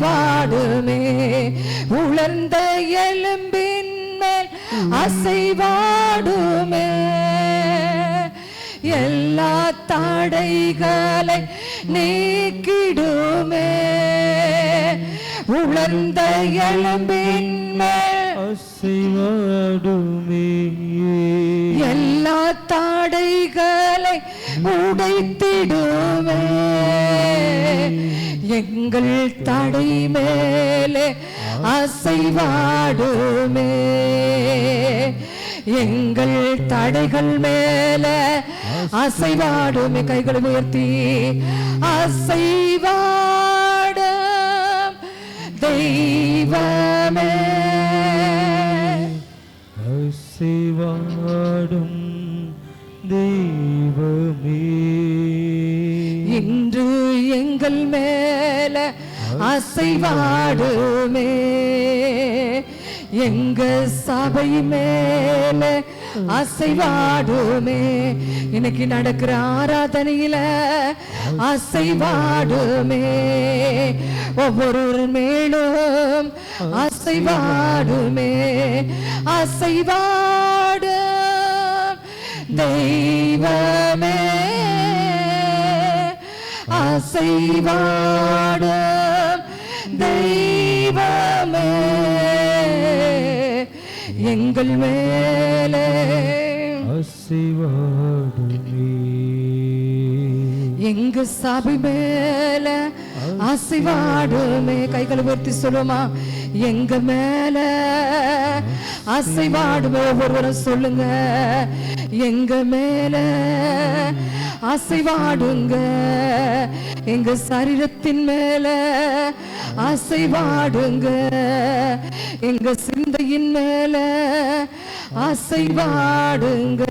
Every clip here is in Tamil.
அசைவாடுமே, உலர்ந்த எலும்பின் மேல் அசைவாடுமே, எல்லா தடைகளை நீக்கிடுமே, உலர்ந்த எலும்பின் மேல் அசைவாடுமே, எல்லா தடைகளை உடைத்திடுமே, எங்கள் தடை மேலே அசைவாடுமே, எங்கள் தடைகள் மேலே அசைவாடுமே. கைகளை உயர்த்தி அசைவாடும் தெய்வமே, அசைவாடும் தெய்வமே, இன்று எங்கள் மேல அசைவாடுமே, எங்க சபை மேல அசைவாடுமே, இன்னைக்கு நடக்கிற ஆராதனையில அசைவாடுமே, ஒவ்வொரு மேலும் அசைவாடுமே, அசைவாடும் தெய்வமே, அசைவாடும் தெய்வமே, எங்கள் மேலே அசைவாடுமே, எங்க சபை மேல அசைவாடுமே. கைகளை உயர்த்தி சொல்லுமா, எங்க மேல அசைவாடுமே. ஒவ்வொருவரும் சொல்லுங்க, எங்க மேல அசைவாடுங்க, எங்க சரீரத்தின் மேல அசைவாடுங்க, எங்க சிந்தையின் மேல அசைவாடுங்க.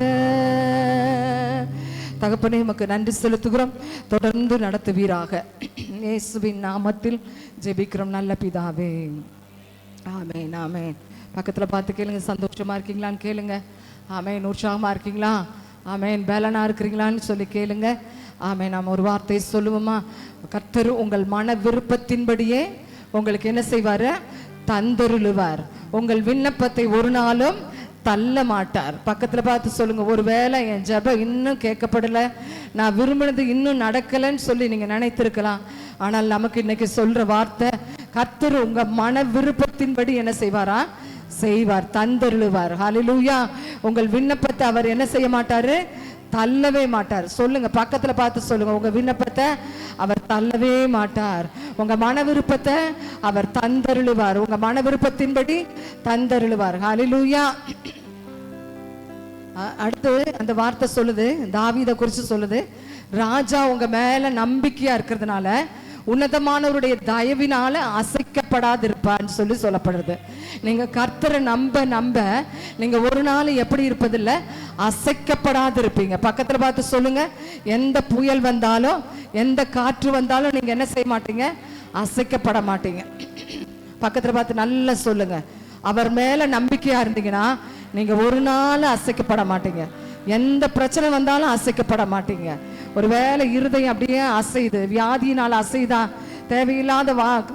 தகப்பனே உமக்கு நன்றி செலுத்துகிறோம், தொடர்ந்து நடத்துவீராக. இயேசுவின் நாமத்தில் ஜெபிக்கிறோம் நல்ல பிதாவே, ஆமென் ஆமென். பக்கத்துல பார்த்து கேளுங்க, சந்தோஷமா இருக்கீங்களான்னு கேளுங்க. ஆமென். உற்சாகமா இருக்கீங்களா? ஆமென். பலனா இருக்கிறீங்களான்னு சொல்லி கேளுங்க. ஆமென். நாம் ஒரு வார்த்தை சொல்லுவோமா? கர்த்தர் உங்கள் மன விருப்பத்தின்படியே உங்களுக்கு என்ன செய்வார்? தந்தருளுவார். உங்கள் விண்ணப்பத்தை ஒரு நாளும் தள்ள மாட்டார். பக்கத்துல பார்த்து சொல்லுங்க, ஒருவேளை என் ஜெபம் இன்னும் கேட்கப்படல, நான் விரும்பினது இன்னும் நடக்கலைன்னு சொல்லி நீங்க நினைத்திருக்கலாம். ஆனால் நமக்கு இன்னைக்கு சொல்ற வார்த்தை, கர்த்தர் உங்க மன விருப்பத்தின்படி என்ன செய்வாரா? செய்வார், தந்தருளுவார். ஹல்லேலூயா. உங்கள் விண்ணப்பத்தை அவர் என்ன செய்ய மாட்டாரு? தள்ளவே மாட்டார். சொல்லுங்க, பக்கத்துல பார்த்து சொல்லுங்க, உங்க விண்ணப்பத்தை அவர் தள்ளவே மாட்டார். உங்க மன விருப்பத்தை அவர் தந்தருளுவார். உங்க மன விருப்பத்தின்படி தந்தருளுவார். ஹல்லேலூயா. அடுத்து அந்த வார்த்தை சொல்லுது, தாவீதை குறித்து சொல்லுது, ராஜா உங்க மேல நம்பிக்கையா இருக்கிறதுனால உன்னதமானவருடைய தயவினால அசைக்கப்படாதிருப்பான்னு சொல்லி சொல்லப்படுறது. நீங்க கர்த்தரை நம்ப நம்ப நீங்க ஒரு நாள் எப்படி இருப்பதில்லை? அசைக்கப்படாது இருப்பீங்க. பக்கத்துல பார்த்து சொல்லுங்க, எந்த புயல் வந்தாலும் எந்த காற்று வந்தாலும் நீங்க என்ன செய்ய மாட்டீங்க? அசைக்கப்பட மாட்டீங்க. பக்கத்துல பார்த்து நல்லா சொல்லுங்க, அவர் மேல நம்பிக்கையா இருந்தீங்கன்னா நீங்க ஒரு நாள் அசைக்கப்பட மாட்டீங்க. எந்த பிரச்சனை வந்தாலும் அசைக்கப்பட மாட்டீங்க. ஒருவேளை இருதயம் அப்படியே அசைது, வியாதியினால அசைதான், தேவையில்லாத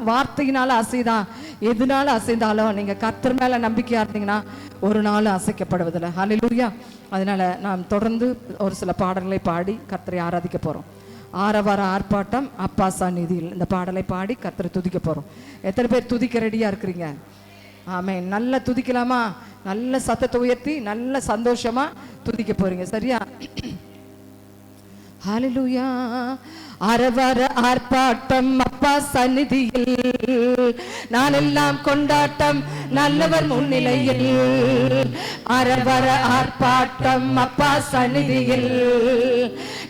வார்த்தையினால அசைதான், எதுனால அசைந்தாலும் நீங்க கர்த்தர் மேல நம்பிக்கையா இருந்தீங்கன்னா ஒரு நாள் அசைக்கப்படுவதில்லை. ஹல்லேலூயா. அதனால நாம் தொடர்ந்து ஒரு சில பாடல்களை பாடி கர்த்தரை ஆராதிக்க போறோம். ஆரவார ஆர்ப்பாட்டம் அப்பா சந்நிதியில் இந்த பாடலை பாடி கர்த்தரை துதிக்க போறோம். எத்தனை பேர் துதிக்க ரெடியா இருக்கிறீங்க? ஆமென். நல்லா துதிக்கலாமா? நல்ல சத்தத்தை உயர்த்தி நல்ல சந்தோஷமா துதிக்க போறீங்க. சரியா? ஹல்லேலூயா. அரவர ஆர்ப்பாட்டம் அப்பா சந்நிதியில், நாளெல்லாம் கொண்டாட்டம் நல்லவர் முன்னிலையில். அரவர ஆர்ப்பாட்டம் அப்பா சந்நிதியில்,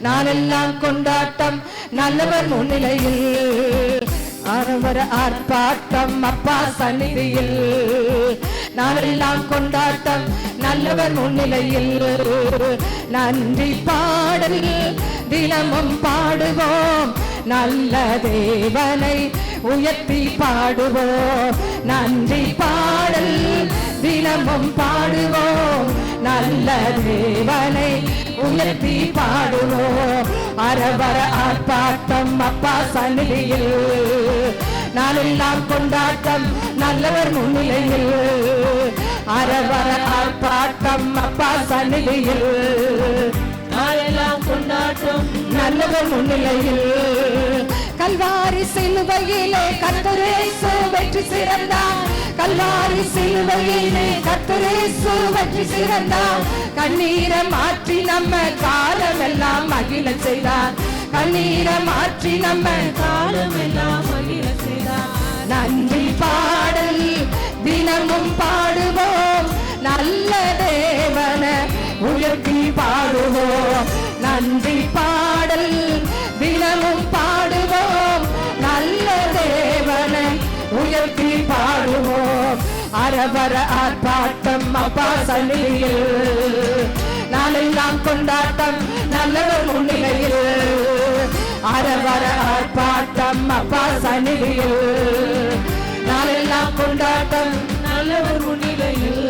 நாளெல்லாம் கொண்டாட்டம் நல்லவர் முன்னிலையில். அரவர ஆர்ப்பாட்டம் அப்பா சந்நிதியில், நாளெல்லாம் கொண்டாட்டம் நல்லவர் முன்னிலையில். நன்றி பாடல் தினமும் பாடுவோம், நல்ல தேவனை உயர்த்தி பாடுவோம். நன்றி பாடல் தினமும் பாடுவோம், நல்ல தேவனை உயர்த்தி பாடுவோம். அரவர ஆர்ப்பாட்டம் அப்பா சந்நிதியில், நாளெல்லாம் கொண்டாட்டம் நல்லவர் முன்னிலையில், அரவர ஆர்ப்பாட்டம் அப்பா சந்நிதியில், நாளெல்லாம் கொண்டாட்டம் நல்லவர் முன்னிலையில். கல்வாரி சிலுவையிலே கர்த்தர் இயேசு வெற்றி சிறந்தார், கல்வாரி சிலுவையிலே கர்த்தர் இயேசு வெற்றி சிறந்தார். கண்ணீரை மாற்றி நம்ம காலமெல்லாம் மகிழ செய்தார், கண்ணீரை மாற்றி நம்ம காலமெல்லாம் மகிழ செய்தார். நன்றி பாடல் தினமும் பாடுவோம், நல்ல தேவன உயர்த்தி பாடுவோம். நன்றி பாடல் தினமும் பாடுவோம், நல்ல தேவன உயர்த்தி பாடுவோம். அரவர ஆர்ப்பாட்டம் அப்பா சந்நிதியில், நாளெல்லாம் கொண்டாட்டம் நல்லவர் முன்னிலையில், அரவர ஆர்ப்பாட்டம் அப்பா சந்நிதியில், நாளெல்லாம் கொண்டாட்டம் நல்லவர் முன்னிலையில்.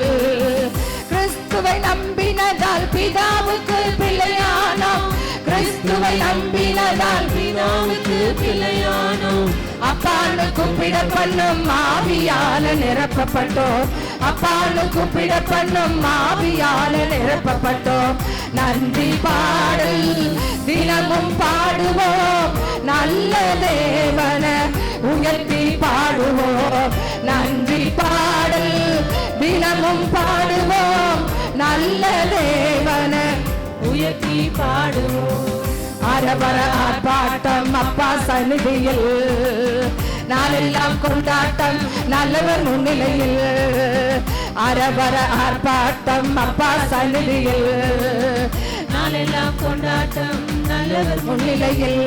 கிறிஸ்துவை நம்பினதால் பிதாவுக்கு பிள்ளையானோம், கிறிஸ்துவை நம்பினதால் பிதாவுக்கு பிள்ளையானோம். அப்பான்னு கூப்பிட பண்ணும் ஆவியால நிரப்பப்பட்டோம், அப்பான்னு கூப்பிட பண்ணும் ஆவியால நிரப்பப்பட்டோம். நன்றி பாடல் தினமும் பாடுவோம், நல்ல தேவன உயர்த்தி பாடுவோம். நன்றி பாடல் தினமும் பாடுவோம், நல்ல தேவன உயர்த்தி பாடுவோம். அரவர ஆர்ப்பாட்டம் அப்பா சந்நிதியில், நாளெல்லாம் கொண்டாட்டம் நல்லவர் முன்னிலையில், அரவர ஆர்ப்பாட்டம் அப்பா சந்நிதியில், நாளெல்லாம் கொண்டாட்டம் நல்லவர் முன்னிலையில்.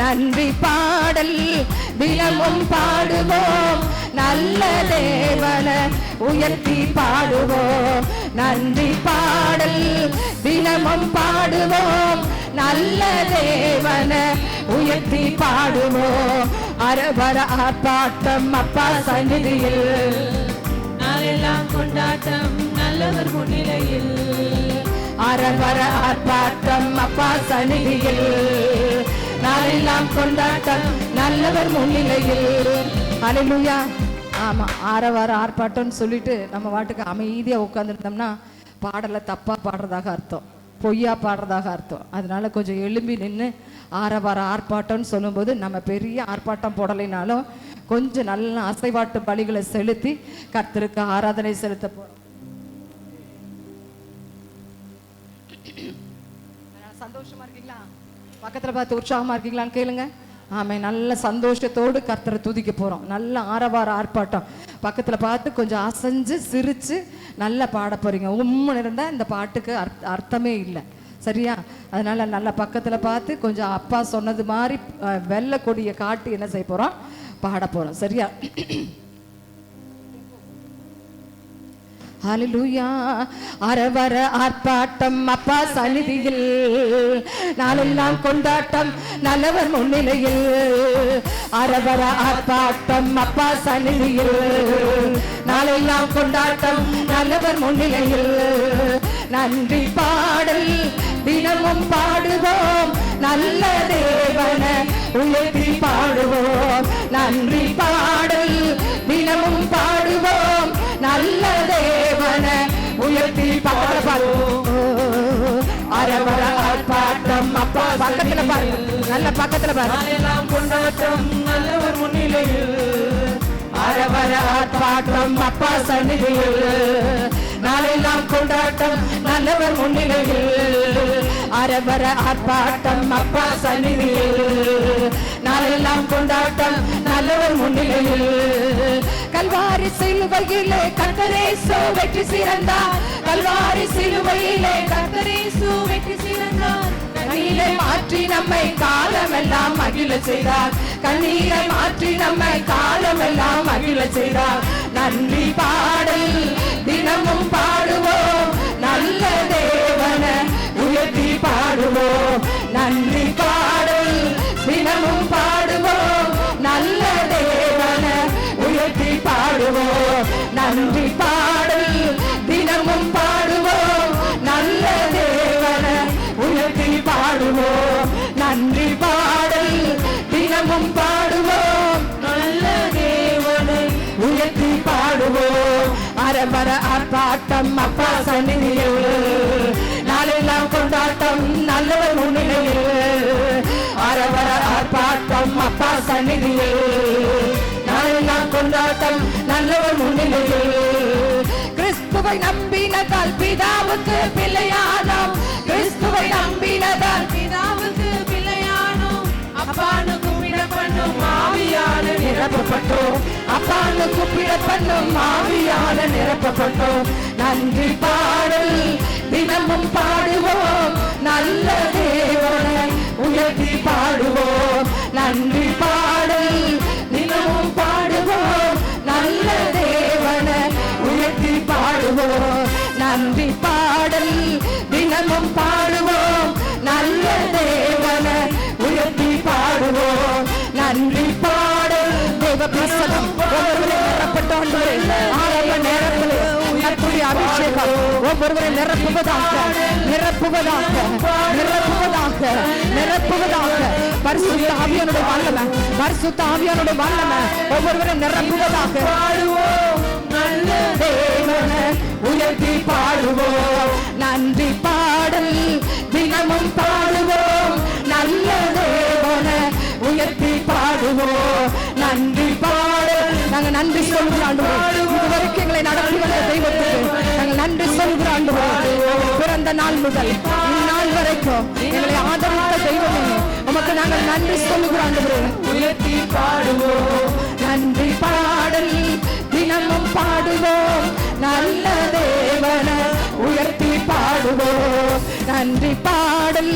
நன்றி பாடல் தினமும் பாடுவோம், நல்ல தேவன உயர்த்தி பாடுவோம். நன்றி பாடல் தினமும் பாடுவோம், நல்ல தேவன உயர்த்தி பாடுவோம். அரவர ஆர்ப்பாட்டம் அப்பா சந்நிதியில், நாளெல்லாம் கொண்டாட்டம் நல்லவர் முன்னிலையில், அரவர ஆர்ப்பாட்டம் அப்பா சந்நிதியில், நாளெல்லாம் கொண்டாட்டம் நல்லவர் முன்னிலையில். அல்லேலூயா. ஆமா, ஆரவார ஆர்ப்பாட்டம்னு சொல்லிட்டு நம்ம வாட்டுக்கு அமைதியா உட்காந்துருந்தோம்னா பாடலை தப்பா பாடுறதாக அர்த்தம், பொய்யா பாடுறதாக அர்த்தம். அதனால கொஞ்சம் எழும்பி நின்று ஆரவார ஆர்ப்பாட்டம்னு சொல்லும்போது நம்ம பெரிய ஆர்ப்பாட்டம் போடலைனாலும் கொஞ்சம் நல்ல அசைவாட்டு பலிகளை செலுத்தி கர்த்தருக்கு ஆராதனை செலுத்த போறோம். சந்தோஷமா இருக்கீங்களா? பக்கத்துல பார்த்து உற்சாகமா இருக்கீங்களான்னு கேளுங்க. ஆமே, நல்ல சந்தோஷத்தோடு கர்த்தரை துதிக்க போறோம். நல்ல ஆரவார ஆர்ப்பாட்டம். பக்கத்துல பார்த்து கொஞ்சம் அசைஞ்சு சிரிச்சு நல்லா பாட போறீங்க. உம்முன்னு இருந்தா இந்த பாட்டுக்கு அர்த்தமே இல்லை, சரியா? அதனால நல்ல பக்கத்துல பார்த்து கொஞ்சம் அப்பா சொன்னது மாதிரி வெள்ளை கொடியை காட்டி என்ன செய்ய போறோம்? பாட போறோம், சரியா? ஹல்லேலூயா. அரவர ஆர்ப்பாட்டம் அப்பா சந்நிதியில், நாளெல்லாம் கொண்டாட்டம் நல்லவர் முன்னிலையில், அரவர ஆர்ப்பாட்டம் அப்பா சந்நிதியில், நாளெல்லாம் கொண்டாட்டம் நல்லவர் முன்னிலையில். நன்றி பாடல் தினமும் பாடுவோம், நல்ல தேவன உயர்த்தி பாடுவோம். நன்றி பாடல் தினமும் பாடுவோம், நல்ல தேவன உயர்த்தி பாடுவோம். அரவர ஆர்ப்பாட்டம் அப்பா பக்கத்துல பாரு, நல்ல பக்கத்துல பாரு. நாளெல்லாம் கொண்டாட்டம் நல்லவர் முன்னிலையில், அரவர ஆர்ப்பாட்டம் அப்பா சந்நிதியில், நாளெல்லாம் கொண்டாட்டம் நல்லவர் முன்னிலையில், அரவர ஆர்ப்பாட்டம் அப்பா சந்நிதியில், நாளெல்லாம் கொண்டாட்டம் நல்லவர் முன்னிலையில். கல்வாரி சிலுவையிலே கர்த்தர் இயேசு வெற்றி சிறந்தார், கல்வாரி சிலுவையிலே கர்த்தர் இயேசு வெற்றி சிறந்தார். கண்ணீரை மாற்றி நம்மை காலமெல்லாம் மகிழ செய்தார், கண்ணீரை மாற்றி நம்மை காலமெல்லாம் மகிழ செய்தார். நன்றி பாடல் தினமும் பாடுவோம், நல்ல தேவன உயர்த்தி பாடுவோம். நன்றி பாடல் தினமும் பாடுவோம், நல்ல தேவன உயர்த்தி பாடுவோம். நன்றி பாடல் தினமும் பாடுவோம், நல்ல தேவன உயர்த்தி பாடுவோம். நன்றி பாடல் தினமும் பாடுவோம், நல்லவர் உயர்த்தி பாடுவோம். அரபர ஆர்ப்பாட்டம் அப்பா சந்நிதியில், நாளெல்லாம் கொண்டாட்டம் நல்லவர் முன்னிலையில். அரபர ஆர்ப்பாட்டம் அப்பா சந்நிதியில், நாளெல்லாம் கொண்டாட்டம் நல்லவர் முன்னிலையில். கிறிஸ்துவை நம்பினதால் பிதாவுக்கு பிள்ளையானோம். கிறிஸ்துவை நம்பினதால் பிதாவுக்கு பிள்ளையானோம். அப்பானு கூப்பிட பண்ணும் ஆவியால நிரப்பப்பட்டோம். அப்பானு கூப்பிட பண்ணும் ஆவியால நிரப்பப்பட்டோம். நன்றி பாடல் தினமும் பாடுவோம். நல்ல தேவனை உயர்த்தி பாடுவோம். நன்றி பாடல் தினமும் பாடுவோம். நல்ல தேவனை உயர்த்தி பாடுவோம். நன்றி பாடல் தினமும் பாடுவோம். நல்ல தேவனை உயர்த்தி பாடுவோம். நன்றி பாடல் தேவ பிரசனம் ஒவ்வொருவரை நிரப்பட்டோண்டு ஆரம்ப நேரத்தில் உயர்த்துடைய அபிஷேகம் ஒவ்வொருவரை நிரப்புவதாக நிரப்புவதாக நிரப்புவதாக நிரப்புவதாக. பரிசுத்த ஆவியானுடைய வல்லமை, பரிசுத்த ஆவியானுடைய வல்லமை ஒவ்வொருவரை நிரப்புவதாக. நல்ல தேவனை உயர்த்தி பாடுவோம். நன்றி பாடல் தினமும் பாடுவோம். நல்ல தேவனை உயர்த்தி பாடுவோம். நன்றி பாடல் நாங்கள் நன்றி சொல்கிறோம். இதுவரைக்கும் எங்களை நடத்தி வந்த தெய்வத்துக்கு நாங்கள் நன்றி சொல்கிறோம். பிறந்த நாள் முதல் இந்நாள் வரைக்கும் எங்களை ஆதரித்த தெய்வமே உமக்கு நாங்கள் நன்றி சொல்கிறோம். உயர்த்தி பாடுவோம். நன்றி பாடல் தினமும் பாடுவோம். நல்ல தேவனை உயர்த்தி பாடுவோம். நன்றி பாடல்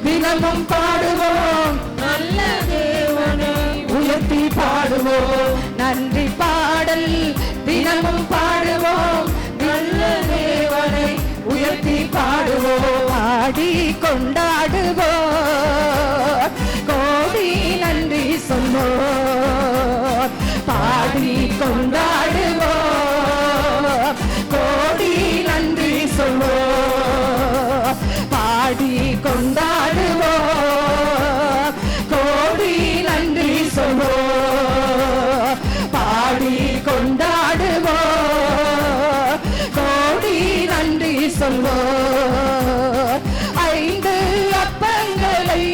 தினமும் பாடுவோம். நல்ல தேவனை உயர்த்தி பாடுவோம். நன்றி பாடல் தினமும் பாடுவோம். நல்ல தேவனை உயர்த்தி பாடுவோம். பாடி கொண்டாடுவோம். கோடி நன்றி சொல்வோம். பாடி கொண்டாடுவோம். கோடி நன்றி சொல்வோம். பாடி கொண்டாடுவோம். கோடி நன்றி சொல்வோம். பாடி கொண்டாடுவோம். கோடி நன்றி சொல்வோம். 5 அப்பங்களை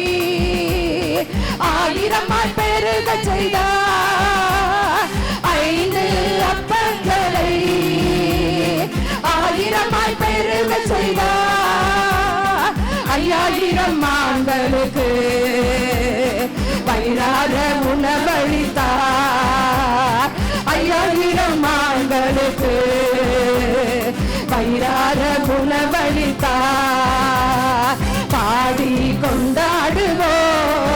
1000 பெருக செய்தார். 5 அப்பங்களை 1000 பெருக செய்தார். 5000 மான்களுக்கு வயிறார உணவளித்தார். 5000 மான்களுக்கு வயிறார உணவளித்தார். பாடி கொண்டாடுவோம்.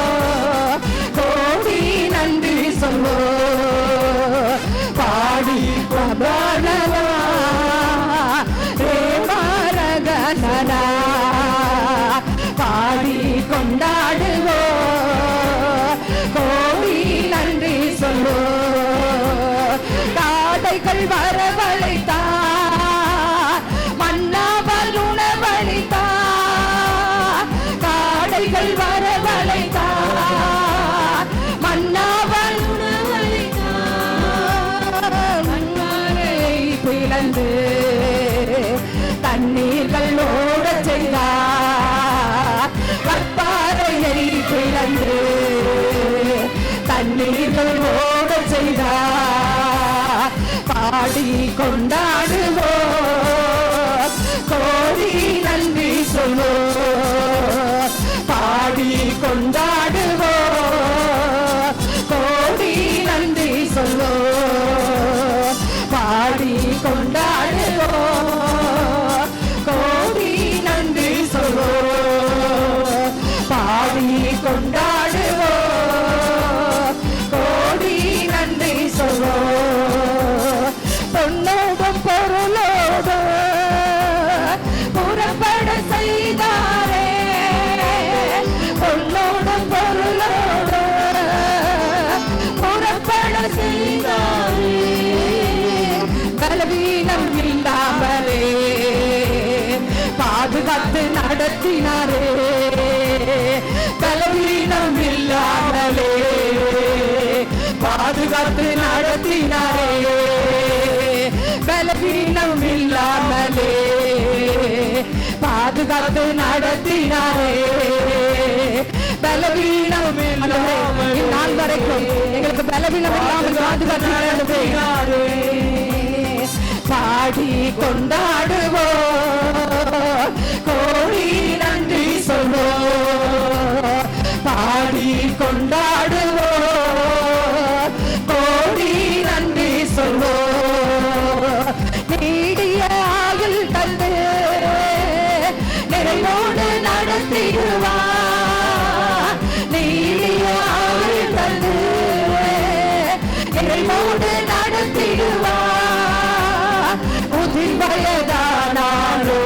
கோடி நன்றி சொல்வோம். பாடி பிரபலவா ரேவாரகனரா. பாடி கொண்டாடுவோம். கோடி நன்றி சொல்வோம். காடைகள் வரவழைத்தார். மன்னாவால் உணவளித்தார். காடைகள் வரவழைத்தார். மன்னாவால் உணவளித்தார். மன்னாரை பிளந்து தண்ணீர்கள் ஓட செய்தார். கற்பாறையை பிளந்து தண்ணீர்கள் ஓட செய்தார். பாடி கொண்டாடுவோம். கோடி நன்றி சொல்வோம். பாடி கொண்டாடுவோம். கோடி நன்றி சொல்வோம். பாடி கொண்டாடுவோம். கோடி நன்றி சொல்வோம். பாடி கொண்டாடுவோம். கோடி நன்றி சொல்வோம். பொன்னோடும் பொருளோடும் புறப்பட செய்தாரே. பொன்னோடும் பொருளோடும் புறப்பட செய்தாரே. பலவீனம் இல்லாமலே பாதுகாத்து நடத்தினாரே. பலவீனம் இல்லாமலே பாதுகாத்து நடத்தினாரே, பலவீனம் இல்லாமலே பாதுகாத்து நடத்தினாரே, பலவீனம் நாள் வரைக்கும் எங்களுக்கு பலவீனம் இல்லாமல் பாதுகாத்து நடத்தினாரே. பாடி கொண்டாடுவோம், கோடி நன்றி சொல்வோம், பாடி கொண்டாடுவோம், கோடி நன்றி சொல்வோம். நீடிய ஆயுள் தந்து நிறைவோடு நடத்திடுவார், நீடிய ஆயுள் தந்து நிறைவோடு நடத்திடுவார். முதிர் வயதானாரோ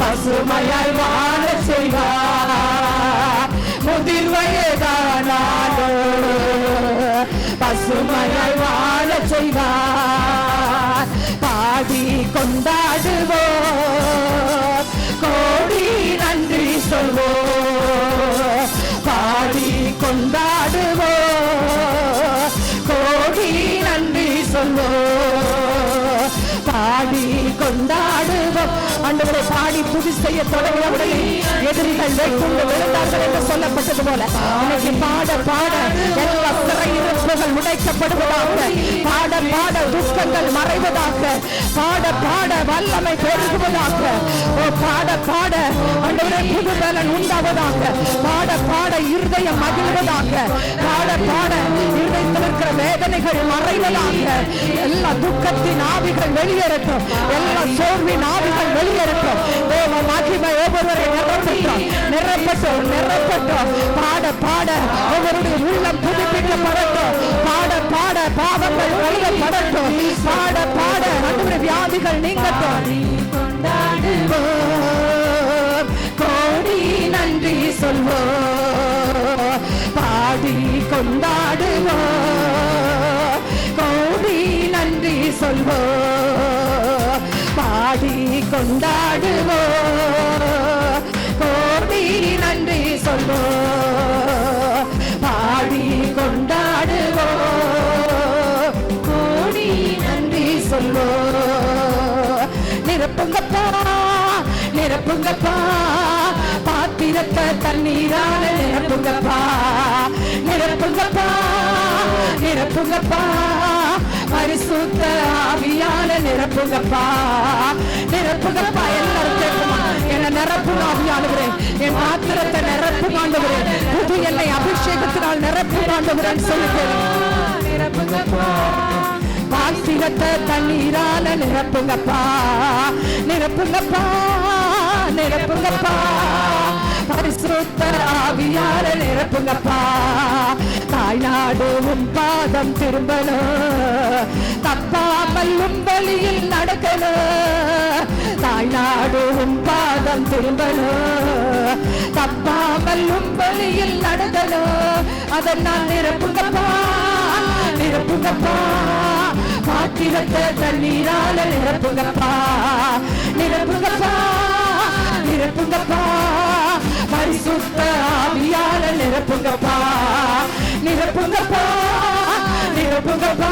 பசுமையாய் வாழ செய்வார், முதிர் வயதானாரோ பசுமையாய் வாழ செய்வார். பாடி கொண்டாடுவோம், கோடி நன்றி சொல்வோம், பாடி கொண்டாடுவோம், கோடி நன்றி சொல்வோம், பாடி கொண்டாடுவோம். ஆண்டவரை பாடி துதி செய்ய தொடங்கிய உடனே எதிரிகள் வைக்குண்டு விழுந்தார்கள் என்று சொல்லப்பட்டது போல இன்னைக்கு பாட பாட எல்லா சிறையிருப்புகள் உடைக்கப்படுவதாக, பாட பாட துக்கங்கள் மறைவதாக, பாட பாட வல்லமை பெருகுவதாக, பாட பாட ஆண்டவரே புது பலன் உண்டாவதாக, பாட பாட இருதயம் மகிழ்வதாக, பாட பாட இருதயத்தில் இருக்கிற வேதனைகள் மறைவதாக, எல்லா துக்கத்தின் ஆவிகள் வெளியேறட்டும், எல்லா சோர்வின் ஆவிகள் வெளியேறட்டும். தேவ மகிமை ஒவ்வொருவரை நிரப்பட்டும், நிரப்பட்டும், நிரப்பட்டும். பாட பாட ஒவ்வொருடைய உள்ளம் புதுப்பிக்கப்படட்டும், பாட பாட பாவங்கள் கழுவப்படட்டும், பாட பாட நம்முடைய வியாதிகள் நீங்கட்டும். கொண்டாடுவோம், கோடி நன்றி சொல்வோம், பாடி கொண்டாடுவோம், கோடி நன்றி சொல்வோம், பாடி கொண்டாடுவோம், கோடி நன்றி சொல்வோம், பாடி கொண்டாடுவோம், கோடி நன்றி சொல்வோம். நிரப்புங்கப்பா, நிரப்புங்கப்பா, பாத்திரத்தை தண்ணீரால நிரப்புங்கப்பா, நிரப்புங்கப்பா, நிரப்புங்கப்பா, பரிசுத்த ஆவியால நிரப்புங்கப்பா, நிரப்புங்கப்பா. எல்லாரும் கேட்குமா, என்ன நிரப்புங்க ஆவியானவரே, என் பாத்திரத்தை நிரப்புங்க ஆண்டவரே, புது எண்ணெய் அபிஷேகத்தினால் நிரப்புங்க ஆண்டவரே சொல்லுங்க. நிரப்புங்கப்பா, பாத்திரத்தை தண்ணீரால நிரப்புங்கப்பா, நிரப்புங்கப்பா, நிரப்புங்கப்பா, பரிசுத்த ஆவியால நிரப்புங்கப்பா. தாய்நாடு உன் பாதம் திரும்பணும், தப்பாமல் உன் வழியில் நடக்கணும், தாய்நாடு உன் பாதம் திரும்பணும், தப்பாமல் உன் வழியில் நடக்கணும். அதனால் நிரப்புங்கப்பா, நிரப்புங்கப்பா, பாத்திரத்தை தண்ணீரால நிரப்புங்கப்பா, நிரப்புங்கப்பா, நிரப்புங்கப்பா, பரிசுத்த ஆவியால நிரப்புங்கப்பா, நிரப்புங்கப்பா, நிரப்புங்கப்பா,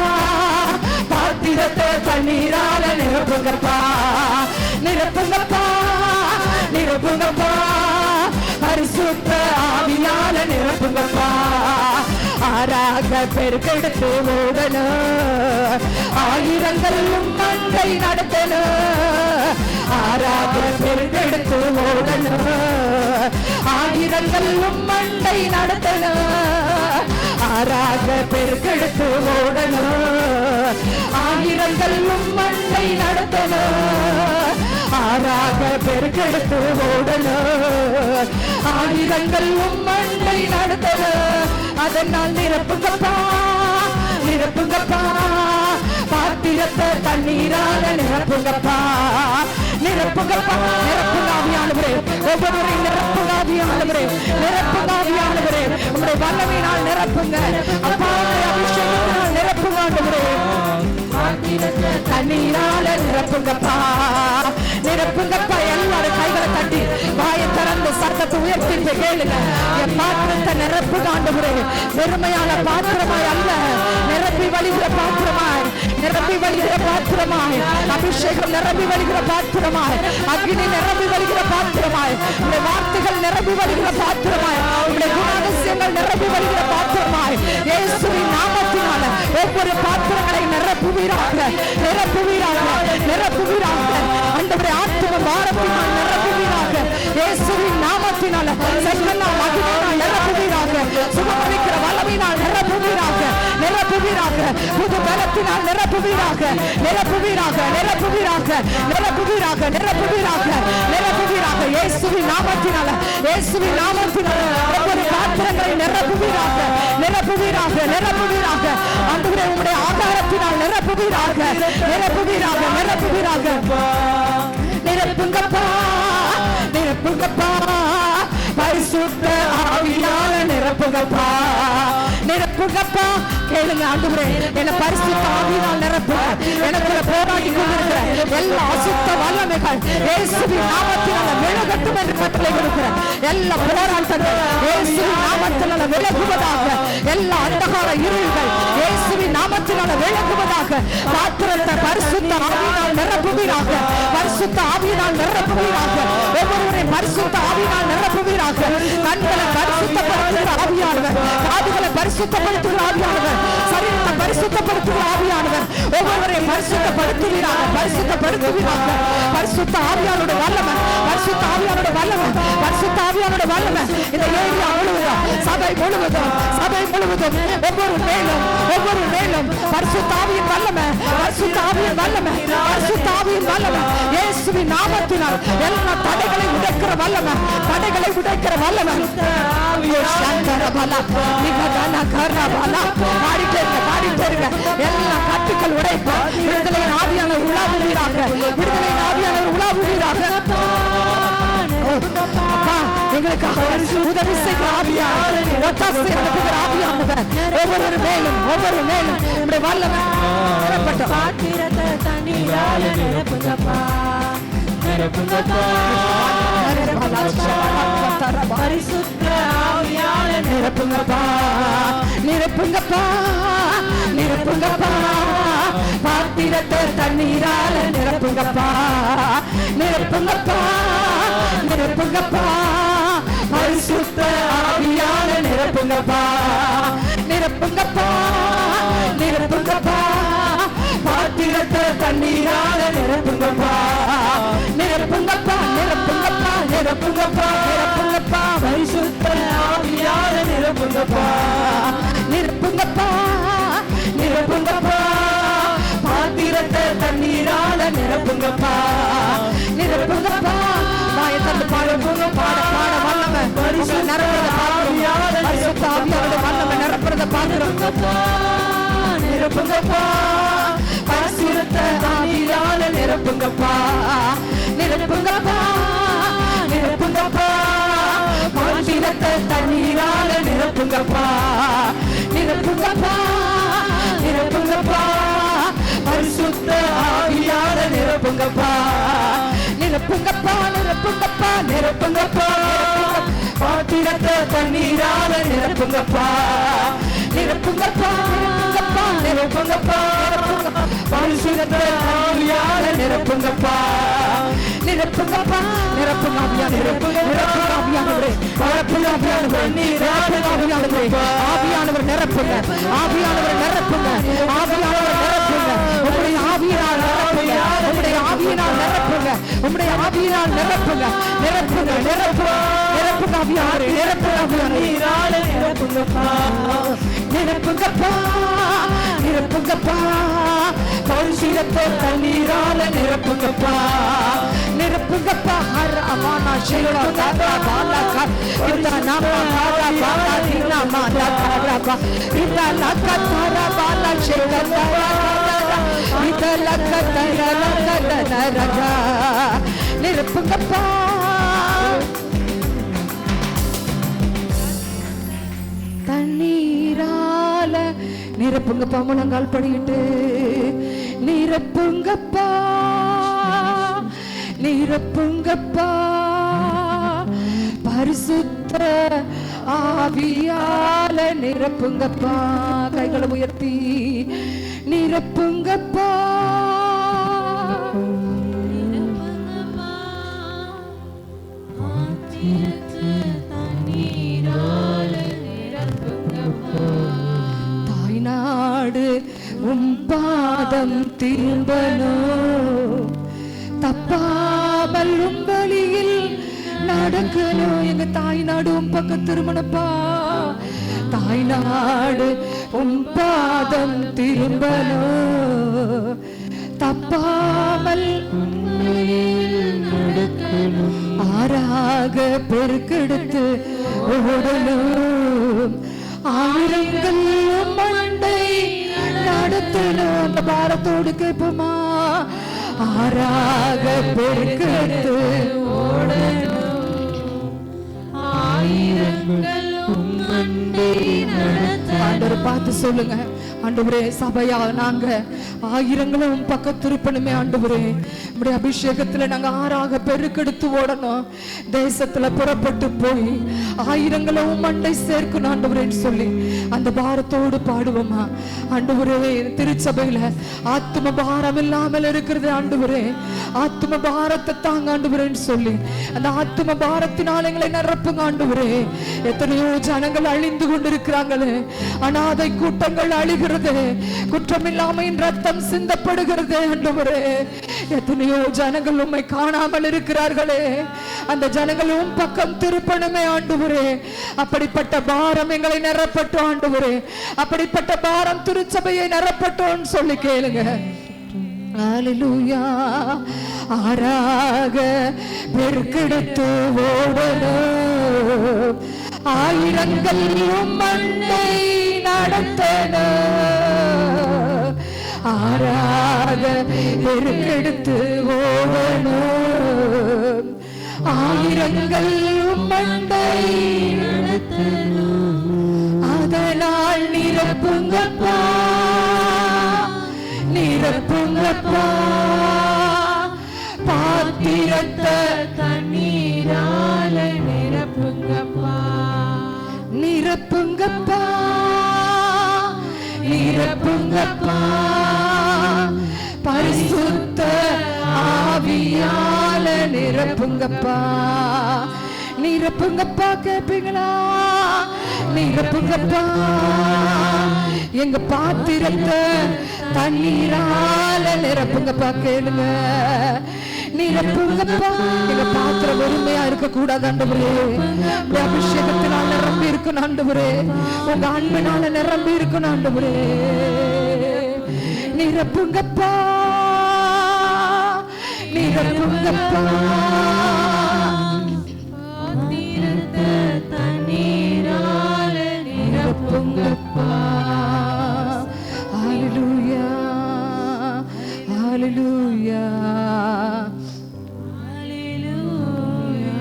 பாத்திரத்தை தண்ணீரால நிரப்புங்கப்பா, நிரப்புங்கப்பா, நிரப்புங்கப்பா, பரிசுத்த ஆவியால நிரப்புங்கப்பா. ஆறாக பெருக்கெடுத்து ஓடணும், ஆயிரங்கள் மண்டை நடத்தணும், ஆறாக பெருக்கெடுத்து ஓடணும், ஆயிரங்கள் மண்டை நடத்தணும், ஆறாக பெருக்கெடுத்து ஓடணும், ஆயிரங்கள் மண்டை நடத்தணும், ஆறாக பெருக்கெடுத்து ஓடணும், ஆயிரங்கள் மண்டை நடத்தணும். அதனால் நிரப்புங்கப்பா, நிரப்புங்கப்பா, பாத்திரத்தை தண்ணீரால நிரப்புங்கப்பா, நிரப்புங்கப்பா, நிரப்புங்க ஆவியானவரே, ஒவ்வொருவரையும் நிரப்புங்க ஆவியானவரே, நிரப்புங்க ஆவியானவரே, உங்களுடைய வல்லமையினால் நிரப்புங்க அப்பா, அபிஷேகத்தினால் நிரப்புங்க ஆண்டவரே, தண்ணீரால நிரப்புங்கப்பா, நிரப்புங்கப்பா. எல்லாரும் கைகளை தட்டி வாயை திறந்து சத்தத்தை உயர்த்தி கேளுங்க. என் பாத்திரத்தை நிரப்புங்க ஆண்டவரே. வெறுமையான பாத்திரமாய் அல்ல, நிரப்பி வழிகிற பாத்திரமாய், நிரப்பி வழிகிற பாத்திரமாய், அபிஷேகம் நிரம்பி வழிகிற பாத்திரமாய், அக்னி நிரம்பி வழிகிற பாத்திரமாய், உடைய வார்த்தைகள் நிரம்பி வழிகிற பாத்திரமாய், உடைய குணாதிசயங்கள் நிரம்பி வழிகிற பாத்திரமாய், இயேசுவின் நாமத்தினால ஒவ்வொரு பாத்திரங்களை நிரப்புவீராக, நிரப்புவீராக, நிரப்புவீராக. ஆண்டவரே ஆத்தும பாரத்தினால் நிரப்புவீராக, இயேசுவின் நாமத்தினால சகல மகிமையினால் நிரப்புவீராக, சுகமளிக்கிற வல்லமையினால் நிரப்புவீராக, நிரப்புவீராக, புது பலத்தினால் நிரப்புவீராக, நிரப்புவீராக, நிரப்புவீராக, நிரப்புவீராக, நிரப்புவீராக, நிரப்புவீராக. இயேசுவின் நாமத்தினால, இயேசுவின் நாமத்தினால ஒவ்வொரு பாத்திரங்களை நிரப்புவீராக, நிரப்புவீராக, நிரப்புவீராக. ஆண்டவரே உம்முடைய ஆகாரத்தினால் நிரப்புவீராக, நிரப்புவீராக, நிரப்புவீராக. நிரப்புங்கப்பா, நிரப்புங்கப்பா, பரிசுத்த ஆவியால நிரப்புங்கப்பா, நிரப்புங்கப்பா. கேளுங்க ஆண்டவரே, என்ன பரிசுத்த ஆவியால் நிரப்புங்க. எனக்குள்ள போராடி கொண்டிருக்கிற எல்லா அசுத்த வல்லமைகள் இயேசுவின் நாமத்தினால விலகட்டும் என்று கட்டளை கொடுக்கிறேன். எல்லா போராட்டங்கள் இயேசுவின் நாமத்தினால விலகுவதாக, எல்லா அந்தகார இருள்கள் இயேசுவின் நாமத்தினால விலகுவதாக. பாத்திரத்தை பரிசுத்த ஆவியினால் நிரப்புவீராக, பரிசுத்த ஆவியினால் நிரப்புவீராக. ஒவ்வொருவரையும் பரிசுத்த ஆவியினால் நிரப்புவீராக. கண்களை பரிசுத்தப்படுத்துகிற ஆவியானவர், காதுகளை பரிசுத்தப்படுத்துகிற ஆவியானவர், சரீரத்தை பரிசுத்தப்படுத்துகிற ஆவியானவர் ஒவ்வொருவரையும் பரிசுத்தப்படுத்துவீராக, பரிசுத்தப்படுத்துவீராக. பரிசுத்த ஆவியானுடைய வல்லமை, பரிசுத்த ஆவியானுடைய வல்லமை, பரிசுத்த ஆவியானுடைய வல்லமை இந்த ஏரியா முழுவதும், சபை முழுவதும், சபை முழுவதும், ஒவ்வொரு மேலும், ஒவ்வொரு மேலும் பரிசுத்த ஆவியின் வல்லமை, பரிசுத்த ஆவியின் வல்லமை, பரிசுத்த ஆவியின் வல்லமை. இயேசுவின் நாமத்தினால் எல்லா தடைகளை உடைக்கிற வல்லமை, தடைகளை உடைக்கிற வல்லமை. எல்லா கட்டுக்கள் உடைப்ப விடுதலையின் ஆவியானவர் உலாவுவீராக, விடுதலையின் ஆவியானவர் உலாவுவீராக. எங்களுக்காக உதவி செய்கிற ஆவியானவர், ஒத்தாசை நடத்துகிற ஆவியானவர் ஒவ்வொரு மேலும், ஒவ்வொரு மேலும் உடைய வல்லமை பாத்திரத்தை தண்ணீரால நிரப்புங்கப்பா, நிரப்புங்கப்பா, பரிசுத்த ஆவியால நிரப்புங்கப்பா, நிரப்புங்கப்பா, நிரப்புங்கப்பா. பாத்திரத்தை தண்ணீரால நிரப்புங்கப்பா, நிரப்புங்கப்பா, நிரப்புங்கப்பா. பரிசுத்த ஆவியால நிரப்புங்கப்பா, நிரப்புங்கப்பா, நிரப்புங்கப்பா. பாத்திரத்தை தண்ணீரால நிரப்புங்கப்பா, நிரப்புங்கப்பா, நிரப்புங்கப்பா, நிரப்புங்கப்பா, நிரப்புங்கப்பா. பரிசுத்த ஆவியால நிரப்புங்கப்பா, நிரப்புங்கப்பா, நிரப்புங்கப்பா. பாத்திரத்தை தண்ணீரால நிரப்புங்கப்பா, நிரப்புங்கப்பா. வாயத்தந்து பாடுங்க, பாட பாட வல்லமை நிரப்புறத பாத்திரம், பரிசுத்த ஆவியானோட வல்லமை நிரப்புறத பாத்திரம். நிரப்புங்கப்பா, பரிசுத்த ஆவியால நிரப்புங்கப்பா, நிரப்புங்கப்பா, நிரப்புங்கப்பா. பாத்திரத்தை தண்ணீரால நிரப்புங்கப்பா, நிரப்புங்கப்பா, நிரப்புங்கப்பா. பரிசுத்த ஆவியால நிரப்புங்கப்பா, நிரப்புங்கப்பா, நிரப்புங்கப்பா, நிரப்புங்கப்பா. பாத்திரத்தை தண்ணீரால நிரப்புங்கப்பா, நிரப்புங்கப்பா, நிரப்புங்கப்பா, நிரப்புங்கப்பா. பரிசுத்த ஆவியால நிரப்புங்கப்பா, நிரப்புங்கப்பா, நிரப்புங்க ஆவியானவரே, நிரப்புங்க ஆவியானவரே, நிரப்புங்க ஆவியானவரே, நிரப்புங்க ஆவியானவரே. ஆவியானவர் நிரப்புங்க, ஆவியானவர் நிரப்புங்க, ஆவியானவர் நிரப்புங்க. உம்முடைய ஆவியினால் நிரப்புங்க, உம்முடைய ஆவியினால் நிரப்புங்க, உம்முடைய ஆவியினால் நிரப்புங்க, நிரப்புங்க, நிரப்புங்க, நிரப்புங்க ஆவியானவரே, நிரப்புங்க ஆவியானவரே, நிரப்புங்கப்பா, நிரப்புங்கப்பா, நிரப்புங்கப்பா. பரிசுத்த தண்ணீரால நிரப்புங்கப்பா, நிரப்புங்கப்பா. ஹரமானா ஷேலா பாலக இந்த நாம ஹரா பாலா தினா மாதா ஹரா இந்த லக்கதர பாலா ஷேலா இந்த லக்கதர லக்கதர நிரப்புங்கப்பா. தண்ணீரால நிரப்புங்கப்பா. முழங்கால் படியிட்டு நிரப்புங்கப்பா, நிரப்புங்கப்பா. பரிசுத்த ஆவியால நிரப்புங்கப்பா. கைகளை உயர்த்தி நிரப்புங்கப்பா. தாய்நாடு உம் பாதம் திரும்பணும், தப்பாமல் உம் வழியில் நடக்கணும். எங்க தாய்நாடு உம் பக்கம் திரும்பணுப்பா. தாய்நாடு உம் பாதம் திரும்பணும், தப்பாமல் நடக்கணும். ஆறாக பெருக்கெடுத்து ஓடணும், ஆயிரங்கள் மண்டை நடத்தணும். அந்த பாரத்தோடு கேட்போமா? ஆறாக பெருக்கெடுத்து ஓடணும், ஆயிரங்கள் மண்டை நடத்த. ஆண்டவர் பார்த்து சொல்லுங்க, ஆண்டவரே சபையா நாங்க ஆயிரங்களும் பக்கம் திருப்பணுமே. ஆண்டவரே நம்முடைய அபிஷேகத்துல நாங்க ஆறாக பெருக்கெடுத்து ஓடணும், தேசத்துல புறப்பட்டு போய் ஆயிரங்களும் மண்டை சேர்க்கணும் ஆண்டவரேன்னு சொல்லி அந்த பாரத்தோடு பாடுவோமா? ஆண்டவரே திருச்சபையில ஆத்ம பாரம் இல்லாமல் இருக்கிறது ஆண்டவரே, ஆத்ம பாரத்தை தாங்க ஆண்டவரேன்னு சொல்லி அந்த ஆத்ம பாரத்தினால் எங்களை நிரப்புங்க ஆண்டவரே. எத்தனையோ ஜனங்கள் அழிந்து கொண்டிருக்கிறாங்களே, அனாதை கூட்டங்கள் அழிகிறது, குற்றமில்லாமையின் ரத்தம் சிந்தப்படுகிறது ஆண்டவரே. எத்தனையோ ஜனங்கள் உம்மை காணாமல் இருக்கிறார்களே, அந்த ஜனங்கள் உம் பக்கம் திருப்பணுமே ஆண்டவரே. அப்படிப்பட்ட பாரம் எங்களை நிரப்பட்டோம் ஆண்டவரே, அப்படிப்பட்ட பாரம் திருச்சபையை நிரப்பட்டோன்னு சொல்லி கேளுங்க. ஹல்லேலூயா. ஆறாக பெருக்கெடுத்து ஓடணும், ஆயிரங்கள் மண்ணை நடத்தணும். ஆறாக பெருக்கெடுத்து ஓடணும், ஆயிரங்கள் மண்டை நடத்தணும். அதனால் நிரப்புங்கப்பா, நிரப்புங்கப்பா. பாத்திரத்தை தண்ணீரால நிரப்புங்கப்பா, நிரப்புங்கப்பா, நிரப்புங்கப்பா. பரிசுத்த ஆவியால நிரப்புங்கப்பா, நிரப்புங்கப்பா. கேப்பீங்களா? நிரப்புங்கப்பா. எங்க பாத்திரத்தை தண்ணீரால நிரப்புங்கப்பா. கேளுங்க, நிரப்புங்கப்பா. எங்க பாத்திரம் வெறுமையா இருக்க கூடாது ஆண்டவரே, அபிஷேகத்தினால நிரம்பி இருக்கணும் ஆண்டவரே, உங்க அன்பினால நிரம்பி இருக்கணும் ஆண்டவரே. நிரப்புங்கப்பா, நிரப்புங்கப்பா. தண்ணீரால நிரப்புங்கப்பா. ஹல்லேலூயா, ஹல்லேலூயா, ஹல்லேலூயா.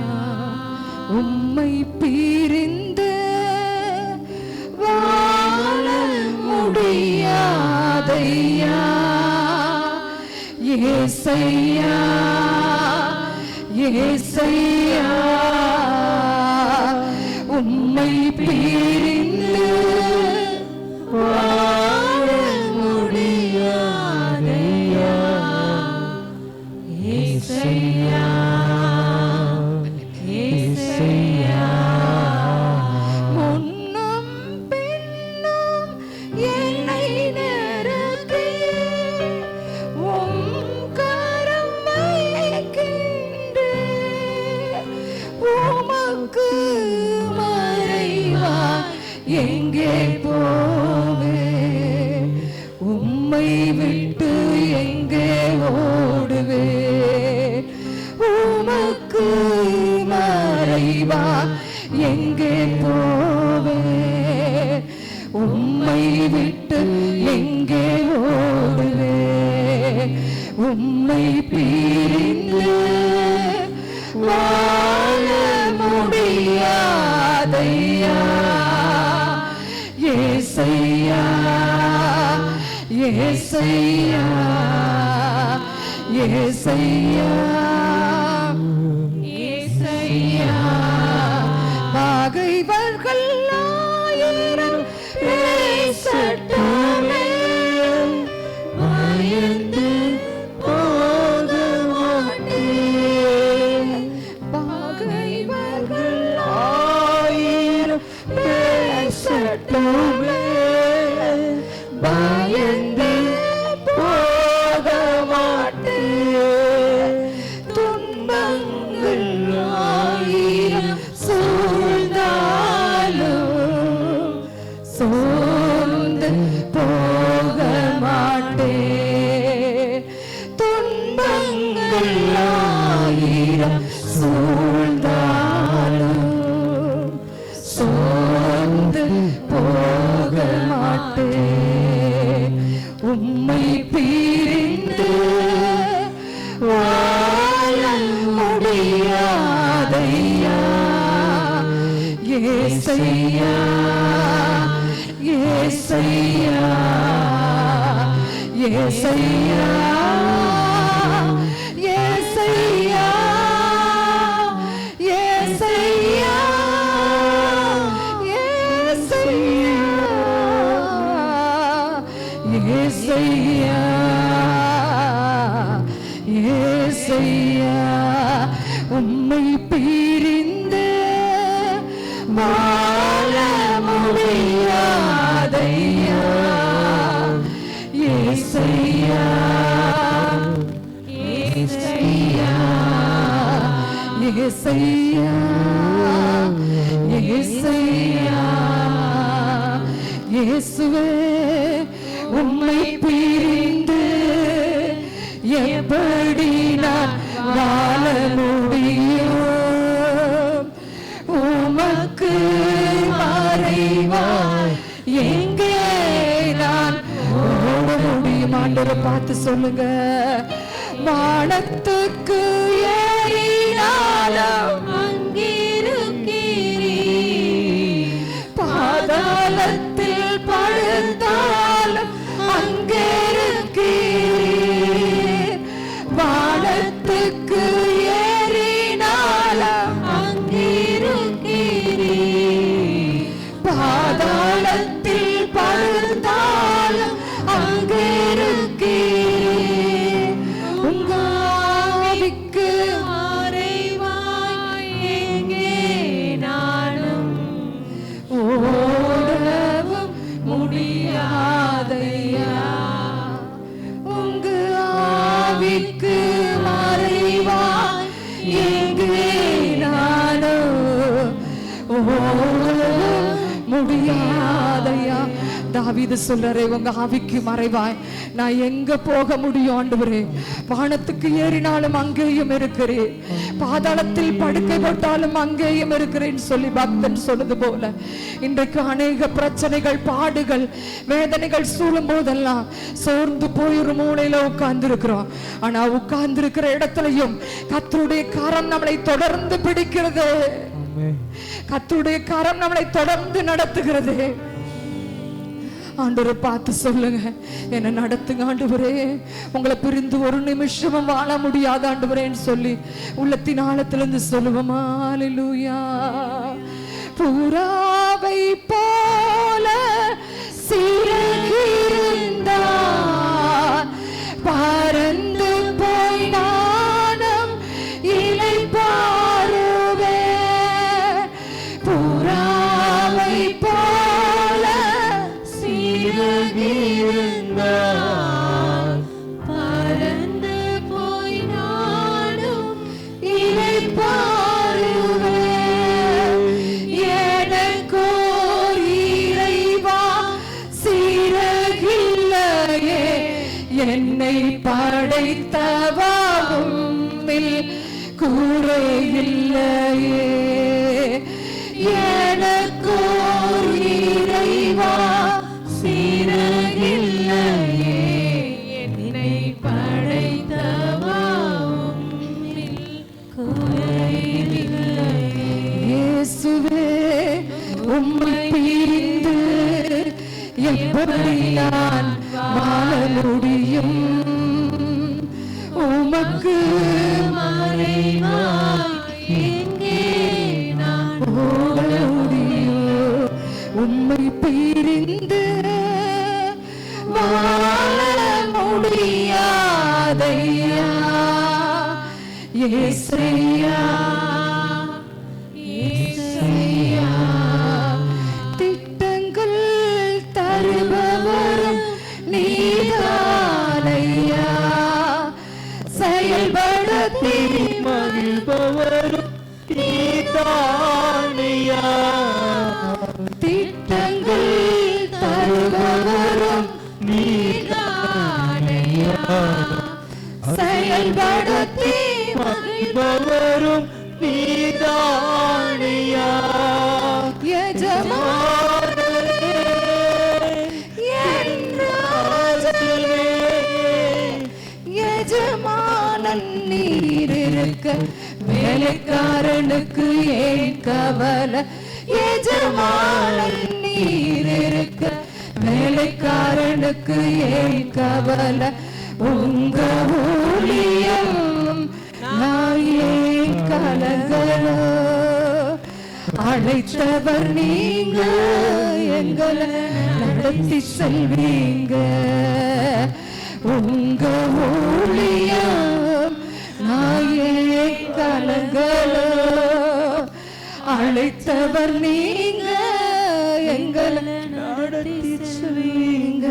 உம்மை பிரிந்து வாழ முடியாதையா ஏசையா, ஏசையா. உம்மை பிரிந்து வாழ முடியாதையா ஏசையா, ஏசையா. முன்னும் பின்னும் என்னை நிரப்பி உம் கரம் வைக்கின்றேன். உமக்கு மறைவா எங்கே போவேன்? உம்மை விட்டு எங்கே ஓடுவேன்? உமக்கு மறைவா எங்கே போவேன்? உம்மை விட்டு எங்கே ஓடுவேன்? உம்மை பிரிந்து வாழ முடியாதையா ஏசையா, ஏசையா, ஏசையா, ஏசையா. பயந்து போக மாட்டேன். துன்பங்கள் ஆயிரம் சூழ்ந்தாலும் சோர்ந்து போக மாட்டேன். துன்பங்கள் ஆயிரம் சூழ்ந்தாலும் சோர்ந்து போக மாட்டேன். உம்மை பிரிந்து வாழ முடியாதையா ஏசையா, ஏசையா, ஏசையா, ஏசையா, ஏசையா, ஏசையா, ஏசையா, உம்மை பிரிந்து வாழ முடியாதையா ஏசையா, ஏசையா, ஏசையா, ஏசையா, இயேசுவே உம்மை பிரிந்து எப்படி நான் வாழ முடியும்? உமக்கு மறைவாய் எங்கே நான் ஓட முடியும்? ஆண்டவரை பார்த்து சொல்லுங்க. வானத்துக்கு ஏறினாலும் அங்கிருக்கிறீர், பாதாளத்தில் படுத்தாலும் அங்கே இருக்கிறீர். வானத்துக்கு ஏறினாலும் அங்கிருக்கிறீர், பாதாளத்தில் படுத்தாலும் அங்கே இருக்கிறீர். உங்க ஆவிக்கு மறைவாய் எங்கே நானும் ஓடவும் முடியாதையா. உங்க ஆவிக்கு மறைவாய் எங்கே நானும் ஓடவும் முடியாதையா. தாவீது சொல்றாரே, உங்க ஆவிக்கு மறைவாய் நான் எங்க போக முடியும் ஆண்டவரே? வானத்துக்கு ஏறினாலும் அங்கேயும் இருக்கிறேன், பாதாளத்தில் படுக்கை போட்டாலும் அங்கேயும் இருக்கிறேன் சொல்லி பக்தன் சொன்னது போல இன்றைக்கு அநேக பிரச்சனைகள், பாடுகள், வேதனைகள் சூழும் போதெல்லாம் சோர்ந்து போய் ஒரு மூலையில உட்கார்ந்து இருக்கிறோம். ஆனா உட்கார்ந்து இருக்கிற இடத்துலயும் கர்த்தருடைய கரம் நம்மளை தொடர்ந்து பிடிக்கிறது, கர்த்தருடைய கரம் நம்மளை தொடர்ந்து நடத்துகிறது. ஆண்டவரை பார்த்து சொல்லுங்க, என்ன நடத்துங்க ஆண்டவரே, உங்களை பிரிந்து ஒரு நிமிஷமும் வாழ முடியாது ஆண்டவரேன்னு சொல்லி உள்ளத்தின் ஆழத்திலிருந்து சொல்லுவோமா. அல்லேலூயா. புறாவை போல சிறகிருந்தார், பறந்து போய் நானும் இலை பாருவே. புறாவை போல சிறகிருந்தார், பறந்து போய் நானும் இலை பாருவே. எனக்கோர் இறைவா சிறகில்லையே, என்னை படைத்தவா உம்மில் குறையில்லையே. எனக்கோர் இறைவா சிறகில்லையே, என்னை படைத்தவா உம்மில் குறையில்லையே. இயேசுவே உம்மை பிரிந்து எப்படி நான் வாழ முடியும்? உமக்கு மறைவாய் எங்கே நான் ஓட முடியும்? உம்மை பிரிந்து வாழ முடியாதையா ஏசையா, ஏசையா. திட்டங்கள் தருபவரும் நீதானையா, திட்டங்கள் தருபவரும் நீதானையா, செயல்படுத்தி மகிழ்பவரும் நீதானையா. எஜமானனே, என் ராஜனே, எஜமானன் நீர் இருக்க வேலைக்காரனுக்கு ஏன் கவலை? எஜமானன் நீர் இருக்க வேலைக்காரனுக்கு ஏன் கவலை? உங்க ஊழியம் நான் ஏன் கலங்கணும்? அழைத்தவர் நீங்க, எங்களை நடத்தி செல்வீங்க. உங்க ஊழியம் நான் ஏன் கலங்கணும்? அழைத்தவர் நீங்க, எங்களை நடத்தி செல்வீங்க.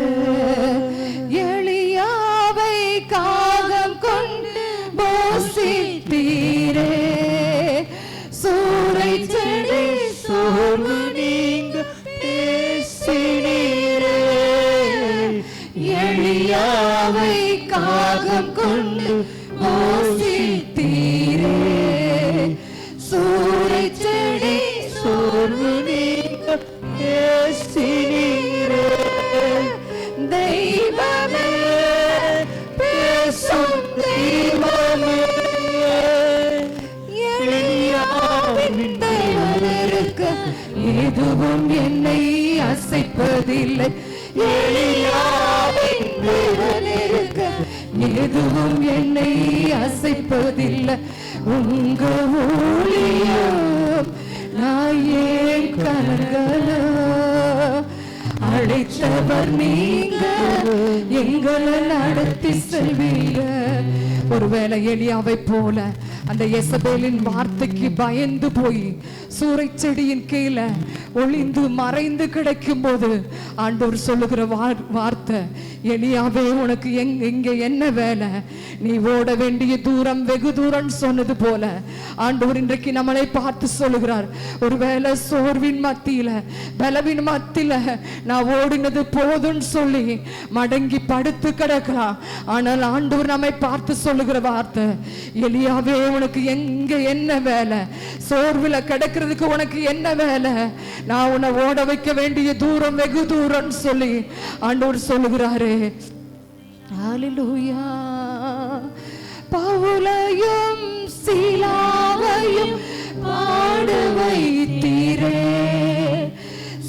எளியாவை காகம் கொண்டு போசித்தீரே, சூறை செடி சோர்வு நீங்க பேசினீரே. எளியாவை காகம் கொண்டு போசித்தீரே, சூறை செடி சோர்வு நீங்க பேசினீரே. தெய்வமே, பேசும் தெய்வமே, எளியாவின் தேவனிருக்க எதுவும் என்னை அசைப்பதில்லை. எளியாவின் தேவனிருக்க எதுவும் என்னை அசைப்பதில்லை. உங்க ஊழியம் நான் ஏன் கலங்கணும்? அழைத்தவர் நீங்க, எங்களை நடத்தி செல்வீங்க. ஒருவேளை எலியாவை போல அந்த எசபேலின் வார்த்தைக்கு பயந்து போய் சூறை செடியின் கீழே ஒளிந்து மறைந்து கிடைக்கும் போது ஆண்டவர் சொல்லுகிற வார்த்தை, எலியாவே உனக்கு இங்க என்ன வேலை? நீ ஓட வேண்டிய தூரம் வெகு தூரம் சொன்னது போல ஆண்டவர் இன்றைக்கு நம்மளை பார்த்து சொல்லுகிறார். ஒருவேளை சோர்வின் மத்தியில பலவின் மத்தியில நான் ஓடினது போதும்னு சொல்லி மடங்கி படுத்து கிடக்கலாம். ஆனால் ஆண்டவர் நம்மை பார்த்து சொல்லுகிற வார்த்தை, எலியாவே உனக்கு எங்க என்ன வேலை? சோர்வுல கிடக்கிறதுக்கு உனக்கு என்ன வேலை? நான் உன்னை ஓட வைக்க வேண்டிய தூரம் வெகு தூரம் சொல்லி ஆண்டவர் சொல்லுகிறாரே. ஹல்லேலூயா. பவுலையும் சீலாவையும் பாட வைத்தீரே,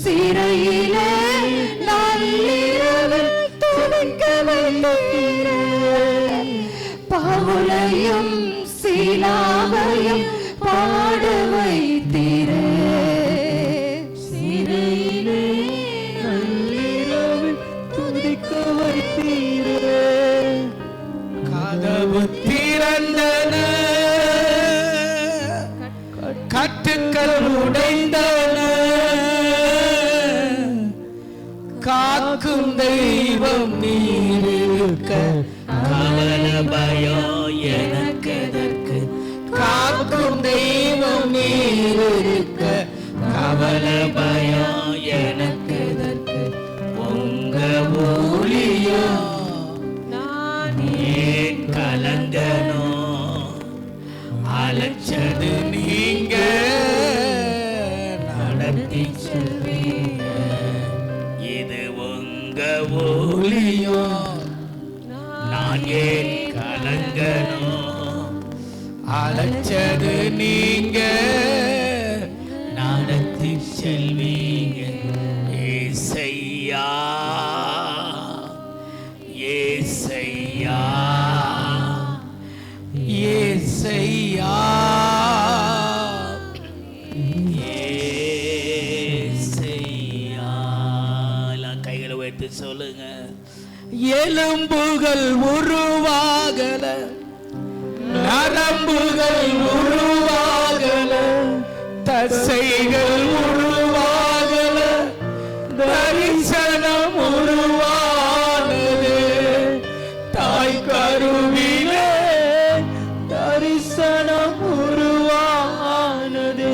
சிறையிலே நள்ளிரவில் துணிக்க வைத்தீரே. பவுலையும் சீலாவையும் பாட வைத்தீரே, சிறையிலே நள்ளிரவில் துணிக்க வைத்தீரே. கதவு திறந்தன, கட்டுக்கள் உடைந்தன, காக்கும் தெய்வம் நீர் இருக்க கவல பயம் எனக்கு எதற்கு? காக்கும் தெய்வம் நீர் இருக்க கவல பயம் எனக்கு எதற்கு? உங்க ஊழியம் நான் ஏன் கலங்கணும்? அழைச்சது நீங்க, நடத்தி செல்வீங்க. இது உங்க ஊழியம் நான் ஏன் கலங்கணும்? அழைச்சது நீங்க, நடத்தி செல்வீங்க. ஏசையா, ஏசையா, ஏசையா, ஏசையா. எல்லாம் கைகளை வைத்து சொல்லுங்க. எலும்புகள் உருவாகல, நரம்புகள் உருவாகல, தசைகள் உருவாகல, தரிசனம் உருவானது. தாய் கருவிலே தரிசனம் உருவானது.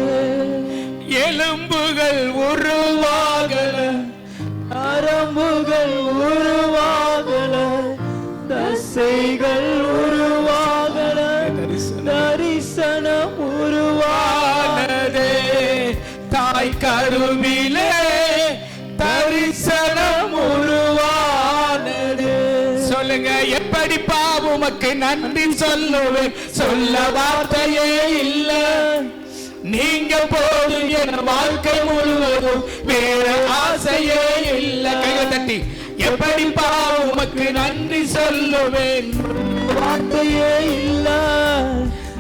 சொல்லுங்க, எப்படிப்பா உமக்கு நன்றி சொல்லுவேன், சொல்ல வார்த்தையே இல்ல. நீங்க போதும் என் வாழ்க்கை முழுவதும், வேற ஆசையே இல்ல. கையை தட்டி, எப்படிப்பா உமக்கு நன்றி சொல்லுவேன், வார்த்தையே இல்ல.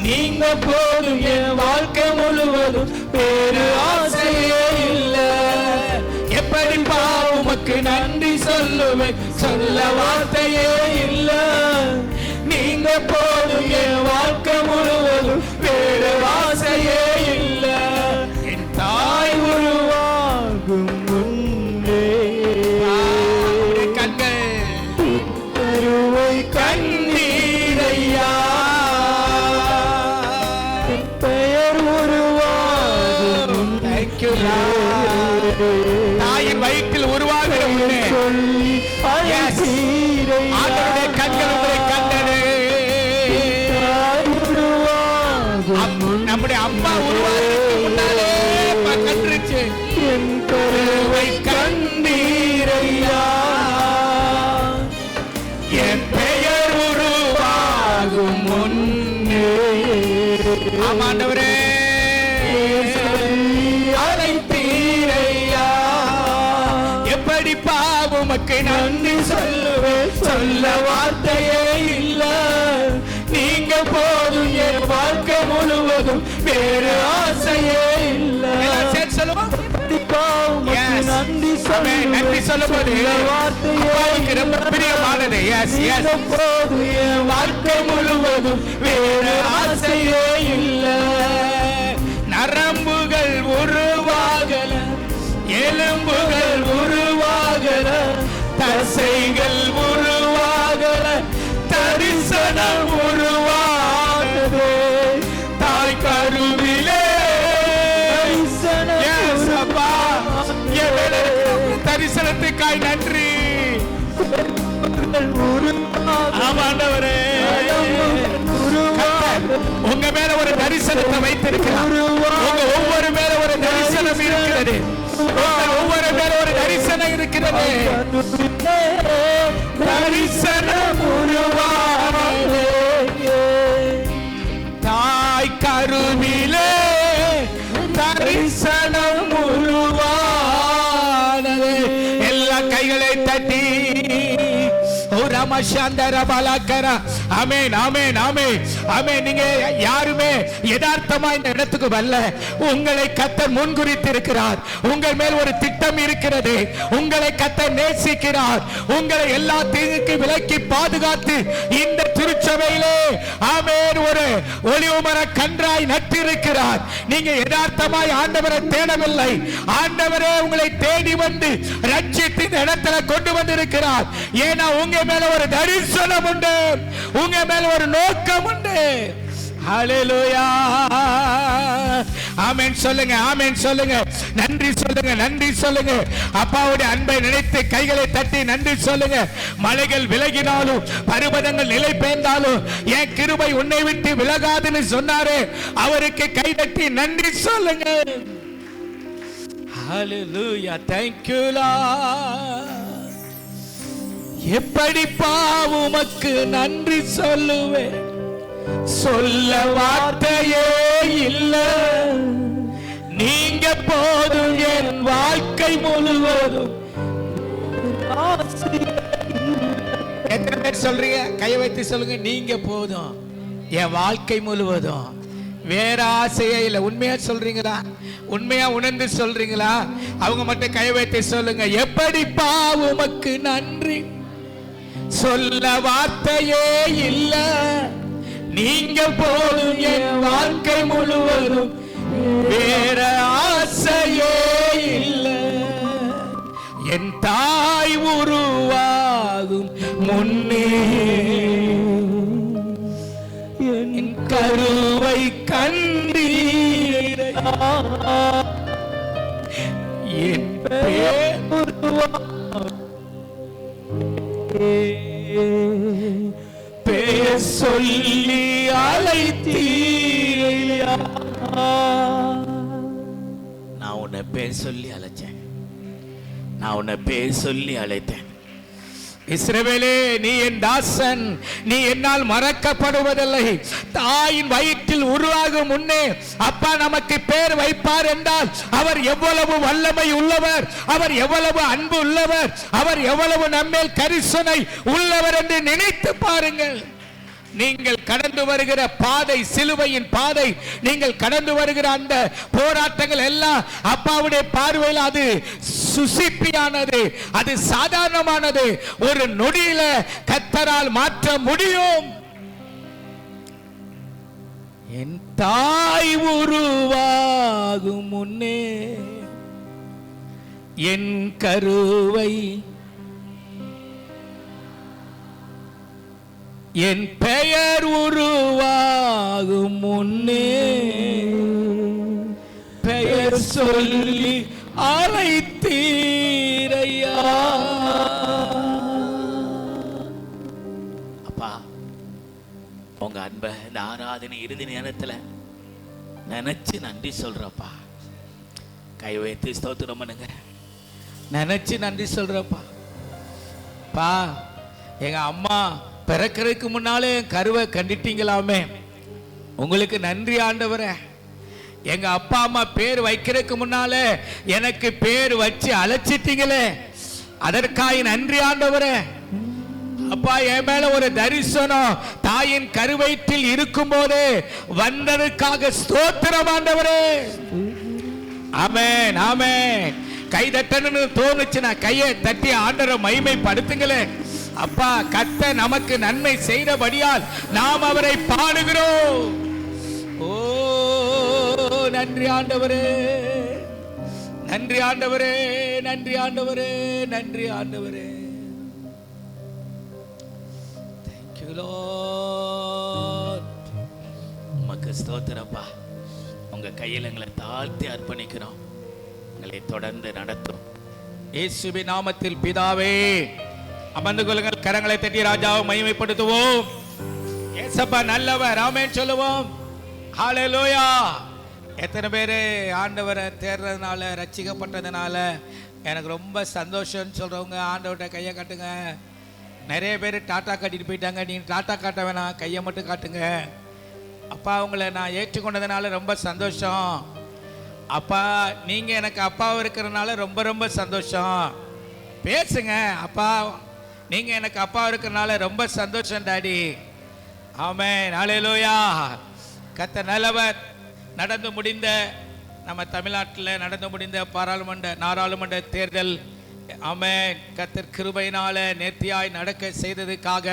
நீங்க போதும் என் வாழ்க்கை முழுவதும், வேறு ஆசையே இல்ல. எப்படிப்பா உமக்கு நன்றி சொல்லுவேன், சொல்ல வார்த்தையே இல்ல. நீங்க போதும் என் வாழ்க்கை முழுவதும், வேறு ஆசையே இல்ல. என் தாய் உருவாகும் முன்னே கண்கள் கருவை கண்ணீரையா, பெயர் உருவாகும். தேங்க்யூ. தாயின் வயிற்றில் உருவாகிற முன்னே ஆண்டவருடைய கண்கள் உங்களை கண்டது. நம்முடைய அம்மா உருவாகிறதுக்கு முன்னாலே கண்டுருச்சு. என் கருவை கண்ணீரையா, என் பெயர் உருவாகும் முன்னே. ஆமாண்டவரே அழைத்தீரையா, எப்படிப்பா உமக்கு நன்றி சொல்லுவேன், சொல்ல வார்த்தையே இல்ல. நீங்க போதும் என் வாழ்க்கை முழுவதும், வேறு ஆசையே இல்ல. சொல்லுவோம், நன்றி சொல்லும்போது வார்த்தைக்கு ரொம்ப பிரியமானது. போதும் என் வாழ்க்கை முழுவதும், வேறு ஆசையே இல்ல. நரம்புகள் உருவாகல, எலும்புகள் உருவாகல, தசைகள் உருவாகல, தரிசனம் உருவாகது. தாய் கருவிலே தரிசனத்துக்காய் நன்றி. ஆமாண்டவரே, உங்க மேல ஒரு தரிசனத்தை வைத்திருக்கிறார். உங்க ஒவ்வொரு மேல ஒரு தரிசனம் இருக்கிறது. ஒவ்வொரு மேல ஒரு தரிசனம் இருக்கிறது. தரிசனம் உருவானது. தாய் கருவிலே தரிசனம் உருவானது. எல்லா கைகளை தட்டி ஆமென் ஆமென் ஆமென் ஆமென். நீங்க யாருமே யதார்த்தமா இந்த இடத்துக்கு வரல. உங்களை கர்த்தர் முன்குறித்து இருக்கிறார். உங்கள் மேல் ஒரு திட்டம் இருக்கிறது. உங்களை கர்த்தர் நேசிக்கிறார். உங்களை எல்லா தீங்குக்கு விலக்கி பாதுகாத்து இந்த திருச்சபையிலே ஆமென் ஒரு ஒளிவுமர கன்றாய் நட்டிருக்கிறார். நீங்க யதார்த்தமாய் ஆண்டவரை தேடவில்லை. ஆண்டவரே உங்களை தேடி வந்து ரட்சித்து இந்த இடத்துல கொண்டு வந்திருக்கிறார். ஏன்னா உங்க மேல ஒரு தரிசனம் உண்டு, உங்க மேல ஒரு நோக்கம் உண்டு. ஹல்லேலூயா. ஆமென் சொல்லுங்க, ஆமென் சொல்லுங்க, நன்றி சொல்லுங்க, நன்றி சொல்லுங்க. அப்பாவுடைய அன்பை நினைத்து கைகளை தட்டி நன்றி சொல்லுங்க. மலைகள் விலகினாலும், பர்வதங்கள் நிலை பெயர்ந்தாலும், என் கிருபை உன்னை விட்டு விலகாதுன்னு சொன்னாரு. அவருக்கு கை தட்டி நன்றி சொல்லுங்க. ஹல்லேலூயா. Thank you Lord. எப்படிப்பா உமக்கு நன்றி சொல்லுவேன், சொல்ல வார்த்தையே இல்ல. நீங்க போதும் என் வாழ்க்கை முழுவதும். எத்தனை பேர் சொல்றீங்க? கையை வைத்து சொல்லுங்க. நீங்க போதும் என் வாழ்க்கை முழுவதும், வேற ஆசையே இல்லை. உண்மையா சொல்றீங்களா? உண்மையா உணர்ந்து சொல்றீங்களா? அவங்க மட்டும் கை வைத்து சொல்லுங்க. எப்படிப்பா உமக்கு நன்றி, சொல்ல வார்த்தையே இல்ல. நீங்க போதும் என் வாழ்க்கை முழுவதும், வேற ஆசையே இல்ல. என் தாய் உருவாகும் முன்னே என் கருவை கண்டீர். என் பெயர் சொல்லி அழைத்தீரையா. நான் உன்னை பேர் சொல்லி அழைச்சேன். நான் உன்னை பேர் சொல்லி அழைத்தேன். இஸ்ரவேலே, நீ என் தாசன், நீ என்னால் மறக்கப்படுவதில்லை. தாயின் வயிற்றில் உருவாகும் முன்னே அப்பா நமக்கு பேர் வைப்பார் என்றால் அவர் எவ்வளவு வல்லமை உள்ளவர், அவர் எவ்வளவு அன்பு உள்ளவர், அவர் எவ்வளவு நம்மேல் கரிசனை உள்ளவர் என்று நினைத்து பாருங்கள். நீங்கள் கடந்து வருகிற பாதை, சிலுவையின் பாதை, நீங்கள் கடந்து வருகிற அந்த போராட்டங்கள் எல்லாம் அப்பாவுடைய பார்வையில் அது சுசிப்பியானது, அது சாதாரணமானது. ஒரு நொடியில கர்த்தரால் மாற்ற முடியும். என் தாய் உருவாகும் முன்னே என் கருவை என் பெயர் உருவாகும் முன்னே பெயர் சொல்லி அழைத்தீரையா. அப்பா, உங்க அன்பை இந்த ஆராதனை இறுதி நேரத்துல நினைச்சு நன்றி சொல்றப்பா. கை வைத்து ஸ்தோத்திரம் பண்ணுங்க. நினைச்சு நன்றி சொல்றப்பா. பா, எங்க அம்மா பிறக்கிறதுக்கு முன்னாலே என் கருவை கண்டிட்டீங்களாமே, உங்களுக்கு நன்றி ஆண்டவரே. எங்க அப்பா அம்மா பேர் வைக்கிறதுக்கு முன்னாலே எனக்கு பேர் வச்சு அழைச்சிட்டீங்களே, அதற்காக நன்றி ஆண்டவரே. அப்பா, என் மேல ஒரு தரிசனம் தாயின் கருவயிற்றில் இருக்கும் போதே வந்ததுக்காக ஸ்தோத்திரம் ஆண்டவரே. ஆமென், ஆமென். கை தட்டணும்னு தோணுச்சுன்னா கையை தட்டி ஆண்டவரை மகிமைப்படுத்துங்களேன். அப்பா, கர்த்தர் நமக்கு நன்மை செய்தபடியால் நாம் அவரை பாடுகிறோம். ஓ, நன்றி ஆண்டவரே, நன்றி ஆண்டவரே, நன்றி ஆண்டவரே, நன்றி ஆண்டவரே. Thank you Lord. உமக்கு ஸ்தோத்திரப்பா. உங்க கையில் எங்களை தாழ்த்தி அர்ப்பணிக்கிறோம். எங்களை தொடர்ந்து நடத்தும் இயேசுவின் நாமத்தில் பிதாவே. அமர்ந்து கொள்ளுங்கள். கரங்களை தட்டி ராஜாவை மகிமைப்படுத்துவோம். ஏசப்பா நல்லவர், ஆமென் சொல்லுவோம். ஹல்லேலூயா. எத்தனை பேர் ஆண்டவரை தேர்றதுனால, ரட்சிக்கப்பட்டதுனால எனக்கு ரொம்ப சந்தோஷம்னு சொல்றவங்க ஆண்டவர்கிட்ட கையை காட்டுங்க. நிறைய பேர் டாட்டா காட்டிட்டு போயிட்டாங்க. நீங்க டாட்டா காட்ட வேணாம், கையை மட்டும் காட்டுங்க. அப்பா, உங்களை நான் ஏற்றுக்கொண்டதுனால ரொம்ப சந்தோஷம். அப்பா, நீங்க எனக்கு அப்பாவும் இருக்கிறதுனால ரொம்ப ரொம்ப சந்தோஷம். பேசுங்க. அப்பா, நீங்க எனக்கு அப்பா இருக்கிறதுனால ரொம்ப சந்தோஷம் டாடி. ஆமென், ஹல்லேலூயா. கர்த்தர் நல்லவர். நடந்து முடிந்த நம்ம தமிழ்நாட்டில் நடந்து முடிந்த நாடாளுமன்ற தேர்தல், ஆமென், கர்த்தர் கிருபையினால நேர்த்தியாய் நடக்க செய்ததுக்காக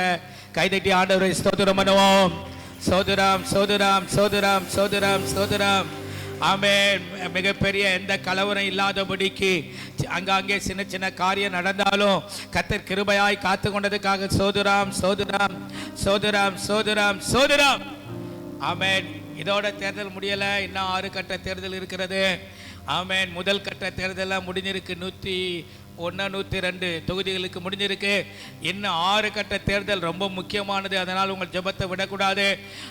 கைதட்டி ஆண்டவரை ஸ்தோத்திரம் பண்ணுவோம். சோதரம் சோதரம் சோதரம் சோதரம் சோதரம். ஆமென். மிகப்பெரிய எந்த கலவரம் இல்லாதபடிக்கு அங்கங்கே சின்ன சின்ன காரியம் நடந்தாலும் கர்த்தர் கிருபையாய் காத்து கொண்டதுக்காக சோதரம் சோதரம் சோதரம் சோதரம் சோதரம். ஆமென். இதோட தேர்தல் முடியல, இன்னும் 6 கட்ட தேர்தல் இருக்கிறது. ஆமென். முதல் கட்ட தேர்தல் முடிஞ்சிருக்கு. 101 102 தொகுதிகளுக்கு முடிஞ்சிருக்கு. இன்னும் 6 கட்ட தேர்தல் ரொம்ப முக்கியமானது. அதனால் உங்கள் ஜெபத்தை விடக்கூடாது.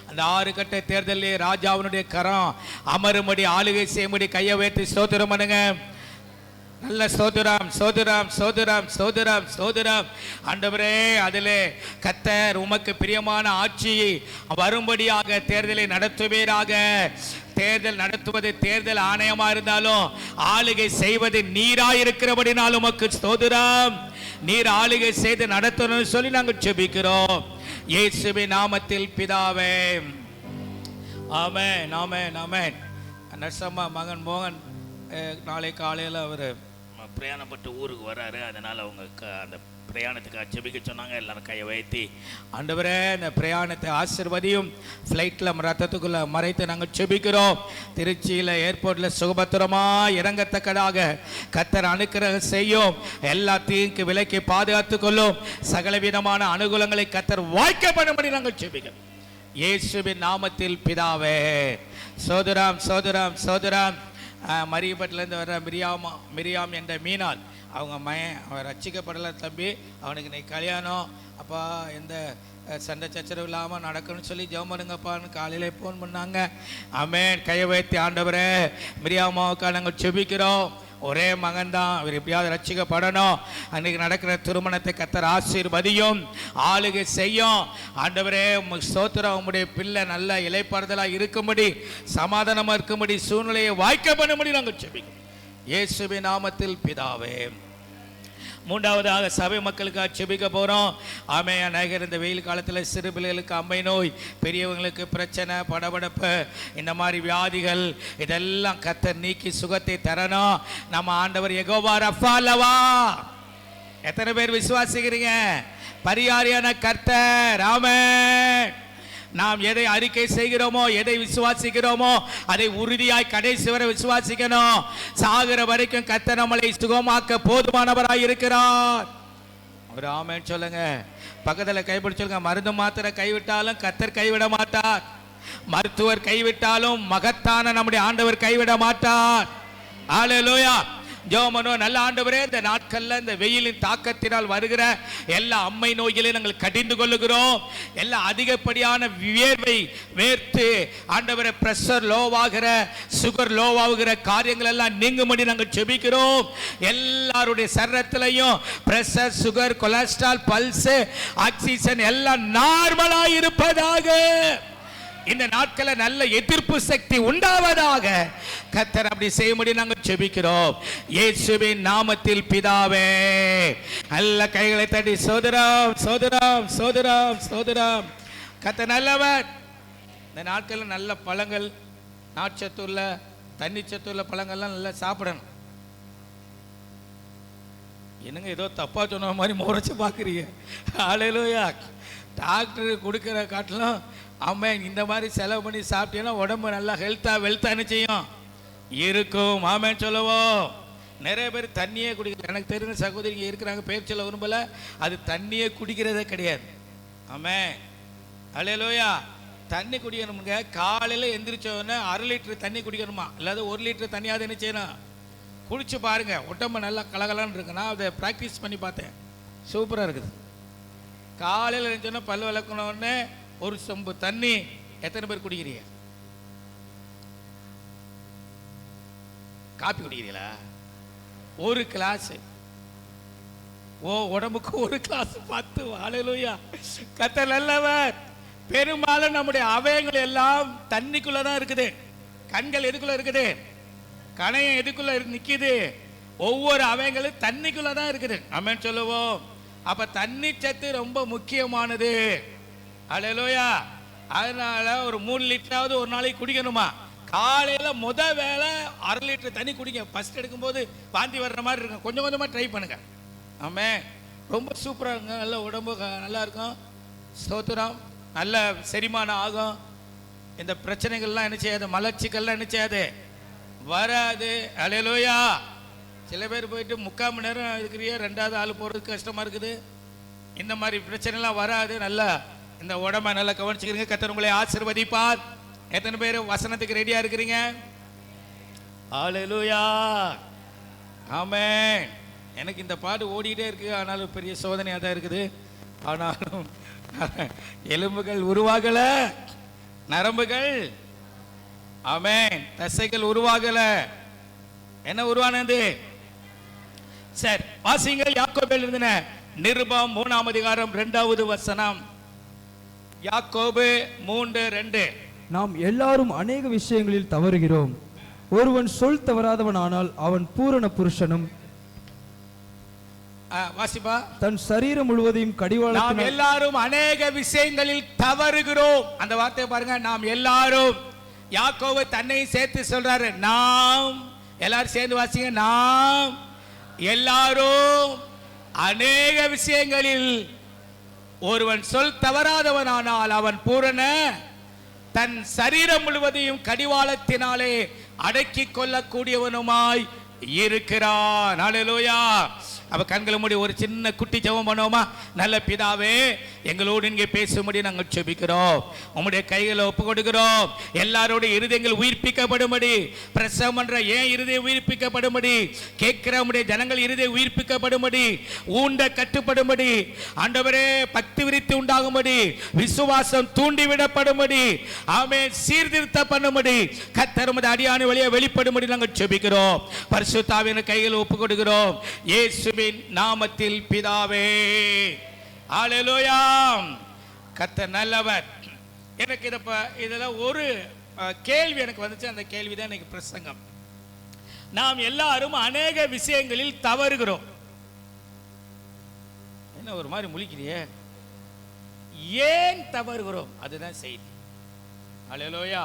அந்த 6 கட்ட தேர்தலே ராஜாவினுடைய கரம் அமரும்படி, ஆளுகை செய்யும்படி கையை வைத்து ஸ்தோத்திரம் பண்ணுங்க. நல்ல சோதரம் சோதரம் சோதரம் சோதரம் சோதரம். ஆண்டவரே, அதிலே கர்த்தர் உமக்கு பிரியமான ஆட்சி வரும்படியாக தேர்தலை நடத்துவீராக. தேர்தல் நடத்துவது தேர்தல் ஆணையமா இருந்தாலும் ஆளுகை செய்வது நீராயிருக்கிறபடினாலும் உமக்கு ஸ்தோத்திரம். நீர் ஆளுகை செய்து நடத்தணும்னு சொல்லி நாங்கள் ஜெபிக்கிறோம் இயேசுவின் நாமத்தில் பிதாவே. ஆமென், ஆமென், ஆமென். நர்சம்மா மகன் மோகன் நாளை காலையில் அவர் பிரயாணப்பட்டு ஊருக்கு வர்றாரு. அதனால் அவங்க அந்த பிரயாணத்துக்கு ஜெபிக்க சொன்னாங்க. எல்லாரும் கையை வைத்தி ஆண்டவரே இந்த பிரயாணத்தை ஆசீர்வதியும். ஃப்ளைட்டில் ரத்தத்துக்குள்ளே மறைத்து நாங்கள் ஜெபிக்கிறோம். திருச்சியில் ஏர்போர்ட்டில் சுகபத்திரமாக இறங்கத்தக்கதாக கர்த்தர் அனுக்கிரகம் செய்யும். எல்லாத்தையும் விலைக்கு பாதுகாத்து கொள்ளும். சகலவிதமான அனுகூலங்களை கர்த்தர் வாய்க்க பண்ணும்படி நாங்கள் ஜெபிக்கிறோம் இயேசுவின் நாமத்தில் பிதாவே. சோதரம் சோதரம் சோதரம். மரியப்பட்டிலேருந்து வர்ற மிரியாம் என்ற மீனால் அவங்க அவன் ரட்சிக்கப்படலை தம்பி. அவனுக்கு இன்னைக்கு கல்யாணம். அப்பா, எந்த சண்டை சச்சரவு இல்லாமல் நடக்கணும்னு சொல்லி ஜெபம் பண்ணுங்கப்பான்னு காலையில் ஃபோன் பண்ணாங்க. ஆமென். கையை வைத்து ஆண்டவரே மிரியாமாவுக்காக நாங்கள் ஜெபிக்கிறோம். ஒரே மகன் தான், அவர் எப்படியாவது ரட்சிக்கப்படணும். அன்னைக்கு நடக்கிற திருமணத்தை கர்த்தர் ஆசீர்வதியும், ஆளுகை செய்யும். ஆண்டவரே ஸ்தோத்திரம், உம்முடைய பிள்ளை நல்ல இளைப்பாறுதலாக இருக்கும்படி, சமாதானமாக இருக்கும்படி, சூழ்நிலையை வாய்க்க பண்ணும்படி நாங்கள் ஜெபிக்கிறோம் இயேசுவின் நாமத்தில் பிதாவே. மூன்றாவதாக சபை மக்களுக்காக ஜெபிக்க போகிறோம். ஆமென். அநேகர் இந்த வெயில் காலத்தில் சிறு பிள்ளைகளுக்கு அம்மை நோய், பெரியவங்களுக்கு பிரச்சனை, படபடப்பு, இந்த மாதிரி வியாதிகள், இதெல்லாம் கர்த்தர் நீக்கி சுகத்தை தரணும். நம்ம ஆண்டவர் யெகோவா ரஃபா அல்லவா? எத்தனை பேர் விசுவாசிக்கிறீங்க? பரிகாரியான கர்த்தர். ஆமென். நாம் எதை அறிக்கை செய்கிறோமோ, எதை விசுவாசிக்கிறோமோ, அதை உறுதியாய் கடைசி வரை விசுவாசிக்கணும். சாகிற வரைக்கும் கர்த்தர் நம்மளை சுகமாக்க போதுமானவராய் இருக்கிறார். அவர் ஆமென் சொல்லுங்க. பக்கத்தில் கைப்பிடி சொல்லுங்க. மருந்து மாத்திரை கைவிட்டாலும் கர்த்தர் கைவிட மாட்டார். மருத்துவர் கைவிட்டாலும் மகத்தான நம்முடைய ஆண்டவர் கைவிட மாட்டார். ஹல்லேலூயா. ஜெபமனோ நல்ல ஆண்டவரே, இந்த நாட்கள்ல இந்த வெயிலின் தாக்கத்தினால் வருகிற எல்லா அம்மை நோய்களையும் நாங்கள் கடிந்து கொள்ளுகிறோம். எல்லா அதிகப்படியான வியர்வை வேர்த்து ஆண்டவரே பிரஷர் லோவாகிற, சுகர் லோவாகிற காரியங்கள் எல்லாம் நீங்கும்படி நாங்கள் ஜெபிக்கிறோம். எல்லாருடைய சரீரத்திலையும் pressure, sugar, cholesterol, pulse, oxygen எல்லாம் நார்மலா இருப்பதாக இந்த நாட்களில் நல்ல எதிர்ப்பு சக்தி உண்டாவதாக கர்த்தர் அப்படி செய்யும்படி நாங்கள் ஜெபிக்கிறோம் இயேசுவின் நாமத்தில் பிதாவே. நல்ல கைகளை தட்டி சோதரம் சோதரம் சோதரம் சோதரம். கர்த்தர் நல்லவர். இந்த நாட்களில் நல்ல பழங்கள், நாட்சத்துள்ள, தண்ணி சத்துள்ள பழங்கள்லாம் நல்லா சாப்பிடணும். என்னங்க ஏதோ தப்பா சொன்ன மாதிரி முறைச்சு பார்க்குறீங்க? ஹல்லேலூயா. டாக்டர் கொடுக்குற காட்டிலும் ஆமென் இந்த மாதிரி செலவு பண்ணி சாப்பிட்டீங்கன்னா உடம்பு நல்லா வெல்த்தான்னு செய்யும் இருக்கும். ஆமென் சொல்லுவோம். நிறைய பேர் தண்ணியே குடிக்கல. எனக்கு தெரிஞ்ச சகோதரிங்க இருக்கிறாங்க, பேர் சொல்ல விரும்பல, அது தண்ணியே குடிக்கிறதே கிடையாது. ஆமென் ஹல்லேலூயா. தண்ணி குடிக்கணுமுங்க. காலையில் எந்திரிச்சோடனே 1/2 லிட்டர் தண்ணி குடிக்கணுமா, இல்லாத 1 லிட்டர் தண்ணியாவது என்ன செய்யணும், குடிச்சு பாருங்க. உடம்பு நல்லா கலகலான்னு இருக்கு. நான் அதை ப்ராக்டிஸ் பண்ணி பார்த்தேன், சூப்பராக இருக்குது. காலையில் எழுந்தோன்னா பல் விளக்கணுன்னே ஒரு சொம்பு தண்ணி. எத்தனை பேர் குடிக்கிறீங்க? காப்பி குடிக்கிறீங்களா? ஒரு கிளாஸ். உடம்புக்கு ஒரு கிளாஸ் 10. ஹல்லேலூயா. கர்த்தர் நல்லவர். பெரும்பாலும் நம்முடைய அவயங்கள் எல்லாம் தண்ணிக்குள்ளதான் இருக்குது. கண்கள் எதுக்குள்ள இருக்குது? கணையம் எதுக்குள்ள நிக்குது? ஒவ்வொரு அவயங்களும் தண்ணிக்குள்ளதான் இருக்குது. ஆமென் சொல்லுவோம். அப்ப தண்ணி சத்து ரொம்ப முக்கியமானது. ஹல்லேலூயா. அதனால ஒரு 3 லிட்டராவது ஒரு நாளைக்கு குடிக்கணுமா. காலையில வேளை 1/2 லிட்டர் தண்ணி குடிங்க. ஃபர்ஸ்ட் எடுக்கும்போது வாந்தி வர்ற மாதிரி இருக்கும், கொஞ்சம் கொஞ்சமா ட்ரை பண்ணுங்க. ஆமென். ரொம்ப சூப்பரா இருக்குங்க. நல்ல உடம்பு நல்லா இருக்கும். ஸ்தோத்திரம். நல்ல செரிமானம் ஆகும். இந்த பிரச்சனைகள்லாம் என்ன செய்யாது, மலர்ச்சிகள்லாம் என்ன செய்யாது, வராது. ஹல்லேலூயா. சில பேர் போயிட்டு 3/4 மணி நேரம் இருக்கிறிய, 2வது ஆள் போகிறதுக்கு கஷ்டமாக இருக்குது. இந்த மாதிரி பிரச்சனைலாம் வராது. நல்லா இந்த உடம்பை நல்லா கவனிச்சுக்கிறீங்க. கர்த்தர் உங்களை ஆசீர்வதிப்பார். எத்தனை பேர் வசனத்துக்கு ரெடியாக இருக்கிறீங்க? ஹல்லேலூயா. ஆமென். எனக்கு இந்த பாட்டு ஓடிக்கிட்டே இருக்கு. ஆனாலும் பெரிய சோதனையாக தான் இருக்குது. ஆனாலும் எலும்புகள் உருவாகல, நரம்புகள், ஆமென், தசைகள் உருவாகல. என்ன உருவானது? சரி, வாசிங்கள். யாக்கோபில் இருந்த நிருபம் 3ஆம் அதிகாரம் 2வது வசனம். யாக்கோபு 3:2. நாம் எல்லாரும் அநேக விஷயங்களில் தவறுகிறோம். ஒருவன் சொல் தவறாதவன் ஆனால் அவன் பூரண புருஷனும் வாசிப்பா. தன் சரீரம் முழுவதையும் கடிவாளத்தினால். நாம் எல்லாரும் அநேக விஷயங்களில் தவறுகிறோம். அந்த வார்த்தையை பாருங்க. நாம் எல்லாரும். யாக்கோபு தன்னை சேர்த்து சொல்றாரு. நாம் எல்லாரும் சேர்ந்து வாசிங்க. நாம் எல்லாரும் அநேக விஷயங்களில். ஒருவன் சொல் தவறாதவனானால் அவன் பூரண, தன் சரீரம் முழுவதையும் கடிவாளத்தினாலே அடக்கி கொள்ளக்கூடியவனுமாய் இருக்கிறான். ஹல்லேலூயா. அப்ப கண்களை மூடி ஒரு சின்ன குட்டி ஜெபம் பண்ணுவோமா? நல்ல பிதாவே, எங்களோடு இங்கே பேசும்படி நாங்கள் செபிக்கிறோம். உம்முடைய கைகளை ஒப்பு கொடுக்கிறோம். எல்லாரோட இருதயங்கள் உயிர்ப்பிக்கப்படும்படி, பிரசவம் என்ற ஏன் இருதயம் உயிர்ப்பிக்கப்படும்படி, கேட்கிற உம்முடைய ஜனங்கள் இருதயம் உயிர்ப்பிக்கப்படும்படி, ஊண்ட கட்டுப்படும்படி, ஆண்டவரே பக்தி விருத்தி உண்டாகும்படி, விசுவாசம் தூண்டிவிடப்படும்படி, ஆமென், சீர்திருத்த பண்ணும்படி கர்த்தர் உம்முடைய அடியான் வழியாக வெளிப்படும்படி நாங்கள் செபிக்கிறோம். பரிசுத்த ஆவியின் கையில் ஒப்பு கொடுக்கிறோம் இயேசுவின் நாமத்தில் பிதாவே. ஹல்லேலூயா. கர்த்தர் நல்லவர். எனக்கு இதெல்லாம் ஒரு கேள்வி எனக்கு வந்துச்சு. அந்த கேள்விதான் எனக்கு பிரசங்கம். நாம் எல்லாரும் அநேக விஷயங்களில் தவறுகிறோம். என்ன ஒரு மாதிரி முழிக்கிறியே? ஏன் தவறுகிறோம்? அதுதான் செய்தி. ஹல்லேலூயா.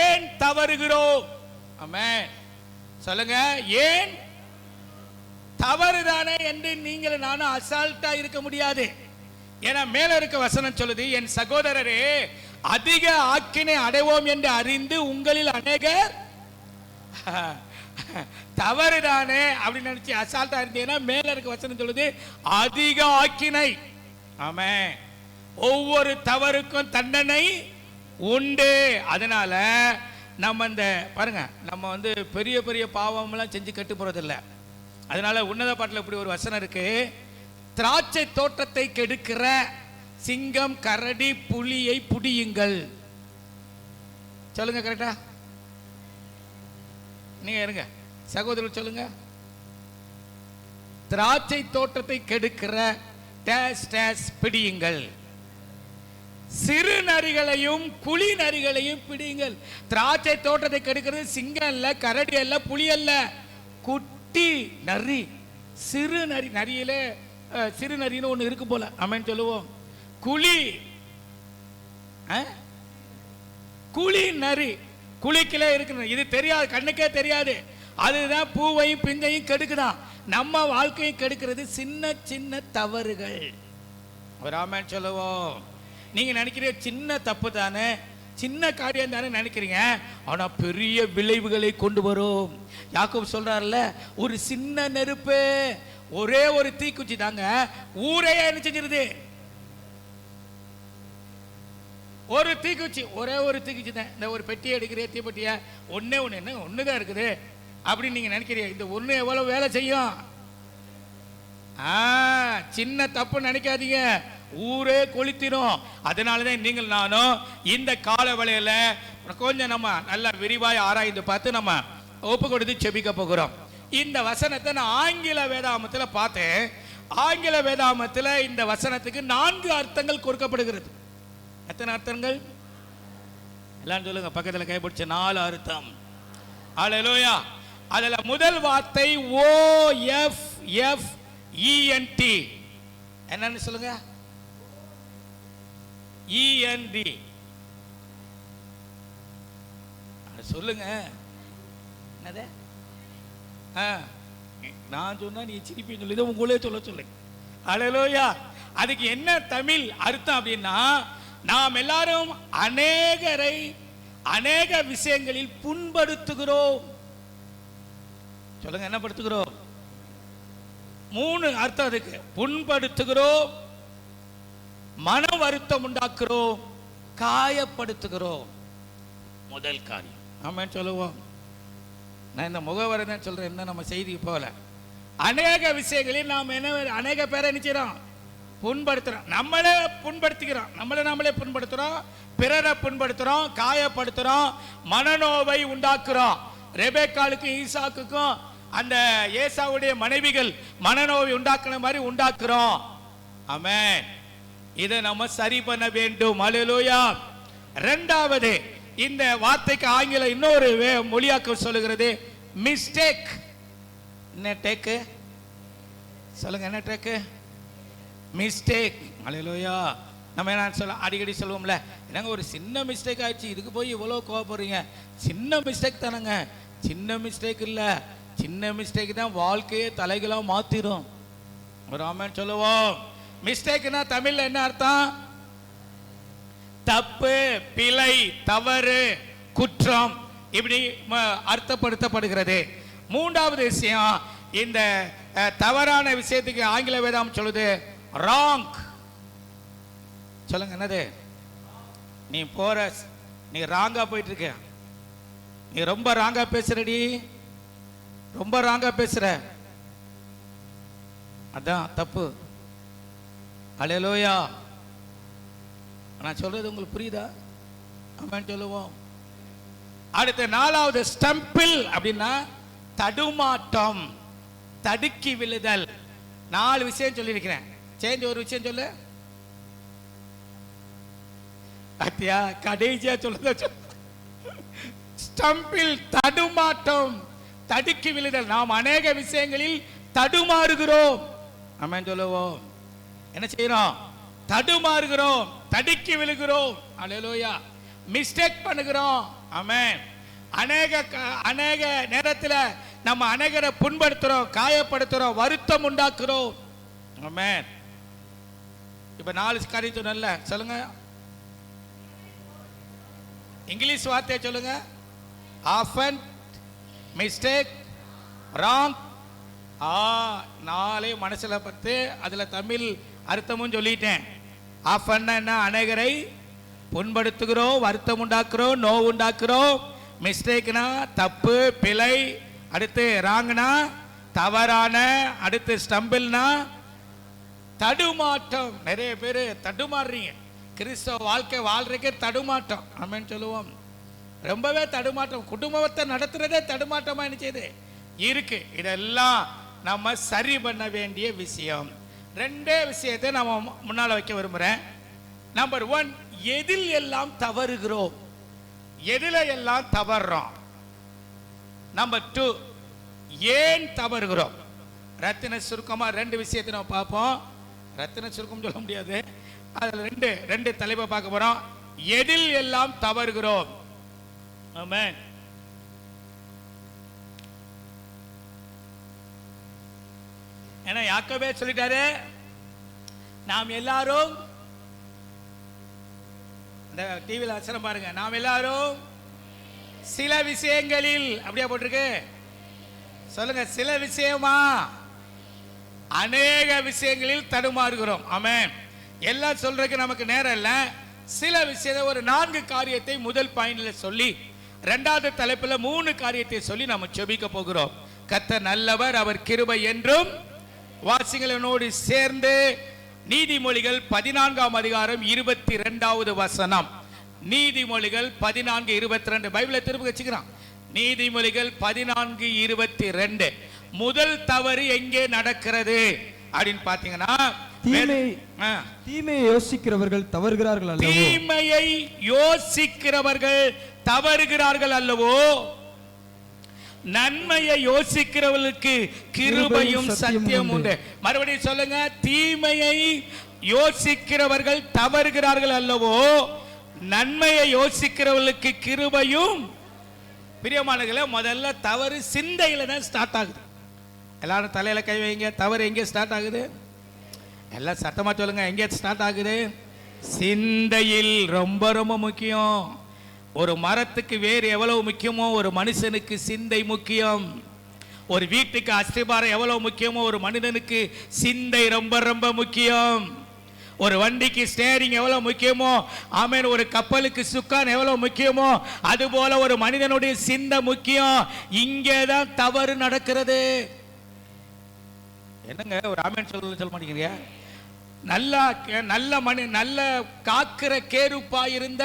ஏன் தவறுகிறோம்? ஆமென். சொல்லுங்க. ஏன் தவறுதானே என்று நீங்கள் நானும் அசால்ட்டா இருக்க முடியாது. ஏன்னா மேல இருக்க வசனம் சொல்லுது, என் சகோதரரே அதிக ஆக்கினை அடைவோம் என்று அறிந்து உங்களில் அநேகர் தவறுதானே அப்படின்னு நினைச்சு அசால்ட்டா இருந்தீங்கன்னா மேல இருக்க வசனம் சொல்லுது அதிக ஆக்கினை. ஆமென். ஒவ்வொரு தவறுக்கும் தண்டனை உண்டு. அதனால நம்ம இந்த பாருங்க, நம்ம பெரிய பெரிய பாவம்லாம் செஞ்சு கெட்டு போறதில்லை. அதனால உன்னத பாட்டில் இப்படி ஒரு வசனம் இருக்கு, திராட்சை தோட்டத்தை கெடுக்கிற சிங்கம் கரடி புலியை புடியுங்கள். சொல்லுங்க கரெக்டா? நீங்க இருங்க சகோதரர் சொல்லுங்க. திராட்சை தோட்டத்தை கெடுக்கிற டேஸ் டேஸ் பிடியுங்கள், சிறு நரிகளையும் குழி நரிகளையும் பிடியுங்கள். திராட்சை தோட்டத்தை கெடுக்கிறது சிங்கம் அல்ல, கரடி அல்ல, புலி அல்ல, குட்டி நரி, சிறு நரி. நரியில சிறு நரின்னு ஒண்ணு இருக்கு போல, ஆமென் சொல்லுவோம். குழி, குழி நரி, குழிக்கிலே இருக்கு. இது தெரியாது, கண்ணுக்கே தெரியாது. அதுதான் பூவையும் பிஞ்சையும் கெடுக்குதான். நம்ம வாழ்க்கையை கெடுக்கிறது சின்ன சின்ன தவறுகள். ஒரு ஆமென் சொல்லுவோம். நீங்க நினைக்கிறீங்க சின்ன தப்பு தானே, சின்ன காரியம் தானே நினைக்கிறீங்க, ஆனா பெரிய விளைவுகளை கொண்டு வரும். யாக்கோபு சொல்றாருல, ஒரு சின்ன நெருப்பு, ஒரே ஒரு தீக்குச்சி தாங்க ஊரையே என்ன செஞ்சிருது. ஒரு தீக்குச்சி, ஒரே ஒரு தீக்குச்சி தான். இந்த ஒரு பெட்டி எடுக்கிற தீப்பெட்டிய ஒன்னே ஒண்ணு, என்ன ஒண்ணுதான் இருக்குது அப்படின்னு நீங்க நினைக்கிறீங்க. இந்த ஒண்ணு எவ்வளவு வேலை செய்யும்? சின்ன தப்பு நினைக்காதீங்க, ஊரே கொளுத்திரும். அதனாலதான் நீங்கள் நானும் இந்த கால வேளையில கொஞ்சம் நம்ம நல்லா விரிவாய் ஆராய்ந்து பார்த்து நம்ம ஒப்பு கொடுத்து செபிக்க போகிறோம். இந்த வசனத்தை நான் ஆங்கில வேதாமத்தில் பார்த்தேன். ஆங்கில வேதாமத்தில் இந்த வசனத்துக்கு 4 அர்த்தங்கள் கொடுக்கப்படுகிறது. எத்தனை அர்த்தங்கள்? எல்லாம் சொல்லுங்க, பக்கத்தில் கைப்பிடிச்ச 4 அர்த்தம். ஹல்லேலூயா. அதுல முதல் வார்த்தை OFFENT. என்னன்னு சொல்லுங்க? END. சொல்லுங்க. என்னது? நான் சொன்னா நீ சிரிப்பீங்க சொல்லி உங்களே சொல்ல சொல்லுங்க. ஹல்லேலூயா. அதுக்கு என்ன தமிழ் அர்த்தம் அப்படின்னா, நாம் எல்லாரும் அநேகரை அநேக விஷயங்களில் புண்படுத்துகிறோம். சொல்லுங்க, என்ன படுத்துகிறோம்? 3 அர்த்தம் அதுக்கு. புண்படுத்துகிறோம், மன வருத்தம் உண்டாக்குறோம், காயப்படுத்துகிறோம். முதல் காரியம். ஆமென் சொல்லுவோம். நான் இந்த முகவரதான் சொல்றேன், என்ன நம்ம செய்தி போல. அநேக விஷயங்களில் நாம் என்ன அநேக பேரை நினைக்கிறோம், புண்படுத்துறோம். நம்மளே புண்படுத்திக்கிறோம், நம்மளே புண்படுத்துறோம், பிறரை புண்படுத்துறோம், காயப்படுத்துறோம், மனநோவை உண்டாக்குறோம். ரெபேக்காளுக்கும் ஈசாக்குக்கும் அந்த ஏசாவுடைய மனைவிகள் மனநோவை உண்டாக்குன மாதிரி உண்டாக்குறோம். ஆமென். இதை நம்ம சரி பண்ண வேண்டும். ஹல்லேலூயா. இரண்டாவது, இந்த வார்த்தைக்கு ஆங்கில இன்னொரு மொழியாக்கம் சொல்லுகிறது மிஸ்டேக். என்ன டேக்கு? சொல்லுங்க, என்ன டேக்கு? மிஸ்டேக். ஹல்லேலூயா. நம்ம என்ன சொல்ல அடிக்கடி சொல்லுவோம்ல, என்னங்க ஒரு சின்ன மிஸ்டேக் ஆயிடுச்சு, இதுக்கு போய் இவ்வளோ கோவப்படுறீங்க. சின்ன மிஸ்டேக் தானங்க. சின்ன மிஸ்டேக் இல்லை, சின்ன மிஸ்டேக் தான் வாழ்க்கையே தலைகளாக மாத்திரும். ஒரு ஆமென் சொல்லுவோம். மிஸ்டேக்னா தமிழ்ல என்ன அர்த்தம்? தப்பு, பிழை, தவறு, குற்றம், இப்படி அர்த்தப்படுத்தப்படுகிறது. மூன்றாவது விஷயம், இந்த தவறான விஷயத்துக்கு ஆங்கில வேதாம் சொல்லுது ராங். சொல்லுங்க என்னது? நீ போற, நீ ராங்கா போயிட்டு இருக்க, நீ ரொம்ப ராங்கா பேசுறடி, ரொம்ப ராங்கா பேசுற, அதான் தப்பு. அல்லேலூயா. நான் சொல்றது உங்களுக்கு புரியுதா? ஆமென் சொல்லுவோம். அடுத்த 4வது ஸ்டம்பிள் அப்படின்னா தடுமாட்டம், தடுக்கி விழுதல். 4 விஷயம் சொல்லியிருக்கிறேன். சேர்ந்து ஒரு விஷயம் சொல்லு. அத்தியா கடைசியா சொல்லுத. ஸ்டம்பிள் தடுமாட்டம், தடுக்கி விழுதல். நாம் அநேக விஷயங்களில் தடுமாறுகிறோம். ஆமென் சொல்லுவோம். என்ன செய்யறோம்? தடுமாறுகிறோம், தடுக்கி விழுகிறோம். அல்லேலூயா. மிஸ்டேக் பண்ணுகிறோம். ஆமென். அநேக நேரத்தில் நம்ம அநேகரை புண்படுத்துறோம், காயப்படுத்துறோம், வருத்தம் உண்டாக்குறோம். ஆமென். இப்ப 4 காரியம் சொன்னேன்ல, சொல்லுங்க. இங்கிலீஷ் வார்த்தையை சொல்லுங்க. Often, mistake, wrong. 4 மனசுல பத்து, அதுல தமிழ் அர்த்தமும் சொல்லிட்டேன். ஆஃபன் என்ன? அநேகரை புண்படுத்துகிறோம், வருத்தம் உண்டாக்குறோம், நோவு உண்டாக்குறோம். மிஸ்டேக்னா தப்பு, பிழை. அடுத்து ராங்னா தவறான. அடுத்து ஸ்டம்பிள்னா தடுமாட்டம். நிறைய பேர் தடுமாறுறீங்க. கிறிஸ்தவ வாழ்க்கை வாழ்றதுக்கே தடுமாட்டம். ஆமென் சொல்லுவோம். ரொம்பவே தடுமாட்டம். குடும்பத்தை நடத்துறதே தடுமாட்டமா செய்யுது இருக்கு. இதெல்லாம் நம்ம சரி பண்ண வேண்டிய விஷயம். 2 விஷயத்தை நம்ம முன்னால வைக்க விரும்புறேன். நம்பர் 1, எதில் எல்லாம் தவறுகிறோம், எதில எல்லாம் தவறுறோம். நம்பர் 2, ஏன் தவறுகிறோம். ரத்தின சுருக்கமா 2 விஷயத்தை நம்ம பார்ப்போம். ரத்தின சுருக்கம் சொல்ல முடியாது, அதுல 2 தலைப்பை பார்க்க போறோம். எதில் எல்லாம் தவறுகிறோம். ஆமென். ஏன்னா யாக்கோபே சொல்லிட்டாரு, நாம் எல்லாரும், இந்த டிவியில் வசனம் பாருங்க, நாம் எல்லாரும் சில விஷயங்களில், அப்படியே போட்டிருக்கு சொல்லுங்க, சில விஷயமா அநேக விஷயங்களில் தடுமாறுகிறோம். ஆமென். எல்லாம் சொல்றதுக்கு நமக்கு நேரம் இல்ல. சில விஷயத்தை ஒரு 4 காரியத்தை முதல் பாயிண்ட்ல சொல்லி 2வது தலைப்புல 3 காரியத்தை சொல்லி நம்ம ஜெபிக்க போகிறோம். கர்த்தர் நல்லவர், அவர் கிருபை என்றும். வாசிகளோடு சேர்ந்து நீதிமொழிகள் 14ஆம் அதிகாரம் 22வது வசனம். நீதிமொழிகள் 14:22. பைபிளை திரும்ப வச்சுக்கிறான். நீதிமொழிகள் 14:22. முதல் தவறு எங்கே நடக்கிறது அப்படின்னு பாத்தீங்கன்னா, தீமையை யோசிக்கிறவர்கள் தவறுகிறார்கள் அல்லவோ. தீமையை யோசிக்கிறவர்கள் தவறுகிறார்கள் அல்லவோ. நன்மையை யோசிக்கிறவர்களுக்கு கிருபையும் சத்தியம் உண்டு. மறுபடியும் சொல்லுங்க. தீமையை யோசிக்கிறவர்கள் தவறுகிறார்கள் அல்லவோ, நன்மையை யோசிக்கிறவர்களுக்கு கிருபையும். பிரியமானங்களே, முதல்ல தவறு சிந்தையில தான் ஸ்டார்ட் ஆகுது. எல்லாரும் தலையில கை வைங்க. தவறு எங்கே ஸ்டார்ட் ஆகுது? எல்லாம் சத்தமா சொல்லுங்க. எங்கே ஸ்டார்ட் ஆகுது? சிந்தையில். ரொம்ப ரொம்ப முக்கியம். ஒரு மரத்துக்கு வேறு எவ்வளவு முக்கியமோ ஒரு மனுஷனுக்கு சிந்தை முக்கியம். ஒரு வீட்டுக்கு அஸ்திபாரம் எவ்வளவு முக்கியமோ ஒரு மனிதனுக்கு சிந்தை ரொம்ப ரொம்ப முக்கியம். ஒரு வண்டிக்கு ஸ்டேரிங் எவ்வளவு முக்கியமோ, ஆமென், ஒரு கப்பலுக்கு சுக்கான் எவ்வளவு முக்கியமோ, அதுபோல ஒரு மனிதனுடைய சிந்தை முக்கியம். இங்கேதான் தவறு நடக்கிறது. என்னங்க ஒரு ஆமென் சொல்ல மாட்டேங்கிறீங்க? நல்ல காக்கிற கேருப்பா இருந்த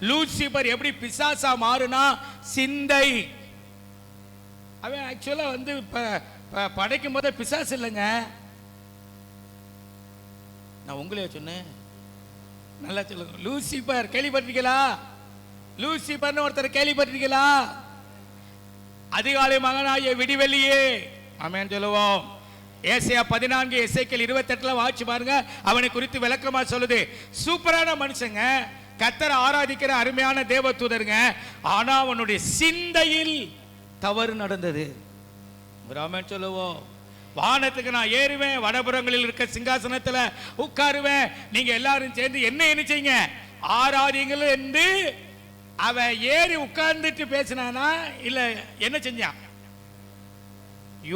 லூசிபர் எப்படி பிசாசா மாறுனா? சிந்தை. அவன் ஆக்சுவலா படைக்கும் போது பிசாசு இல்லைங்க. நான் உங்களே சொன்னேன். நல்லா சொல்லுங்க. லூசிபர் கேள்விப்பட்டிருக்கீங்களா? லூசிபர்னு ஒருத்தர் கேள்விப்பட்டிருக்கீங்களா? அதிகாலை மகனாகிய விடிவெளியே. ஆமென் சொல்லுவோம். ஏசாயா 14, எசேக்கியேல் 28 வாட்சி பாருங்க. அவனை குறித்து விளக்கமா சொல்லுது. சூப்பரான மனுஷங்க, கர்த்தரை ஆராதிக்கிற அருமையான தேவதூதருங்க. ஆனா அவனுடைய சிந்தையில் தவறு நடந்தது. ஆமென் சொல்லுவோம். வானத்துக்கு நான் ஏறுவேன், வடபுறங்களில் இருக்க சிங்காசனத்துல உட்காருவேன், நீங்க எல்லாரும் சேர்ந்து என்ன செய்யுங்க? ஆராதிங்கள் என்று அவன் ஏறி உட்கார்ந்துட்டு பேசினானா இல்ல என்ன செஞ்சான்?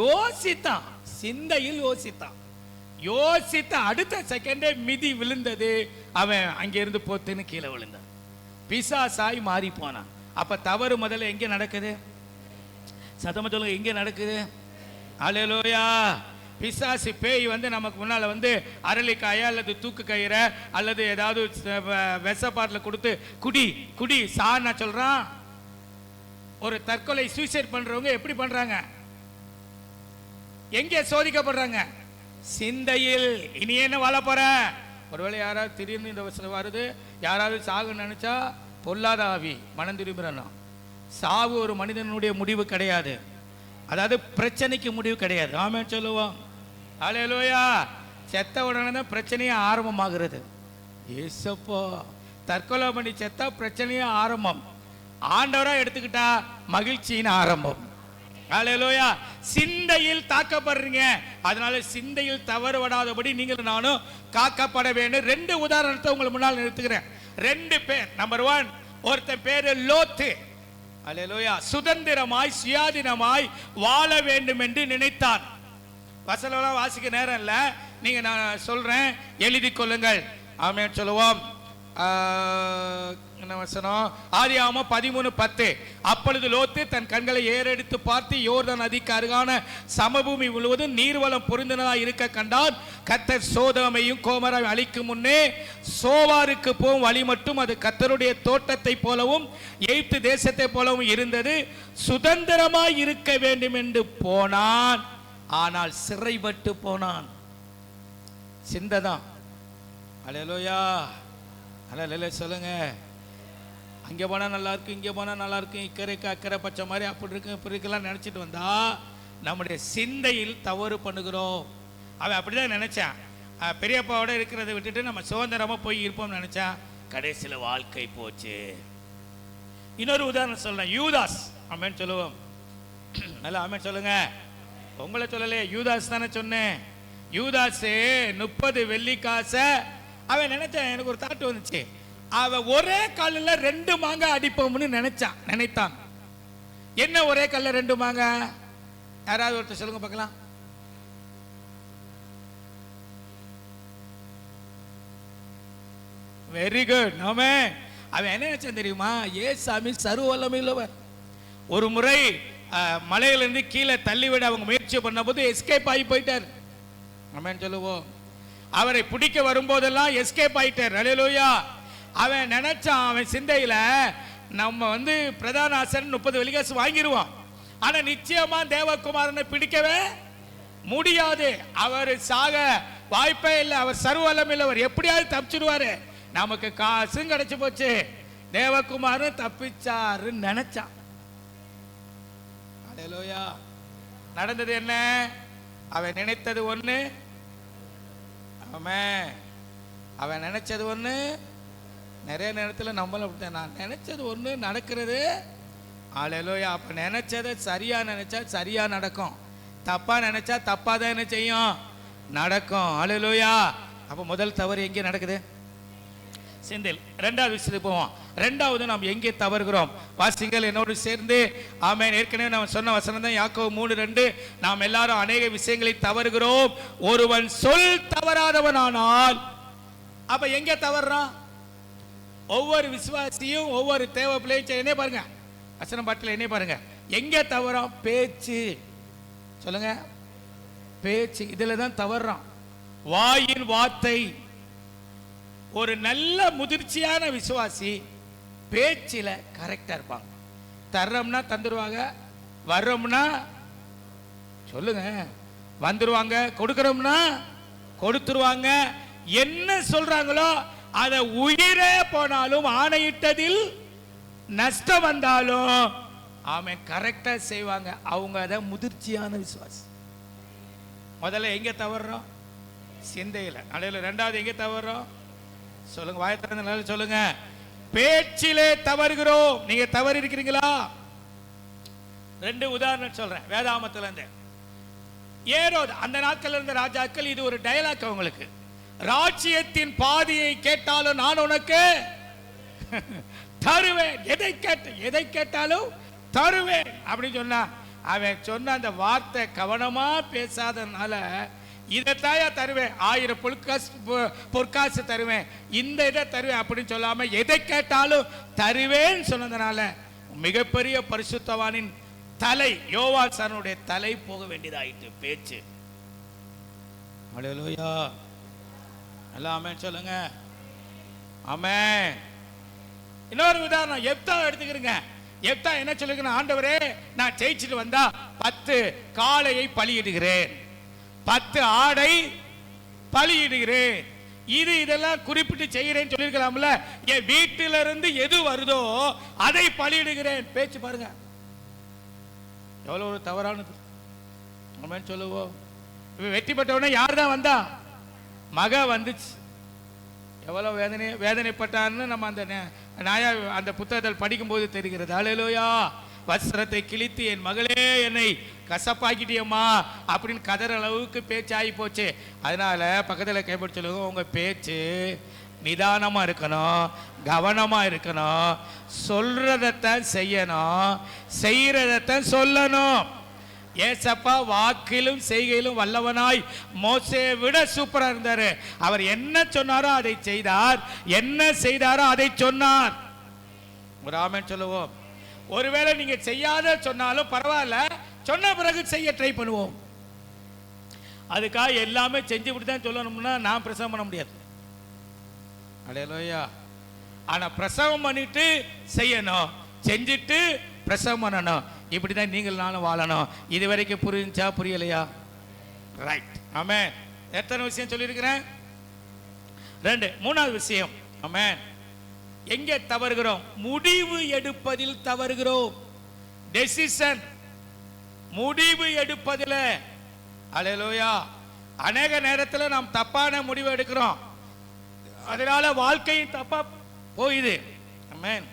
யோசித்தான். சிந்தையில் யோசித்தான். யோசித்த அடுத்த செகண்டே மிதி விழுந்தது. அவன் அங்கிருந்து போத்துன்னு கீழே விழுந்தான். பிசாசாய் மாறி போனான். அப்ப தவறு முதல்ல எங்க நடக்குது? சத்தமா சொல்லுங்க, எங்க நடக்குது? அல்லேலூயா. பிசாசு பேய் வந்து நமக்கு முன்னால வந்து அரளிக்காய அல்லது தூக்கு கயிறை அல்லது ஏதாவது விஷப்பாட்டில் கொடுத்து குடி குடி சான்னா சொல்றான். ஒரு தற்கொலை சூசைட் பண்றவங்க எப்படி பண்றாங்க? எங்கே சோதிக்கப்படுறாங்க? சிந்தையில். இனி என்ன வாழ போற? ஒருவேளை யாராவது திடீர்னு இந்த வசனம் வருது, யாராவது சாகு நினைச்சா பொல்லாத ஆவி மனம் திரும்புறணும். சாவு ஒரு மனிதனுடைய முடிவு கிடையாது, அதாவது பிரச்சனைக்கு முடிவு கிடையாது. ஆமென் சொல்லுவோம். அல்லேலூயா. செத்த உடனே தான் பிரச்சனையே ஆரம்பமாகிறது. ஏசப்பா, தற்கொலை பண்ணி செத்தா பிரச்சனையே ஆரம்பம். ஆண்டவரா எடுத்துக்கிட்டா மகிழ்ச்சியின் ஆரம்பம். அல்லேலூயா. சிந்தையில் தாக்கப்படுறீங்க, அதனால சிந்தையில் தவறு விடாதபடி நீங்கள் நானும் காக்கப்பட வேண்டும். 2 உதாரணத்தை உங்களுக்கு முன்னால் நிறுத்துகிறேன். 2 பேர். நம்பர் 1, ஒருத்தன் பேரு லோத்து. அல்லேலூயா. சுதந்திரமாய் சுயாதீனமாய் வாழ வேண்டும் என்று நினைத்தான். வசனம்லாம் வாசிக்க நேரம் இல்லை, நீங்க நான் சொல்றேன், எழுதி கொள்ளுங்கள். ஆமென் சொல்லுவோம். என்ன வசனம்? ஆதியாகமம் 13:10. அப்பொழுது லோத்து தன் கண்களை ஏறெடுத்து பார்த்து யோர்தான் நதிக்கு அருகான சமபூமி முழுவதும் நீர்வளம் பொருந்தினதா இருக்க கண்டான். கர்த்தர் சோதோமையும் கோமரையும் அழிக்கும் முன்னே சோவாருக்கு போகும் வழி மட்டும் அது கர்த்தருடைய தோட்டத்தை போலவும் எகிப்து தேசத்தை போலவும் இருந்தது. சுதந்திரமாய் இருக்க வேண்டும் என்று போனான், ஆனால் சிறைப்பட்டு போனான். சிந்ததான். அல்லேலூயா. அல்லேலூயா சொல்லுங்க. அங்கே போனால் நல்லா இருக்கும், இங்கே போனால் நல்லா இருக்கும், இக்கரைக்கு அக்கறை பச்சை மாதிரி அப்படி இருக்கு இப்படி இருக்கலாம் நினச்சிட்டு வந்தா நம்முடைய சிந்தையில் தவறு பண்ணுகிறோம். அவன் அப்படிதான் நினைச்சான். பெரியப்பாவோட இருக்கிறத விட்டுட்டு நம்ம சுதந்திரமா போய் இருப்போம்னு நினைச்சான். கடைசியில் வாழ்க்கை போச்சு. இன்னொரு உதாரணம் சொல்றேன், யூதாஸ். ஆமென் சொல்லுவோம். நல்லா ஆமென் சொல்லுங்க. உங்களை சொல்லலையே, யூதாஸ் தானே சொன்னேன். யூதாஸ் 30 வெள்ளிக்காசை அவன் நினைச்சான். எனக்கு ஒரு தாட்டு வந்துச்சு, அவன் ஒரே கல்லுல 2 மாங்காய் அடிப்போம்னு நினைத்தான். என்ன ஒரே கல்ல 2 மாங்காய்? யாராவது ஒருத்தர் சொல்லுங்க பார்க்கலாம். Very good. நாமே அவன் என்ன நினைச்சான் தெரியுமா? ஏசாமி சர்வ வல்லமையுள்ளவர். ஒரு முறை மலையிலிருந்து கீழே தள்ளிவிட அவங்க முயற்சி பண்ண போது எஸ்கேப் ஆகி போயிட்டார். ஆமென் சொல்லுவோம். அவரை பிடிக்க வரும்போதெல்லாம் எஸ்கேப் ஆயிட்டார். அல்லேலூயா. அவன் நினைச்சான், அவன் சிந்தையில நம்ம வந்து பிரதான ஆசாரியன் 30 வெள்ளிக்காசு வாங்கிடுவான், ஆனா நிச்சயமா தேவகுமாரனை பிடிக்கவே முடியாது. அவர் சாக வாய்ப்பே இல்லை, அவர் சர்வ வல்லமையுள்ளவர், எப்படியாவது தப்பிச்சிடுவாரு, நமக்கு காசும் கிடைச்சு போச்சு, தேவகுமாரன் தப்பிச்சாருன்னு நினைச்சான். அல்லேலூயா. நடந்தது என்ன? அவன் நினைத்தது ஒண்ணு, அவன் நினைச்சது ஒண்ணு. நிறைய நேரத்தில் நம்மளும் அப்படித்தான், நான் நினைச்சது ஒண்ணு நடக்கிறது. அல்லேலூயா. அப்ப நினைச்சதை சரியா நினைச்சா சரியா நடக்கும், தப்பா நினைச்சா தப்பா தான் என்ன செய்யும்? நடக்கும். அல்லேலூயா. அப்ப முதல் தவறு எங்கே நடக்குது? சிந்தையில். 2வது விஷயத்துக்கு போவோம். 2வது நாம் எங்கே தவறுகிறோம்? வாசிங்கள் என்னோடு சேர்ந்து. ஆமென். ஏற்கனவே நாம் சொன்ன வசனம் தான் யாக்கோபு 3:2. நாம் எல்லாரும் அநேக விஷயங்களை தவறுகிறோம். ஒருவன் சொல் தவறாதவனானால், அப்ப எங்க தவறான்? ஒவ்வொரு விசுவாசியும் ஒவ்வொரு தேவை பிள்ளையும் என்ன பாருங்க, வசனம் பாட்டில் என்ன பாருங்க, எங்க தவறான்? பேச்சு. சொல்லுங்க, பேச்சு. இதுல தான் தவறான். வாயின் வார்த்தை. ஒரு நல்ல முதிர்ச்சியான விசுவாசி பேச்சில கரெக்டா இருப்பாங்க. தர்றோம்னா தந்துருவாங்க, வர்றோம்னா சொல்லுங்க வந்துருவாங்க, கொடுக்கறோம்னா கொடுத்துருவாங்க. என்ன சொல்றாங்களோ அதை உயிரே போனாலும் ஆணையிட்டதில் நஷ்டம் வந்தாலும் ஆமென் கரெக்டா செய்வாங்க. அவங்க அதை முதிர்ச்சியான விசுவாசி. முதல்ல எங்க தவறுறோம்? சிந்தையில. அடையில. 2வது எங்க தவறுறோம்? சொல்லுங்க, வாயை திறந்து நல்லா சொல்லுங்க. பேச்சிலே தவறுகிறோம். நீங்க தவறு இருக்கிறீங்களா? 2 உதாரணம் சொல்றேன் வேதாமத்துல இருந்து. ஏரோது, அந்த நாட்கள் இருந்த ராஜாக்கள், இது ஒரு டயலாக் அவங்களுக்கு. ராஜ்யத்தின் பாதியை கேட்டாலும் நான் உனக்கு தருவேன், எதை கேட்டாலும் தருவேன் அப்படின்னு சொன்னா, அவன் சொன்ன அந்த வார்த்தை கவனமா பேசாதனால இதைத்தாயா தருவேன், 1000 பொற்காசு தருவேன், இந்த இதை தருவேன் அப்படின்னு சொல்லாம எதை கேட்டாலும் தருவேன்னு சொன்னதுனால மிகப்பெரிய பரிசுத்தவானின் தலை, யோவான் சாரனுடைய தலை போக வேண்டியதாயிட்டு பேச்சு. அல்லேலூயா, எல்லாம் ஆமென் சொல்லுங்க. ஆமென். இன்னொரு உதாரணம் எப்தா எடுத்துக்கிறீங்க. எப்தா என்ன சொல்லுங்க, ஆண்டவரே நான் ஜெயிச்சுட்டு வந்தா 10 காளையை பலியிடுகிறேன், 10 ஆடை பலியிடுகிறேன், இதெல்லாம் குறிப்பிட்டு செய்கிறேன்னு சொல்லியிருக்கலாம்ல. என் வீட்டிலிருந்து எது வருதோ அதை பலியிடுகிறேன். பேச்சு பாருங்க எவ்வளவு ஒரு தவறானது. ஆமென் சொல்லுவோம். வெற்றி பெற்றவனே யார் தான் வந்தா? மக வந்துச்சு. எவ்வளவு வேதனைப்பட்டான்னு நம்ம அந்த புத்தகத்தில் படிக்கும்போது தெரிகிறது. அல்லேலூயா. வஸ்திரத்தை கிழித்து என் மகளே என்னை கசப்பாக்கிட்டியம்மா அப்படின்னு கதற அளவுக்கு பேச்சு ஆகி போச்சு. அதனால பக்கத்தில் கைப்பற்றி சொல்லுங்க, உங்க பேச்சு நிதானமா இருக்கணும், கவனமா இருக்கணும், சொல்றதைத்தான் செய்யணும், செய்யறதைத்தான் சொல்லணும். ஏசப்பா வாக்கிலும் செய்கையிலும் வல்லவனாய் மோசேயை விட சூப்பரா இருந்தாரு. அவர் என்ன சொன்னாரோ அதை செய்தார், என்ன செய்தாரோ அதை சொன்னார். ஒரு ஆமென் சொல்லுவோம். ஒருவேளை நீங்க செய்யாத சொன்னாலும் பரவாயில்ல, சொன்ன பிறகு செய்ய ட்ரை பண்ணுவோம். அதுக்காக எல்லாமே செஞ்சு விட்டு தான் சொல்லணும்னா நான் பிரசவம் பண்ண முடியாது. அல்லேலூயா. ஆனா பிரசவம் பண்ணிட்டு செய்யணும், செஞ்சுட்டு பிரசவம் பண்ணணும். இப்படிதான் நீங்கள் நானும் வாழணும். இது வரைக்கும் புரிஞ்சா புரியலையா? ரைட். ஆமென். எத்தனை விஷயம் சொல்லியிருக்கிறேன்? 2. 3வது விஷயம். ஆமென். எங்கே தவறுகிறோம்? முடிவு எடுப்பதில் தவறுகிறோம். டெசிஷன், முடிவு எடுப்பதில். அல்லேலூயா. அநேக நேரத்தில் நாம் தப்பான முடிவு எடுக்கிறோம், அதனால வாழ்க்கையும் தப்பா போயுது. ஆமென்.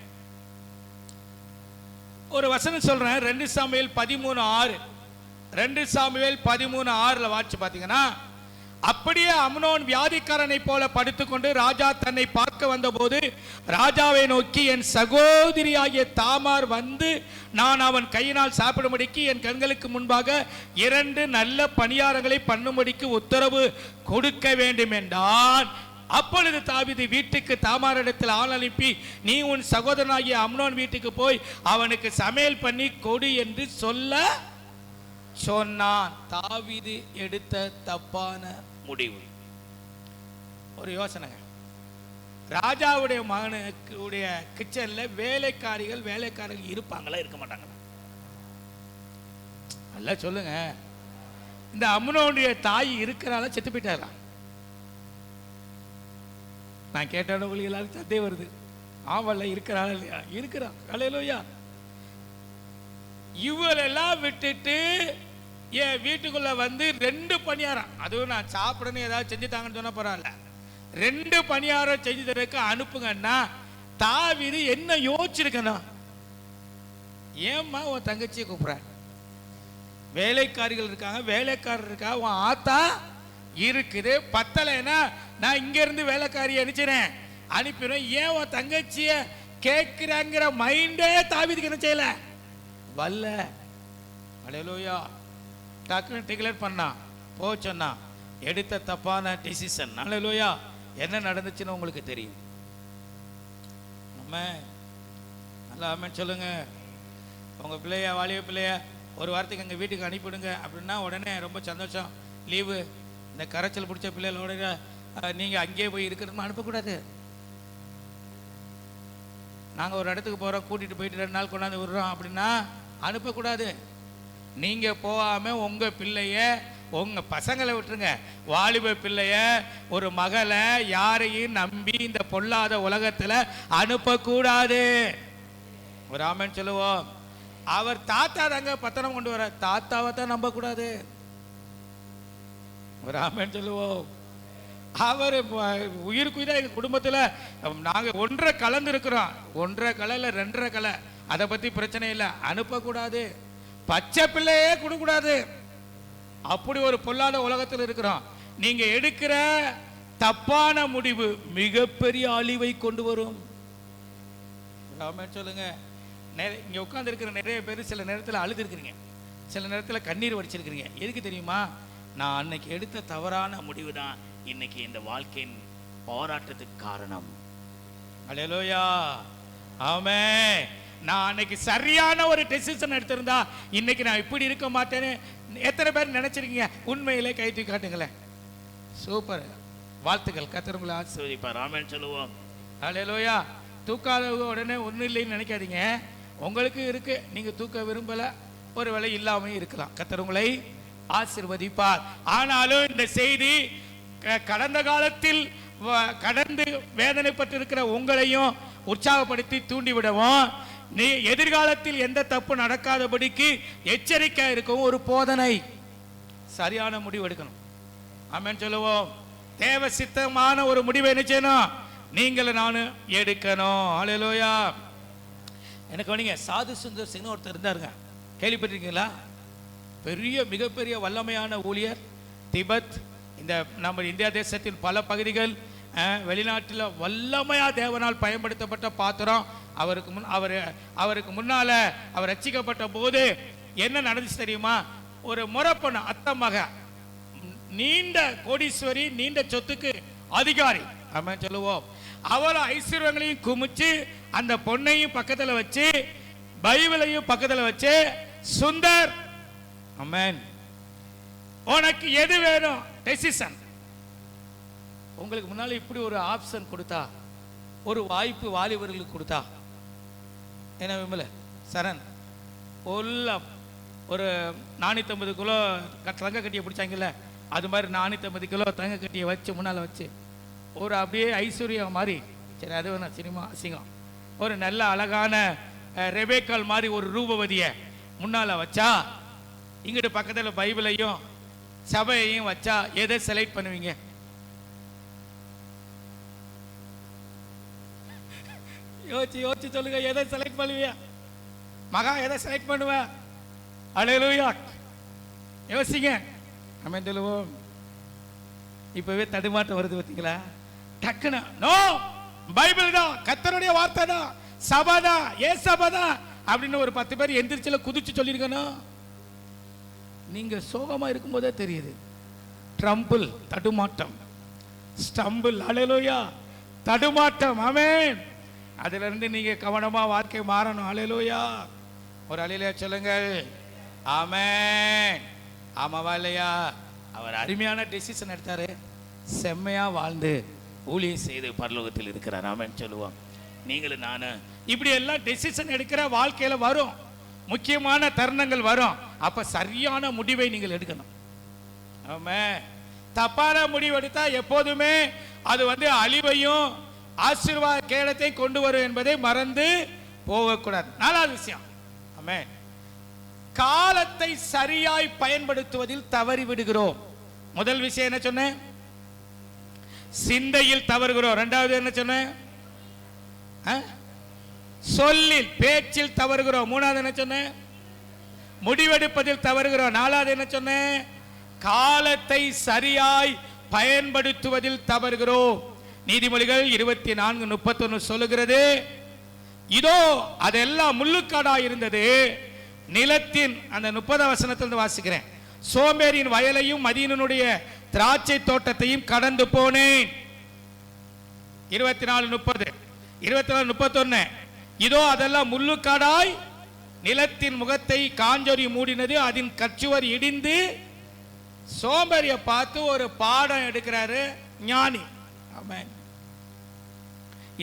ஒரு வசனம் சொல்றேன், 2 சாமுவேல் 13:6. 2 சாமுவேல் 13:6 வாட்சி பார்த்தீங்கன்னா, அப்படியே அம்னோன் வியாதிக்காரனை போல படுத்துக்கொண்டு ராஜா தன்னை பார்க்க வந்தபோது ராஜாவை நோக்கி, என் சகோதரியாகிய தாமார் வந்து நான் அவன் கையினால் சாப்பிடும்படிக்கு என் கண்களுக்கு முன்பாக 2 நல்ல பணியாரங்களை பண்ணும்படிக்கு உத்தரவு கொடுக்க வேண்டும் என்றான். அப்பொழுது தாவீது வீட்டுக்கு தாமாரிடத்தில் ஆள் அனுப்பி, நீ உன் சகோதரனாகிய அம்னோன் வீட்டுக்கு போய் அவனுக்கு சமையல் பண்ணி கொடு என்று சொல்ல சொன்னான். தாவீது எடுத்த தப்பான முடிவு. ஒரு யோசனை, ராஜாவுடைய மகனுடைய கிச்சன்ல வேலைக்காரர்கள் இருப்பாங்களா இருக்க மாட்டாங்களா? அல்ல சொல்லுங்க. இந்த அம்னோனுடைய தாய் இருக்கிறால செத்து போயிட்டாரா? நான் கேட்டாலும் உங்களுக்கு எல்லாரும் சந்தேகம் வருது. ஆவல்ல இருக்கிறாள் இல்லையா? இருக்கிறான். அல்லேலூயா. இவளெல்லாம் விட்டுட்டு என் வீட்டுக்குள்ள வந்து 2 பணியாரம், அதுவும் நான் சாப்பிடணும் ஏதாவது செஞ்சு தாங்கன்னு சொன்ன பரவாயில்ல, 2 பணியாரம் செஞ்சு தரக்கு அனுப்புங்கன்னா தாவீது என்ன யோசிச்சிருக்கணும்? ஏம்மா உன் தங்கச்சியை கூப்பிடுற? வேலைக்காரிகள் இருக்காங்க, வேலைக்காரர் இருக்கா, உன் ஆத்தா இருக்குது, பத்தலைன்னா நான் இங்க இருந்து வேலைக்காரியை அனுப்பிச்சிறேன், அனுப்பிடுவேன். ஏன் உன் தங்கச்சிய கேட்கிறாங்கிற மைண்டே தாவீதுக்கு என்ன செய்யல? வல்ல. அல்லேலூயா. டக்குன்னு டிக்ளேர் பண்ணா, போ சொன்னா, எடுத்த தப்பான டிசிஷன். அல்லேலூயா. என்ன நடந்துச்சுன்னு உங்களுக்கு தெரியும். ஆமென். நல்லா ஆமென் சொல்லுங்க. உங்க பிள்ளைய, வாலிப பிள்ளைய ஒரு வாரத்துக்கு எங்க வீட்டுக்கு அனுப்பிவிடுங்க அப்படின்னா உடனே ரொம்ப சந்தோஷம், லீவு. இந்த கரைச்சல் பிடிச்ச பிள்ளைகளோட நீங்க அங்கேயே போய் இருக்கிறது அனுப்பக்கூடாது. நாங்க ஒரு இடத்துக்கு போறோம், கூட்டிட்டு போயிட்டு 2 நாள் கொண்டாந்து விடுறோம் அப்படின்னா அனுப்பக்கூடாது. நீங்க போகாம உங்க பிள்ளைய, உங்க பசங்களை விட்டுருங்க, வாலிப பிள்ளைய, ஒரு மகளை யாரையும் நம்பி இந்த பொல்லாத உலகத்துல அனுப்பக்கூடாது. ஒரு ஆமென் சொல்லுவோம். அவர் தாத்தா தாங்க பத்திரம் கொண்டு வர, தாத்தாவை தான் நம்ப கூடாது. ஒரு ஆமென் சொல்லுவோம். அவர் உயிருக்குயிரா எங்க குடும்பத்துல நாங்க 1.5 கலந்து இருக்கிறோம், 1.5 கலையில 2.5 கலை, அதை பத்தி பிரச்சனை இல்லை, அனுப்பக்கூடாது. பச்சை பிள்ளையே கொடுக்கூடாது. அப்படி ஒரு பொல்லாத உலகத்தில் இருக்கிறோம். நீங்க எடுக்கிற தப்பான முடிவு மிகப்பெரிய அழிவை கொண்டு வரும். சொல்லுங்க. இங்க உட்கார்ந்து இருக்கிற நிறைய பேர் சில நேரத்தில் அழுது இருக்கிறீங்க, சில நேரத்தில் கண்ணீர் வடிச்சிருக்கிறீங்க. எதுக்கு தெரியுமா? நான் அன்னைக்கு எடுத்த தவறான முடிவு தான் இன்னைக்கு இந்த வாழ்க்கையின் போராட்டத்துக்கு காரணம். அல்லேலூயா, ஆமென். நான் அன்னைக்கு சரியான ஒரு டெசிஷன் எடுத்திருந்தா இன்னைக்கு நான் இப்படி இருக்க மாட்டேன்னு எத்தனை பேர் நினைச்சிருக்கீங்க? உண்மையிலே கை தூக்கி காட்டுங்களேன். சூப்பர், வாழ்த்துக்கள். கர்த்தர் உங்களை ஆசீர்வதிப்பார். ஆமென் சொல்லுவோம். அல்லேலூயா. தூக்காத உடனே ஒன்றும் இல்லைன்னு நினைக்காதீங்க. உங்களுக்கு இருக்கு, நீங்க தூக்க விரும்பல, ஒரு வேளை இல்லாமல் இருக்கலாம். கர்த்தர் உங்களை ஆசீர்வதிப்பார். ஆனாலும் இந்த செய்தி கடந்த காலத்தில் கடந்து வேதனைப்பட்டிருக்கிற உங்களையும் உற்சாகப்படுத்தி தூண்டிவிடவும், நீ எதிர்காலத்தில் எந்த தப்பு நடக்காதபடிக்கு எச்சரிக்கை இருக்கும் ஒரு போதனை. சரியான முடிவு எடுக்கணும். ஆமென் சொல்லுவோம். தேவ சித்தமான ஒரு முடிவை என்ன செய்யணும்? நீங்களும் நானும் எடுக்கணும். அல்லேலூயா. எனக்கு வந்தீங்க சாது சுந்தர் சிங் ஒருத்தர் இருந்தாருங்க, கேள்விப்பட்டிருக்கீங்களா? பெரிய மிகப்பெரிய வல்லமையான ஊழியர். திபெத், இந்த நம்ம இந்தியா தேசத்தின் பல பகுதிகள், வெளிநாட்டில் வல்லமையா தேவனால் பயன்படுத்தப்பட்ட பாத்திரம். அவருக்கு முன்னால அவர் ரட்சிக்கப்பட்ட போது என்ன நடந்துச்சு தெரியுமா? ஒரு முறப்பொண்ணு அத்தை மக, நீண்ட கோடீஸ்வரி, நீண்ட சொத்துக்கு அதிகாரி. ஆமென் சொல்லுவோம். அவளை ஐஸ்வர்யங்களையும் குமிச்சு அந்த பொண்ணையும் பக்கத்துல வச்சு பைபிளையும் பக்கத்துல வச்சு, சுந்தர், ஆமென், உனக்கு எது வேணும் டெசிஷன். உங்களுக்கு முன்னால இப்படி ஒரு ஆப்ஷன் கொடுத்தா, ஒரு வாய்ப்பு வாலிபர்களுக்கு கொடுத்தா என்ன விமல சரண் ஒரு 450 கிலோ தங்க கட்டியை பிடிச்சாங்கல்ல, அது மாதிரி 450 கிலோ தங்க கட்டியை வச்சு முன்னால் வச்சு ஒரு அப்படியே ஐஸ்வர்யம் மாதிரி, சரி அது வேணா சினிமா அசிங்கம், ஒரு நல்ல அழகான ரெபேக்கால் மாதிரி ஒரு ரூபவதியை முன்னால் வச்சா, இங்கிட்டு பக்கத்தில் பைபிளையும் சபையையும் வச்சா எதை செலக்ட் பண்ணுவீங்க? யோசிச்சு சொல்லுங்க, எதை செலக்ட் பண்ணுவீங்க? மகா எதை செலக்ட் பண்ணுவ? அல்லேலூயா. யோசிங்க. ஆமென் சொல்லுவோம். இப்பவே தடுமாட்டம் வருது பார்த்தீங்களா? டக்குன்னு நோ, பைபிள் தான், கர்த்தருடைய வார்த்தை தான், சபை தான், ஏசபை தான் அப்படின்னு ஒரு 10 பேர் எந்திரிச்சில குதிச்சு சொல்லியிருக்கணும். நீங்க சோகமா இருக்கும்போதே தெரியுது. ட்ரம்பிள், தடுமாட்டம், ஸ்டம்பிள், அல்லேலூயா, தடுமாட்டம். ஆமென். அதுல இருந்து நீங்க கவனமா வாழ்க்கை மாறணும். அல்லேலூயா. ஒரு அல்லேலூயா சொல்லுங்கள். ஆமென். ஆமாவா இல்லையா? அவர் அருமையான டெசிஷன் எடுத்தாரு, செம்மையா வாழ்ந்து ஊழியம் செய்து பரலோகத்தில் இருக்கிறார். ஆமென் சொல்லுவோம். நீங்களும் நானும் இப்படி எல்லாம் டெசிஷன் எடுக்கிற வாழ்க்கையில வரும், முக்கியமான தருணங்கள் வரும். அப்ப சரியான முடிவை நீங்கள் எடுக்கணும். ஆமென். தப்பான முடிவு எடுத்தா எப்போதுமே அது அழிவையும் ஆசீர்வாத கேடத்தை கொண்டு வரும் என்பதை மறந்து போகக்கூடாது. 4வது விஷயம், ஆமென், காலத்தை சரியாய் பயன்படுத்துவதில் தவறி விடுகிறோம். முதல் விஷயம் என்ன சொன்னேன்? சிந்தையில் தவறுகிறோம். 2வது என்ன சொன்னேன்? சொல்லில், பேச்சில் தவறுகிறோம். 3வது என்ன சொன்னேன்? முடிவெடுப்பதில் தவறுகிறோம். 4வது என்ன சொன்னேன்? காலத்தை சரியாய் பயன்படுத்துவதில் தவறுகிறோம். நீதிமொழிகள் 24:31 சொல்லுகிறது, இதோ அதெல்லாம் முள்ளுக்காடாய் இருந்தது, நிலத்தின், அந்த 30 வசனத்திலிருந்து வாசிக்கிறேன், சோம்பேறியின் வயலையும் மதியனுடைய திராட்சை தோட்டத்தையும் கடந்து போனேன். 24:30, 24:31, இதோ அதெல்லாம் முள்ளுக்காடாய் நிலத்தின் முகத்தை காஞ்சொறி மூடினது, அதன் கச்சுவர் இடிந்து. சோம்பேறிய பார்த்து ஒரு பாடம் எடுக்கிறாரு ஞானி. ஆமென்.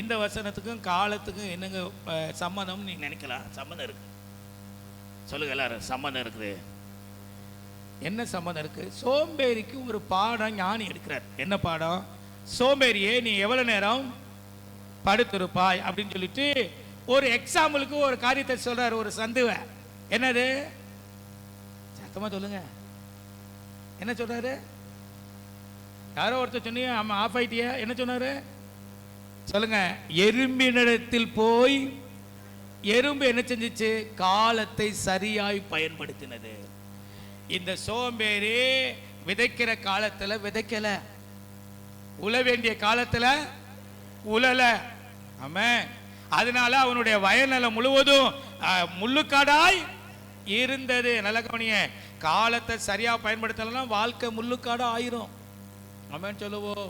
இந்த வசனத்துக்கும் காலத்துக்கும் என்னங்க சம்மதம் நீங்க நினைக்கலாம்? சம்மதம் இருக்கு. சொல்லுங்க எல்லாரும், சம்மதம் இருக்குது. என்ன சம்மதம் இருக்கு? சோம்பேறிக்கு ஒரு பாடம் ஞானி எடுக்கிறார். என்ன பாடம்? சோம்பேறியே, நீ எவ்வளவு நேரம் படுத்திருப்பாய் அப்படின்னு சொல்லிட்டு ஒரு எக்ஸாம்பிளுக்கு ஒரு காரியத்தை சொல்றாரு, ஒரு சந்துவ. என்னது? சத்தமா சொல்லுங்க, என்ன சொல்றாரு? யாரோ ஒருத்தர் சொன்னீங்க, ஆமா ஆஃப் ஆயிட்டியா? என்ன சொன்னாரு சொல்லுங்க. எறும்பினிடத்தில் போய், எறும்பு என்ன செஞ்சிச்சு? காலத்தை சரியாய் பயன்படுத்தினது. இந்த சோம்பேறி விதைக்கிற காலத்துல விதைக்கல, உழ வேண்டிய காலத்துல உழல. ஆமென். அதனால அவனுடைய வயல்நிலம் முழுவதும் முள்ளுக்காடாய் இருந்தது. நல்ல கவனிய, காலத்தை சரியா பயன்படுத்தலைன்னா வாழ்க்கை முள்ளுக்காடு ஆயிரும். ஆமென் சொல்லுவோம்.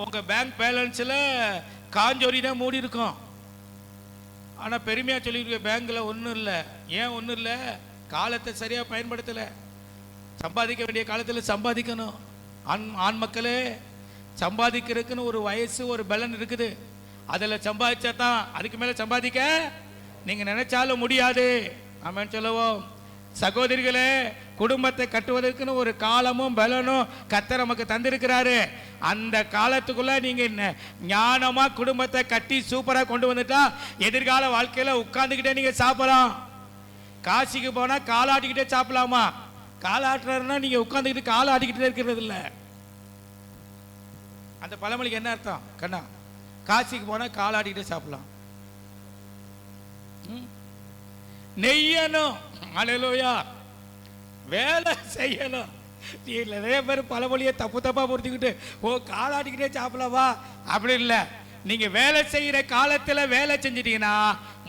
உங்க பேங்க் பேலன்ஸ்ல காஞ்சோரி தான் மூடி இருக்கும். ஆனா பெருமையா சொல்லியிருக்க பேங்க்ல ஒன்றும் இல்லை. ஏன் ஒன்றும் இல்லை? காலத்தை சரியா பயன்படுத்தலை. சம்பாதிக்க வேண்டிய காலத்தில் சம்பாதிக்கணும். ஆண் மக்களே, சம்பாதிக்கிறதுக்குன்னு ஒரு வயசு, ஒரு பலன் இருக்குது. அதில் சம்பாதிச்சா தான், அதுக்கு மேலே சம்பாதிக்க நீங்கள் நினைச்சாலும் முடியாது. ஆமென் சொல்லுவோம். சகோதரிகளே, குடும்பத்தை கட்டுவதற்குன்னு ஒரு காலமும் பலனும் கர்த்தர் நமக்கு தந்திருக்கிறாரு. அந்த காலத்துக்குள்ள நீங்க ஞானமா குடும்பத்தை கட்டி சூப்பரா கொண்டு வந்துட்டா எதிர்கால வாழ்க்கையில உட்கார்ந்துக்கிட்டே நீங்க சாப்பிடலாம். காசிக்கு போனா காலாட்டிக்கிட்டே சாப்பிடலாமா? காலாட்டுறதுனா நீங்க உட்கார்ந்துக்கிட்டு காலாட்டிக்கிட்டே இருக்கிறது இல்லை. அந்த பழமொழிக்கு என்ன அர்த்தம் கண்ணா? காசிக்கு போனா காலாட்டிக்கிட்டே சாப்பிடலாம். நெய்யணும், அல்லேலூயா, வேலை செய்யணும். நீ நிறைய பேர் பழமொழியை தப்பு தப்பா பொறுத்துக்கிட்டு காலாட்டிக்கிட்டே சாப்பிடவா அப்படி இல்லை. நீங்க வேலை செய்யற காலத்துல வேலை செஞ்சிட்டீங்கன்னா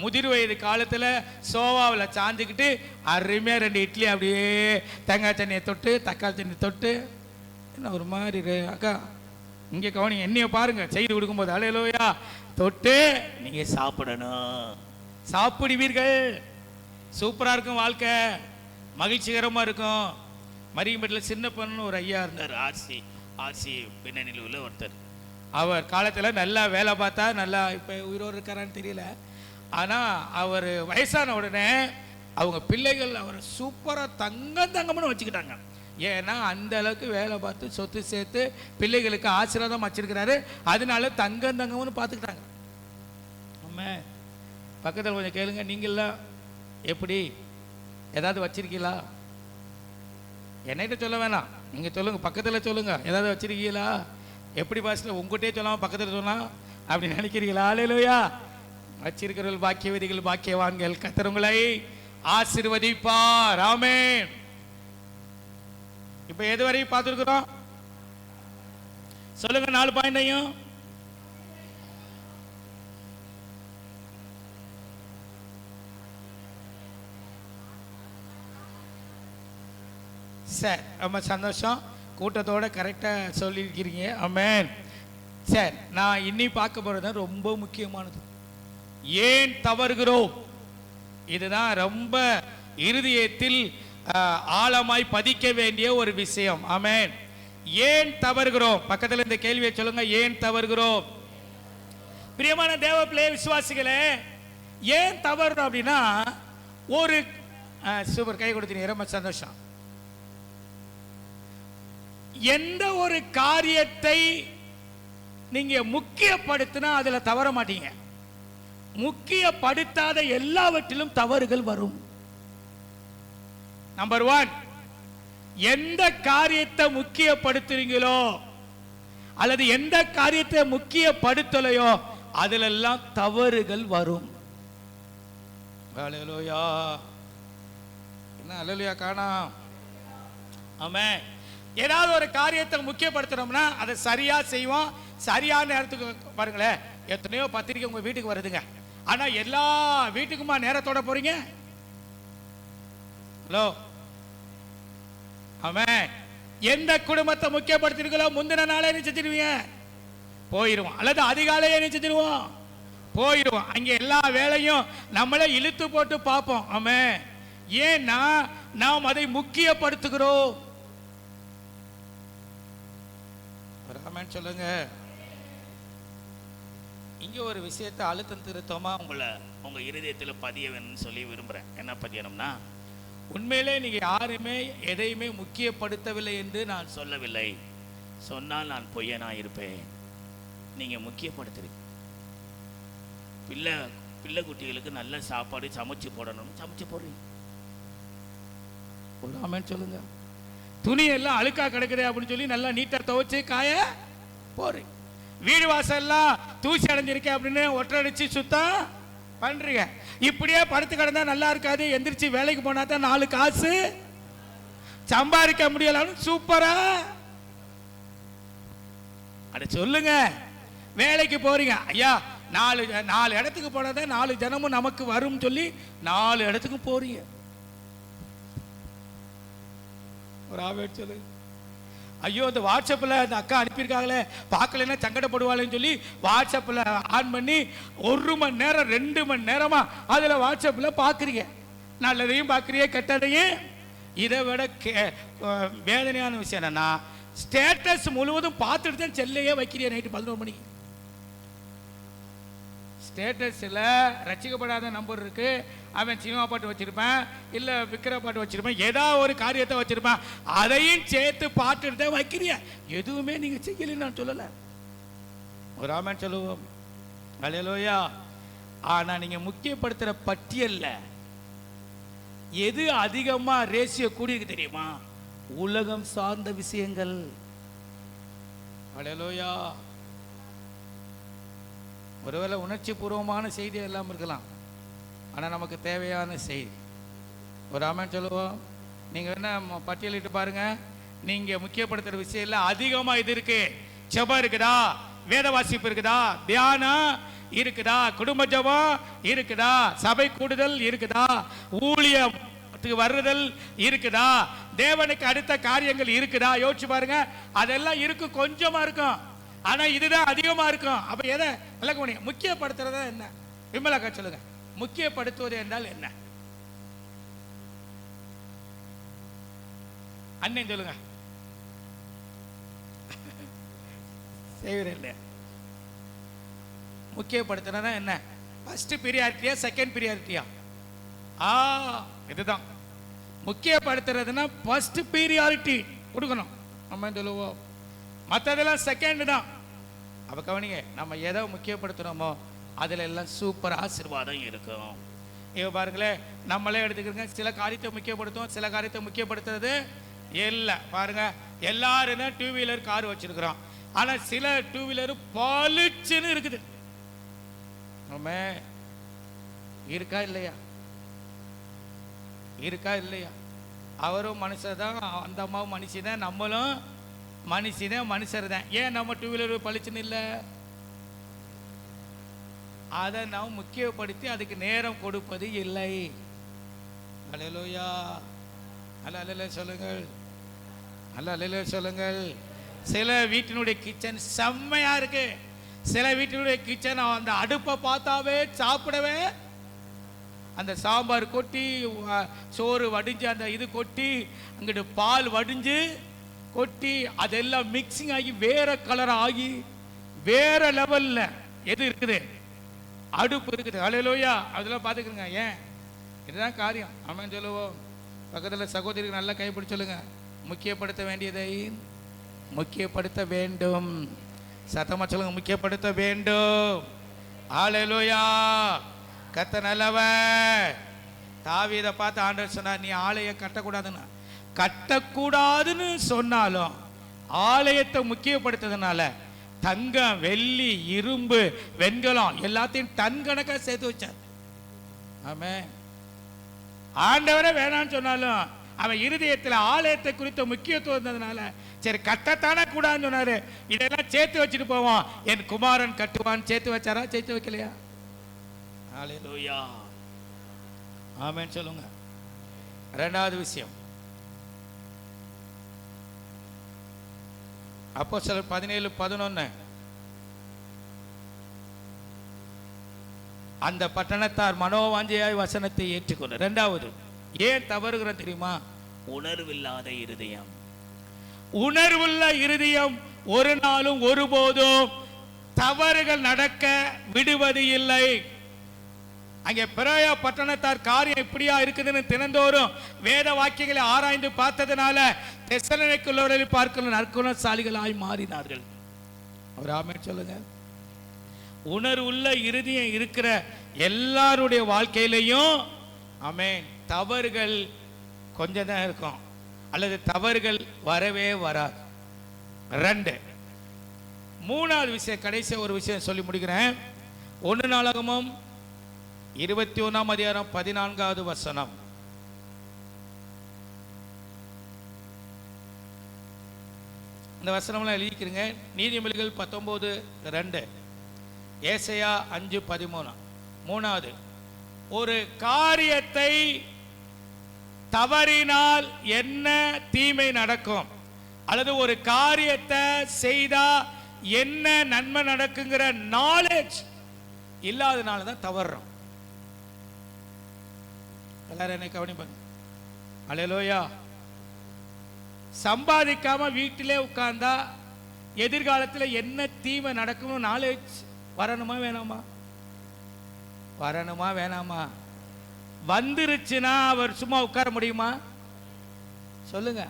முதிர் வயது காலத்துல சோவாவில் சாஞ்சுக்கிட்டு அருமையா 2 இட்லி அப்படியே தேங்காய் தண்ணியை தொட்டு தக்காளி தண்ணி தொட்டு, என்ன ஒரு மாதிரி அக்கா இங்கே கவனிங்க, என்னைய பாருங்க, செய்து கொடுக்கும்போது அல்லேலூயா தொட்டு நீங்க சாப்பிடணும். சாப்பிடுவீர்கள். சூப்பரா இருக்கும் வாழ்க்கை, மகிழ்ச்சிகரமா இருக்கும். மரியம்பட்டில் சின்ன பொண்ணு ஒரு ஐயா இருந்தார், ஆர்சி பின்னணியில் உள்ள ஒருத்தர். அவர் காலத்தில் நல்லா வேலை பார்த்தா, நல்லா இப்போ உயிரோடு இருக்காரான்னு தெரியல, ஆனால் அவர் வயசான உடனே அவங்க பிள்ளைகள் அவரை சூப்பராக தங்கம்னு வச்சுக்கிட்டாங்க. ஏன்னா அந்த அளவுக்கு வேலை பார்த்து சொத்து சேர்த்து பிள்ளைகளுக்கு ஆசீர்வாதம் வச்சிருக்கிறாரு. அதனால தங்கம்னு பார்த்துக்கிட்டாங்க. நம்ம பக்கத்தில் கொஞ்சம் கேளுங்க, நீங்களாம் எப்படி ஏதாவது வச்சிருக்கீங்களா? என்னகிட்ட சொல்ல வேணாம், நீங்கள் சொல்லுங்கள், பக்கத்தில் சொல்லுங்கள், ஏதாவது வச்சிருக்கீங்களா? எப்படி பாஸ்டர் உங்ககிட்டே சொல்லாமல் பக்கத்தில் சொல்லலாம் அப்படி நினைக்கிறீங்களா? அல்லேலூயா. வச்சிருக்கிறவர்கள் பாக்கியவதிகள், பாக்கியவான்கள். கர்த்தர் உங்களை ஆசீர்வதிப்பார். ஆமென். இப்போ எதுவரை பார்த்துருக்குறோம் சொல்லுங்க, 4 பாயிண்டையும். சார் ரொம்ப சந்தோஷம், கூட்டத்தோட கரெக்டாக சொல்லியிருக்கிறீங்க. ஆமென். சார் நான் இன்னி பார்க்க போகிறது ரொம்ப முக்கியமானது. ஏன் தவறுகிறோம்? இதுதான் ரொம்ப இருதயத்தில் ஆழமாய் பதிக்க வேண்டிய ஒரு விஷயம். ஆமென். ஏன் தவறுகிறோம்? பக்கத்தில் இந்த கேள்வியை சொல்லுங்க, ஏன் தவறுகிறோம்? பிரியமான தேவ பிள்ளை விசுவாசிகளே, ஏன் தவறுறோம் அப்படின்னா, ஒரு சூப்பர், கை கொடுத்தீங்க, ரொம்ப சந்தோஷம். எந்த ஒரு காரியத்தை நீங்க முக்கியப்படுத்தினா அதுல தவற மாட்டீங்க. முக்கியப்படுத்தாத எல்லாவற்றிலும் தவறுகள் வரும். நம்பர் 1, எந்த காரியத்தை முக்கியப்படுத்துறீங்களோ அல்லது எந்த காரியத்தை முக்கியப்படுத்தலையோ அதிலெல்லாம் தவறுகள் வரும். அல்லேலூயா. என்ன அல்லேலூயா காணோம்? ஆமென். ஏதாவது ஒரு காரியத்தை முக்கியப்படுத்துறோம்னா அதை சரியா செய்வோம். சரியான நேரத்துக்கு பாருங்களேன், எத்தனையோ பத்திரிக்கை உங்க வீட்டுக்கு வருதுங்க, ஆனா எல்லா வீட்டுக்குமா நேரத்தோட போறீங்க? ஹலோ, ஆமென். எந்த குடும்பத்தை முக்கியப்படுத்திருக்கோ முந்தின நாளே என்ன செஞ்சிருவீங்க? போயிடுவோம். அல்லது அதிகாலையே என்ன செஞ்சிருவோம்? போயிடுவோம். அங்கே எல்லா வேலையும் நம்மளே இழுத்து போட்டு பார்ப்போம். ஆமென். ஏன்னா நாம் அதை முக்கியப்படுத்துகிறோம். ஆமென் சொல்லுங்க. இங்க ஒரு விஷயத்தை அழுத்தம் திருத்தமா உங்க இருதயத்தில் பதிய வேணும்னு சொல்லி விரும்புறேன். என்ன பதியணும்னா, உண்மையிலே நீங்க யாருமே எதையுமே முக்கியப்படுத்தவில்லை என்று நான் சொல்லவில்லை. சொன்னால் நான் பொய்யனா இருப்பேன். நீங்க முக்கியப்படுத்துறீங்க. பிள்ளை குட்டிகளுக்கு நல்ல சாப்பாடு சமைச்சு போடணும், சமைச்சு போடுறீங்க. ஆமென் சொல்லுங்க. துணி எல்லாம் அழுக்கா கிடக்குது அப்படின்னு சொல்லி நல்லா நீட்டா துவைச்சு காய போறீங்க. வீடு வாசல்லாம் தூசி அடைஞ்சிருக்கேன் அப்படின்னு ஒற்றடிச்சு சுத்தம் பண்றீங்க. இப்படியே படுத்து கிடந்தா நல்லா இருக்காது, எந்திரிச்சு வேலைக்கு போனா தான் 4 காசு சம்பாதிக்க முடியலன்னு சூப்பரா அட சொல்லுங்க. வேலைக்கு போறீங்க, ஐயா 4 இடத்துக்கு போனாதான் 4 ஜனமும் நமக்கு வரும் சொல்லி 4 இடத்துக்கு போறீங்க. ஒரு ஆவேட் சொல்லு. ஐயோ இந்த வாட்ஸ்அப்பில் அந்த அக்கா அனுப்பியிருக்காங்களே, பார்க்கலன்னா சங்கடப்படுவாளேன்னு சொல்லி வாட்ஸ்அப்பில் ஆன் பண்ணி 1 மணி நேரம் 2 மணி நேரமா அதில் வாட்ஸ்அப்பில் பார்க்குறீங்க. நல்லதையும் பார்க்குறீங்க, கெட்டதையும். இதை விட வேதனையான விஷயம் என்னன்னா, ஸ்டேட்டஸ் முழுவதும் பார்த்துட்டு தான் செல்லையே வைக்கிறீங்க நைட்டு 11 மணிக்கு. ஸ்டேட்டஸில் ரசிக்கப்படாத நம்பர் இருக்கு, அவன் சினிமா பாட்டு வச்சிருப்பான், இல்லை விக்கிர பாட்டு வச்சிருப்பான், ஏதாவது ஒரு காரியத்தை வச்சிருப்பான், அதையும் சேர்த்து பார்த்துட்டு தான் வைக்கிறீங்க. எதுவுமே நீங்கள் செய்யலன்னு நான் சொல்லலை, ஒரு ஆமேன் சொல்லுவோம். அல்லேலூயா. ஆனால் நீங்கள் முக்கியப்படுத்துகிற பட்டியலில் எது அதிகமாக ரேசியோ கூடியிருக்கு தெரியுமா? உலகம் சார்ந்த விஷயங்கள். அல்லேலூயா. ஒருவேளை உணர்ச்சி பூர்வமான செய்தி எல்லாம் இருக்கலாம், ஆனால் நமக்கு தேவையான செய்தி. ஒரு ஆமென் சொல்லுவோம். நீங்கள் என்ன பட்டியலிட்டு பாருங்க, நீங்கள் முக்கியப்படுத்துகிற விஷயம் இல்லை அதிகமாக இது இருக்கு. ஜெபம் இருக்குதா, வேத வாசிப்பு இருக்குதா, தியானம் இருக்குதா, குடும்ப ஜெபம் இருக்குதா, சபை கூடுதல் இருக்குதா, ஊழியத்துக்கு வருதல் இருக்குதா, தேவனுக்கு அடுத்த காரியங்கள் இருக்குதா? யோசிச்சு பாருங்க. அதெல்லாம் இருக்கும், கொஞ்சமா இருக்கும், ஆனா இதுதான் அதிகமா இருக்கும். அப்ப எதை விளக்க முடியும்? முக்கியப்படுத்துறதா என்ன? விமலாக்கா சொல்லுங்க, முக்கியப்படுத்துவது என்றால் என்ன? அண்ணன் சொல்லுங்க. செய்வதில்லை. முக்கியப்படுத்துறதா என்ன? ஃபர்ஸ்ட் பிரியாரிட்டியா, செகண்ட் பிரியாரிட்டியா? இதுதான் முக்கியப்படுத்துறதுன்னா ஃபர்ஸ்ட் பிரியாரிட்டி கொடுக்கணும் நம்ம சொல்லுவோம், மற்றதெல்லாம் செகண்ட் தான். அப்போ கவனிங்க, நம்ம எதை முக்கியப்படுத்துகிறோமோ அதில் எல்லாம் சூப்பர் ஆசீர்வாதம் இருக்கும். இப்போ பாருங்களேன், நம்மளே எடுத்துக்கிறோங்க, சில காரியத்தை முக்கியப்படுத்துவோம், சில காரியத்தை முக்கியப்படுத்துறது இல்லை. பாருங்க, எல்லாரும் தான் 2 வீலர் கார் வச்சிருக்கிறோம், ஆனால் சில 2 வீலர் பாலிச்சுன்னு இருக்குது. நம்ம இருக்கா இல்லையா? இருக்கா இல்லையா? அவரும் மனுஷர் தான், அந்த அம்மாவும் மனுஷி தான், நம்மளும் மனுஷன் மனுஷர் தான். ஏன் நம்ம 2 வீலர் பளிச்சுன்னு இல்லை? அதை நாம் முக்கியப்படுத்தி அதுக்கு நேரம் கொடுப்பது இல்லை. அல்லேலூயா. அல்லேலூயா சொல்லுங்கள், அல்லேலூயா சொல்லுங்கள். சில வீட்டினுடைய கிச்சன் செம்மையா இருக்கு, சில வீட்டினுடைய கிச்சன் அந்த அடுப்பை பார்த்தாவே சாப்பிடவே, அந்த சாம்பார் கொட்டி, சோறு வடிஞ்சு, அந்த இது கொட்டி, அங்கிட்டு பால் வடிஞ்சு கொட்டி, அதெல்லாம் மிக்சிங் ஆகி வேற கலர் ஆகி வேற லெவல்ல எது இருக்குது? அடுப்பு இருக்குது. அல்லேலூயா. அதெல்லாம் பார்த்துக்கிறங்க. ஏன்? இதுதான் காரியம். ஆமென் சொல்லுவோம். பக்கத்தில் சகோதரிக்கு நல்லா கைப்பிடி சொல்லுங்க, முக்கியப்படுத்த வேண்டியதை முக்கியப்படுத்த வேண்டும். சத்தமா சொல்லுங்க, முக்கியப்படுத்த வேண்டும். அல்லேலூயா. கர்த்தர் நல்லவர். தாவீதை பார்த்து ஆண்டவர் சொன்னார், நீ ஆலயம் கட்டக்கூடாதுன்னு. கட்டக்கூடாதுன்னு சொன்னாலும் ஆலயத்தை முக்கியப்படுத்துறதுனால தங்கம், வெள்ளி, இரும்பு, வெண்கலம் எல்லாத்தையும் டன் கணக்காக சேர்த்து வச்சார். ஆமென். ஆண்டவரே வேணான்னு சொன்னாலும் அவன் இருதயத்தில் ஆலயத்தை குறித்த முக்கியத்துவம் இருந்ததுனால சரி கட்டத்தானே கூடாதுன்னு சொன்னாரு. இதெல்லாம் சேர்த்து வச்சுட்டு போவோம், என் குமாரன் கட்டுவான். சேர்த்து வச்சாரா? சேர்த்து வைக்கலையா? ஹல்லேலூயா. ஆமென் சொல்லுங்க. இரண்டாவது விஷயம், அப்போஸ்தலர் 17:11. அந்த பட்டணத்தார் மனோவாஞ்சையாய் வசனத்தை ஏற்றுக்கொண்டு. இரண்டாவது, ஏன் தவறுகிற தெரியுமா? உணர்வில்லாத இருதயம். உணர்வுள்ள இருதயம் ஒரு நாளும் ஒருபோதும் தவறுகள் நடக்க விடுவது இல்லை. அங்கே பிரயா பட்டணத்தார் காரியம் இப்படியா இருக்குதுன்னு தினந்தோறும் வேத வாக்கியங்களை ஆராய்ந்து பார்த்ததுனால தெசலோனிக்கேயர்களை பார்க்கிற நற்குணசாலிகளாய் மாறினார்கள். அவர் ஆமென் சொல்லுங்க. உணர்வுள்ள இருதயம் இருக்கிற எல்லாருடைய வாழ்க்கையிலையும் ஆமென் தவறுகள் கொஞ்சம் தான் இருக்கும், அல்லது தவறுகள் வரவே வராது. 2. மூணாவது விஷயம், கடைசி ஒரு விஷயம் சொல்லி முடிக்கிறேன். 1 நாளாகமம் 21ஆம் அதிகாரம் 14வது வசனம். இந்த வசனம்லாம் எழுதிக்கிறீங்க. நீதிமொழிகள் 19:2, ஏசாயா 5:13. மூணாவது, ஒரு காரியத்தை தவறினால் என்ன தீமை நடக்கும், அல்லது ஒரு காரியத்தை செய்தா என்ன நன்மை நடக்குங்கிற நாலேஜ் இல்லாதனால தான் தவறுறோம். எல்லாரும் என்னை கவனிப்பாங்க. அல்லேலூயா. சம்பாதிக்காம வீட்டிலே உட்கார்ந்தா எதிர்காலத்தில் என்ன தீமை நடக்கும் நாலேஜ் வரணுமா வேணாமா? வரணுமா வேணாமா? வந்துருச்சுன்னா அவர் சும்மா உட்கார முடியுமா? சொல்லுங்க.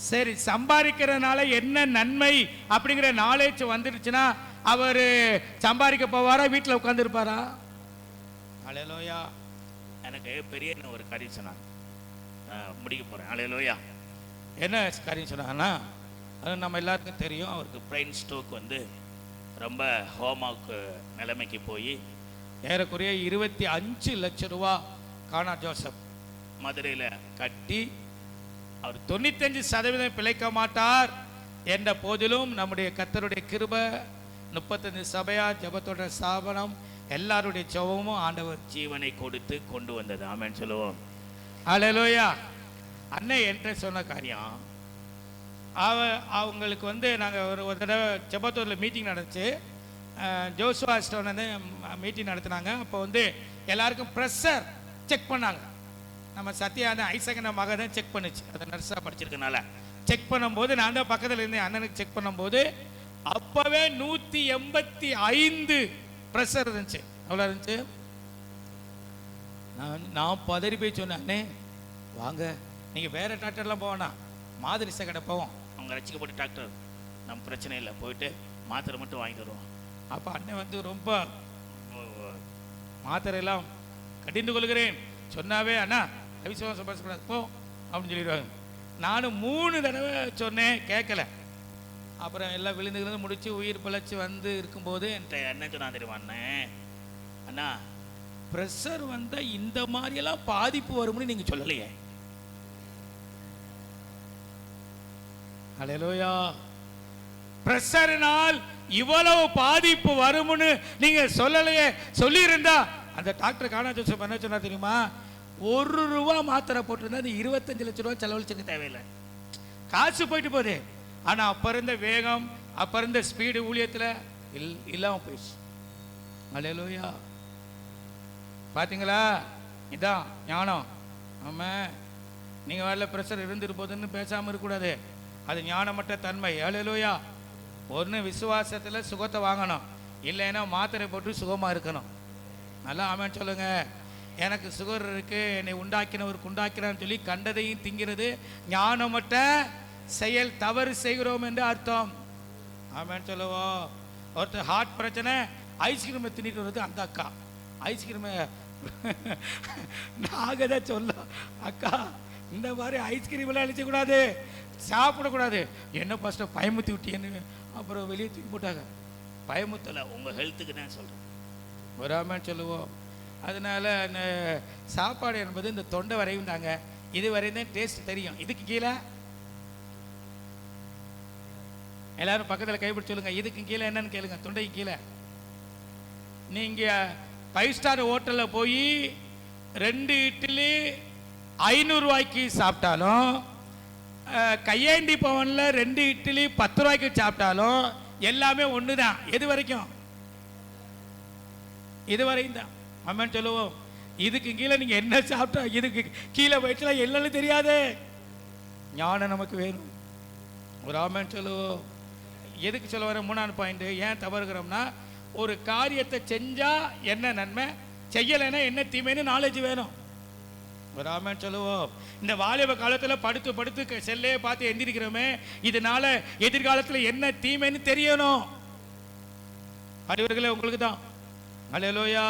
சரி, சம்பாதிக்கிறதுனால என்ன நன்மை அப்படிங்கிற நாலேஜ் வந்துருச்சுன்னா அவர் சம்பாதிக்க போவாரா, வீட்டில் உட்கார்ந்து இருப்பாரா? அல்லேலூயா. எனக்கு பெரிய ஒரு காரியம் சொன்னாங்க, முடிக்க போறேன். அல்லேலூயா. என்ன காரியம் சொன்னாங்கன்னா, அது நம்ம எல்லாருக்கும் தெரியும். அவருக்கு பிரெயின் ஸ்ட்ரோக் வந்து ரொம்ப ஹோமாவுக்கு நிலைமைக்கு போய் ஏறக்குறைய 25 லட்சம் ரூபா கானா ஜோசப் மதுரையில் கட்டி, அவர் 95% பிழைக்க மாட்டார் என்ற போதிலும் நம்முடைய கர்த்தருடைய கிருபை, 35 சபையா ஜெபத்தோட ஸ்தாபனம், எல்லாருடைய ஜெபமும் ஆண்டவர் ஜீவனை கொடுத்து கொண்டு வந்தது. ஆமென் சொல்லுவோம். அல்லேலூயா. அன்னை என்கிட்ட சொன்ன காரியம், அவங்களுக்கு வந்து நாங்கள் ஒரு தடவை ஜெபத்தூரில் மீட்டிங் நடந்துச்சு. ஜோசுவா ஸ்டோன் வந்து மீட்டிங் நடத்தினாங்க. அப்போ வந்து எல்லாருக்கும் ப்ரெஷர் செக் பண்ணாங்க. நம்ம சத்யா தான் ஐசகன மக தான் செக் பண்ணுச்சு, அதை நர்ஸாக படிச்சிருக்கனால செக் பண்ணும்போது நான் தான் பக்கத்தில் இருந்தேன். அண்ணனுக்கு செக் பண்ணும்போது அப்போவே 185 ப்ரெஷர் இருந்துச்சு. எவ்வளோ இருந்துச்சு? நான் பதறி போய் சொன்னேன், அண்ணே வாங்க, நீங்கள் வேற டாக்டர்லாம் போவேண்ணா, மாதிரி கடை போவோம், அவங்க ரசிக்கப்பட்ட டாக்டர், நம்ம பிரச்சனை இல்லை, போயிட்டு மாத்திரை மட்டும் வாங்கிட்டு வருவோம். அப்போ அண்ணன் வந்து ரொம்ப மாத்திரையெல்லாம் கடிந்து கொள்கிறேன் சொன்னாவே, அண்ணா அவிசுவாசம் பேசக்கூடாது போ அப்படின்னு சொல்லிடுவாங்க. நானும் 3 தடவை சொன்னேன், கேட்கல. அப்புறம் எல்லாம் விழுந்து முடிச்சு உயிர் பிழைச்சி வந்து இருக்கும்போது என்கிட்ட என்ன சொன்னா தெரியுமா, அண்ணா ப்ரெஷர் வந்தால் இந்த மாதிரியெல்லாம் பாதிப்பு வரும்னு நீங்கள் சொல்லலையே. அல்லேலூயா. பிரஷரினால் இவ்வளவு பாதிப்பு வரும்னு நீங்க சொல்லலையே. சொல்லியிருந்தா அந்த டாக்டர் கானா ஜோசப் என்ன சொன்னா தெரியுமா, 1 ரூபா மாத்திரை போட்டிருந்தா அது 25 லட்சம் ரூபா செலவழிச்சுக்க தேவையில்லை, காசு போயிட்டு போகுது. ஆனா அப்ப இருந்த வேகம், அப்ப இருந்த ஸ்பீடு ஊழியத்தில் இல்லாம போயிடுச்சு. அல்லேலூயா. பாத்தீங்களா, இதான் ஞானம். ஆமா, நீங்க வரல பிரஷர் இருந்துட்டு போதுன்னு பேசாம இருக்கக்கூடாது, அது ஞானமற்ற தன்மை. அல்லேலூயா. ஒன்று விசுவாசத்தில் சுகத்தை வாங்கணும், இல்லைன்னா மாத்திரை போட்டு சுகமாக இருக்கணும். நல்லா ஆமென் சொல்லுங்க. எனக்கு சுகர் இருக்கு, என்னை உண்டாக்கினவருக்கு உண்டாக்கிறான்னு சொல்லி கண்டதையும் திங்கிறது ஞானமற்ற செயல், தவறு செய்கிறோம் என்று அர்த்தம். ஆமென் சொல்லுவோம். ஒருத்தர் ஹார்ட் பிரச்சனை, ஐஸ்கிரீமை தின்னிட்டு வருது அந்த அக்கா. ஐஸ்கிரீமை நாங்கள் தான் சொல்ல, அக்கா இந்த மாதிரி ஐஸ்கிரீமெல்லாம் அழிச்சக்கூடாது, சாப்பிடக்கூடாது. என்ன ஃபஸ்ட்டு பயமுத்தி விட்டியன்னு அப்புறம் வெளியே தூக்கி போட்டாங்க. பயமுத்தலை, உங்கள் ஹெல்த்துக்கு நான் சொல்கிறேன், வராமல் சொல்லுவோம். அதனால சாப்பாடு என்பது இந்த தொண்டை வரையும் தாங்க, இது வரையும் தான் டேஸ்ட் தெரியும். இதுக்கு கீழே எல்லாரும் பக்கத்தில் கைப்பிடிச்சு சொல்லுங்க, இதுக்கு கீழே என்னன்னு கேளுங்க. தொண்டைக்கு கீழே நீங்கள் 5 ஸ்டார் ஹோட்டலில் போய் 2 இட்லி 500 ரூபாய்க்கு சாப்பிட்டாலும், கையேண்டி பவனில் 2 இட்லி 10 ரூபாய்க்கு சாப்பிட்டாலும் எல்லாமே ஒன்று தான். எது வரைக்கும்? இது வரையும் தான். அம்மன் சொல்லுவோம். இதுக்கு கீழே நீங்க என்ன சாப்பிட்டா இதுக்கு கீழே வயிற்றுல என்னன்னு தெரியாது. ஞானம் நமக்கு வேணும். ஒரு ஆமென் சொல்லுவோம். எதுக்கு சொல்ல வர 3ஆவது பாயிண்ட், ஏன் தவறுகிறோம்னா, ஒரு காரியத்தை செஞ்சா என்ன நன்மை, செய்யலைன்னா என்ன தீமைன்னு நாலேஜ் வேணும். ஒரு ஆமென் சொல்லுவோம். இந்த வாலிப காலத்தில் படுத்து படுத்து செல்லையே பார்த்து எந்திரிக்கிறோமே, இதனால எதிர்காலத்தில் என்ன தீமைன்னு தெரியணும். அறிவர்களே உங்களுக்கு தான். அல்லேலூயா.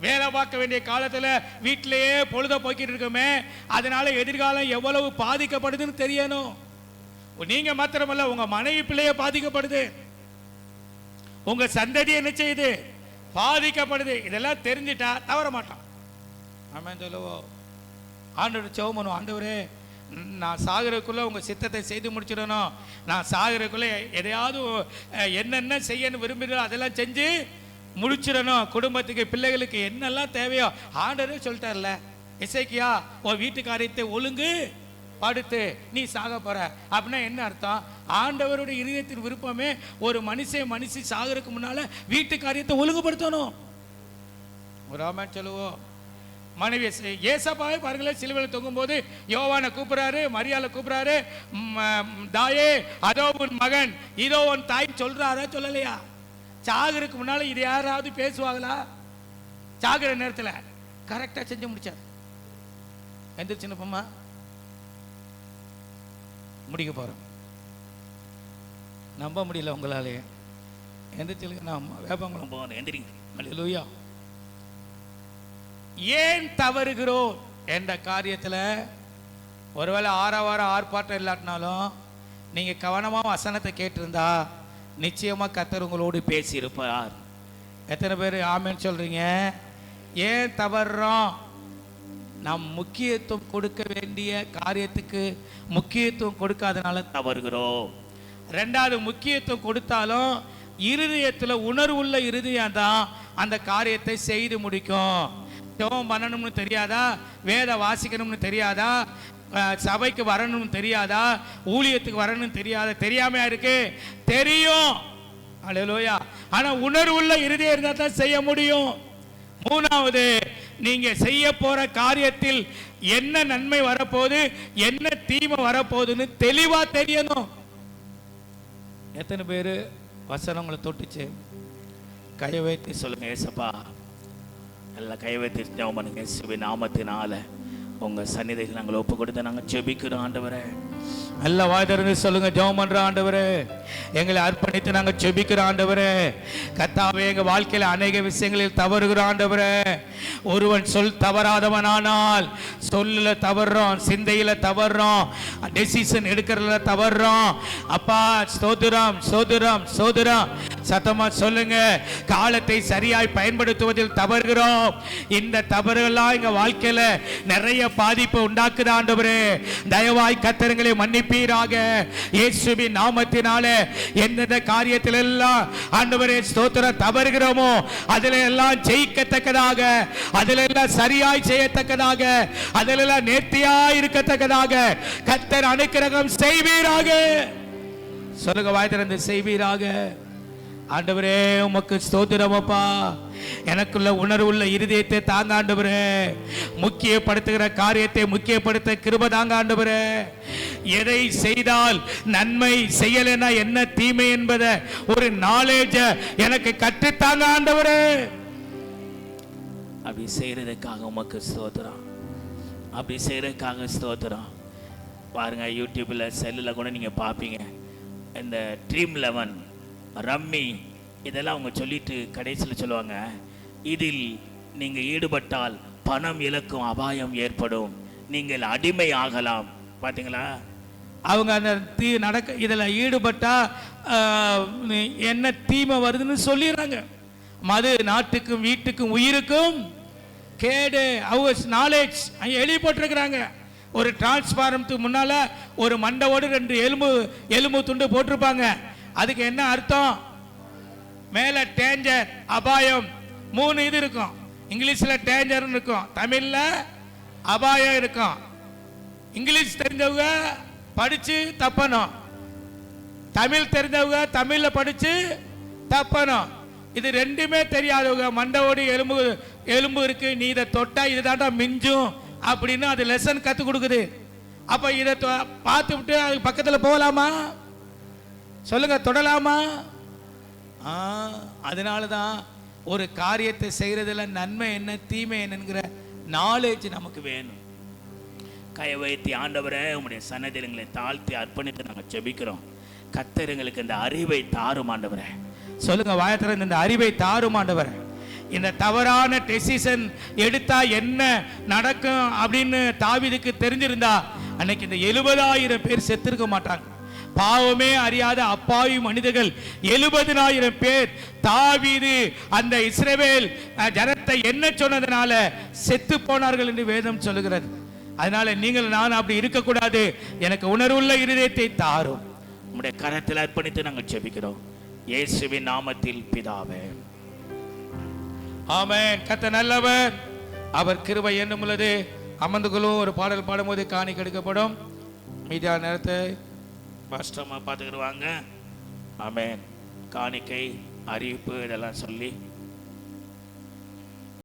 வேலை பார்க்க வேண்டிய காலத்தில் வீட்டிலேயே பொழுத போக்கிட்டு இருக்கோமே, அதனால எதிர்காலம் எவ்வளவு பாதிக்கப்படுதுன்னு தெரியணும். நீங்க மாத்திரமல்ல, உங்க மனைவி பிள்ளைய பாதிக்கப்படுது, உங்க சந்ததி என்ன செய்யுது, பாதிக்கப்படுது. இதெல்லாம் தெரிஞ்சிட்டா தவற மாட்டான். ஆமென் சொல்லுவோம். ஆண்டவர் ஜெபம் பண்ணுவோம். ஆண்டவரே, நான் சாகிறதுக்குள்ள உங்க சித்தத்தை செய்து முடிச்சிடணும். நான் சாகிறதுக்குள்ள எதையாவது என்னென்ன செய்யணும் விரும்புகிறோம் அதெல்லாம் செஞ்சு முடிச்சிடணும். குடும்பத்துக்கு பிள்ளைகளுக்கு என்னெல்லாம் தேவையோ ஆண்டவரே சொல்லிட்டார்ல. எசேக்கியா உன் வீட்டு காரியத்தை ஒழுங்கு படுத்து, நீ சாக போற. அப்படின்னா என்ன அர்த்தம்? ஆண்டவருடைய இருதயத்தின் விருப்பமே ஒரு மனுஷி சாகறதுக்கு முன்னால வீட்டு காரியத்தை ஒழுங்குபடுத்தணும். ஒரு ஆமென் சொல்லுவோம். மனைவி ஏசப்பாவை பாருங்களேன், சிலுவையில் தொங்கும் போது யோவானை கூப்பிடுறாரு, மரியாதை கூப்பிடுறாரு, தாயே அதோ உன் மகன், இதோ உன் தாய் சொல்றாரா சொல்லலையா? சாகருக்கு முன்னால இது யாராவது பேசுவாங்களா? சாகுற நேரத்தில் கரெக்டா செஞ்சு முடிச்சார். எந்திரிச்சுப்பமா முடிக்க போறோம். நம்ப முடியல உங்களாலே. எந்திரிச்சு நான் வேப்பங்குளம் போகிறேன். எந்திரிங்க. அல்லேலூயா. ஏன் தவறுகிறோம் என்ற காரியத்தில் ஒருவேளை ஆரவாரம் ஆர்ப்பாட்டம் இல்லாட்டினாலும் நீங்க கவனமா வசனத்தை கேட்டிருந்தா நிச்சயமா கர்த்தர் உங்களோடு பேசியிருப்பார். எத்தனை பேர் ஆமென் சொல்றீங்க? ஏன் தவறுறோம்? நாம் முக்கியத்துவம் கொடுக்க வேண்டிய காரியத்துக்கு முக்கியத்துவம் கொடுக்காதனால தவறுகிறோம். ரெண்டாவது, முக்கியத்துவம் கொடுத்தாலும் இருதயத்தில் உணர்வுள்ள இருதயம் தான் அந்த காரியத்தை செய்து முடிக்கும். ஜெபம் பண்ணணும்னு தெரியாதா? வேத வாசிக்கணும்னு தெரியாதா? சபைக்கு வரணும்னு தெரியாதா? ஊழியத்துக்கு வரணும்னு தெரியாதா? தெரியாமையா இருக்கு? தெரியும். அல்லேலூயா. ஆனா உணர்வுள்ள இருதயம் இருந்தா தான் செய்ய முடியும். மூணாவது, நீங்க செய்ய போற காரியத்தில் என்ன நன்மை வரப்போகுது, என்ன தீமை வரப்போகுதுன்னு தெளிவா தெரியணும். எத்தனை பேரு வசனம் உங்களை தொட்டுச்சு? கையை வைத்து சொல்லுங்க, ஏசப்பா. நல்லா கையை வைத்து ஜெபம் பண்ணுங்க. இயேசுவின் நாமத்தினால உங்க சந்நிதியில் நாங்கள் ஒப்பு கொடுத்து நாங்கள் ஜெபிக்கிறோம் ஆண்டவரே. நல்ல வாய் திறந்து சொல்லுங்க, ஜெபம் பண்ற ஆண்டவரே. எங்களை அர்ப்பணித்து நாங்கள் ஜெபிக்கிறோம் ஆண்டவரே. கர்த்தாவே, எங்க வாழ்க்கையில் அநேக விஷயங்களில் தவறுகிறோம் ஆண்டவரே. ஒருவன் சொல் தவறாதவனானால் சொல்ல தவறுறோம், சிந்தையில தவறுறோம், டெசிஷன் எடுக்கிறதுல தவறுறோம். அப்பா ஸ்தோத்திரம் ஸ்தோத்திரம் ஸ்தோத்திரம். சத்தமா சொல்லுங்க, காலத்தை சரியாய் பயன்படுத்துவதில் தவறுகிறோம். இந்த தவறுகள்லாம் எங்க வாழ்க்கையில நிறைய பாதிப்பு உண்டாக்குது ஆண்டவரே. தயவாய் கர்த்தர்களை மன்னிப்பீராக இயேசுவின் நாமத்தினாலே. எந்தெந்த காரியத்தில் எல்லாம் ஆண்டவரே ஸ்தோத்திரம் தவறுகிறோமோ அதில் எல்லாம் ஜெயிக்கத்தக்கதாக, அதில் எல்லாம் சரியாய் செய்யத்தக்கதாக, அதில் எல்லாம் நேர்த்தியாய் இருக்கத்தக்கதாக கர்த்தர் அனுக்கிரகம் செய்வீராக. சொல்லுங்க, வாய் திறந்து செய்வீராக. ஆண்டவரே உமக்கு ஸ்தோத்திரம் அப்பா. எனக்குள்ள உணர்வுள்ள இருதயத்தை தாங்க ஆண்டவரே. முக்கியப்படுத்துகிற காரியத்தை முக்கியப்படுத்த கிருபை தாங்க ஆண்டவரே. எதை செய்தால் நன்மை, செய்யலைன்னா என்ன தீமை என்பதை ஒரு நாலேஜ் எனக்கு கற்றுத்தாங்க ஆண்டவரே. அப்படி செய்யறதுக்காக உமக்கு ஸ்தோத்திரம். அப்படி செய்யறதுக்காக ஸ்தோத்திரம். பாருங்க, யூடியூப்ல செல்லுல கூட நீங்க பாப்பீங்க, இந்த Dream11 ரம்மி இதெல்லாம் அவங்க சொல்லிட்டு கடைசியில் சொல்லுவாங்க, இதில் நீங்கள் ஈடுபட்டால் பணம் இழக்கும் அபாயம் ஏற்படும், நீங்கள் அடிமை ஆகலாம். பார்த்தீங்களா? அவங்க அந்த இதில் ஈடுபட்டா என்ன தீமை வருதுன்னு சொல்லிடுறாங்க. மது நாட்டுக்கும் வீட்டுக்கும் உயிருக்கும் கேடு. அவங்க நாலேஜ் எழுதி போட்டிருக்கிறாங்க. ஒரு டிரான்ஸ்பாரத்துக்கு முன்னால ஒரு மண்டையோடு 2 எலும்பு துண்டு போட்டிருப்பாங்க. அதுக்கு என்ன அர்த்தம்? மேல டேஞ்சர், அபாயம், 3 இது இருக்கும். இங்கிலீஷ்ல டேஞ்சர் இருக்கும், தமிழ்ல அபாயம் இருக்கும். இங்கிலீஷ் தெரிஞ்சவங்க படிச்சு தப்பணும், தமிழ் தெரிஞ்சவங்க தமிழ்ல படிச்சு தப்பணும். இது ரெண்டுமே தெரியாதவங்க மண்டையோடு எலும்பு இருக்கு, நீ இதை தொட்டா இதுதான்டா மிஞ்சும் அப்படின்னு அது லெசன் கத்து கொடுக்குது. அப்ப இதை பார்த்து விட்டு அது பக்கத்துல போகலாமா? சொல்லுங்க, தொடலாமா? அதனாலதான் ஒரு காரியத்தை செய்யறதுல நன்மை என்ன தீமை என்னங்கிற நாலேஜ் நமக்கு வேணும். கையை வைத்து ஆண்டவரே உங்களுடைய சன்னதிகளை தாழ்த்தி அர்ப்பணித்து நாங்கள் ஜெபிக்கிறோம். கர்த்தர் எங்களுக்கு இந்த அறிவை தாரும் ஆண்டவரே. சொல்லுங்க, வாயத்திறந்து இந்த அறிவை தாரும் ஆண்டவரே. இந்த தவறான டெசிஷன் எடுத்தா என்ன நடக்கும் அப்படின்னு தாவீதுக்கு தெரிஞ்சிருந்தா அன்னைக்கு இந்த 70,000 பேர் செத்திருக்க மாட்டாங்க. பாவமே அறியாத அப்பாவி மனிதர்கள் 70,000 பேர் தாவீது அந்த இஸ்ரவேல் ஜனத்தை என்ன சொன்னதுனால செத்து போனார்கள் என்று வேதம் சொல்லுகிறது. அதனால நீங்கள் நான் அப்படி இருக்கக்கூடாது. எனக்கு உணர்வுள்ள இருதயத்தை தாரும். உம்முடைய கரத்தில் அர்ப்பணித்து நாங்கள் ஜெபிக்கிறோம் இயேசுவின் நாமத்தில் பிதாவே, ஆமென். கர்த்தர் நல்லவர், அவர் கிருபை என்றும் உள்ளது. அமர்ந்துகளும் ஒரு பாடல் பாடும்போது காணிக்கை எடுக்கப்படும். மீதியான நேரத்தை பாஸ்டர்மா பார்த்துக்கிடுவாங்க. ஆமென். காணிக்கை அறிவிப்பு இதெல்லாம் சொல்லி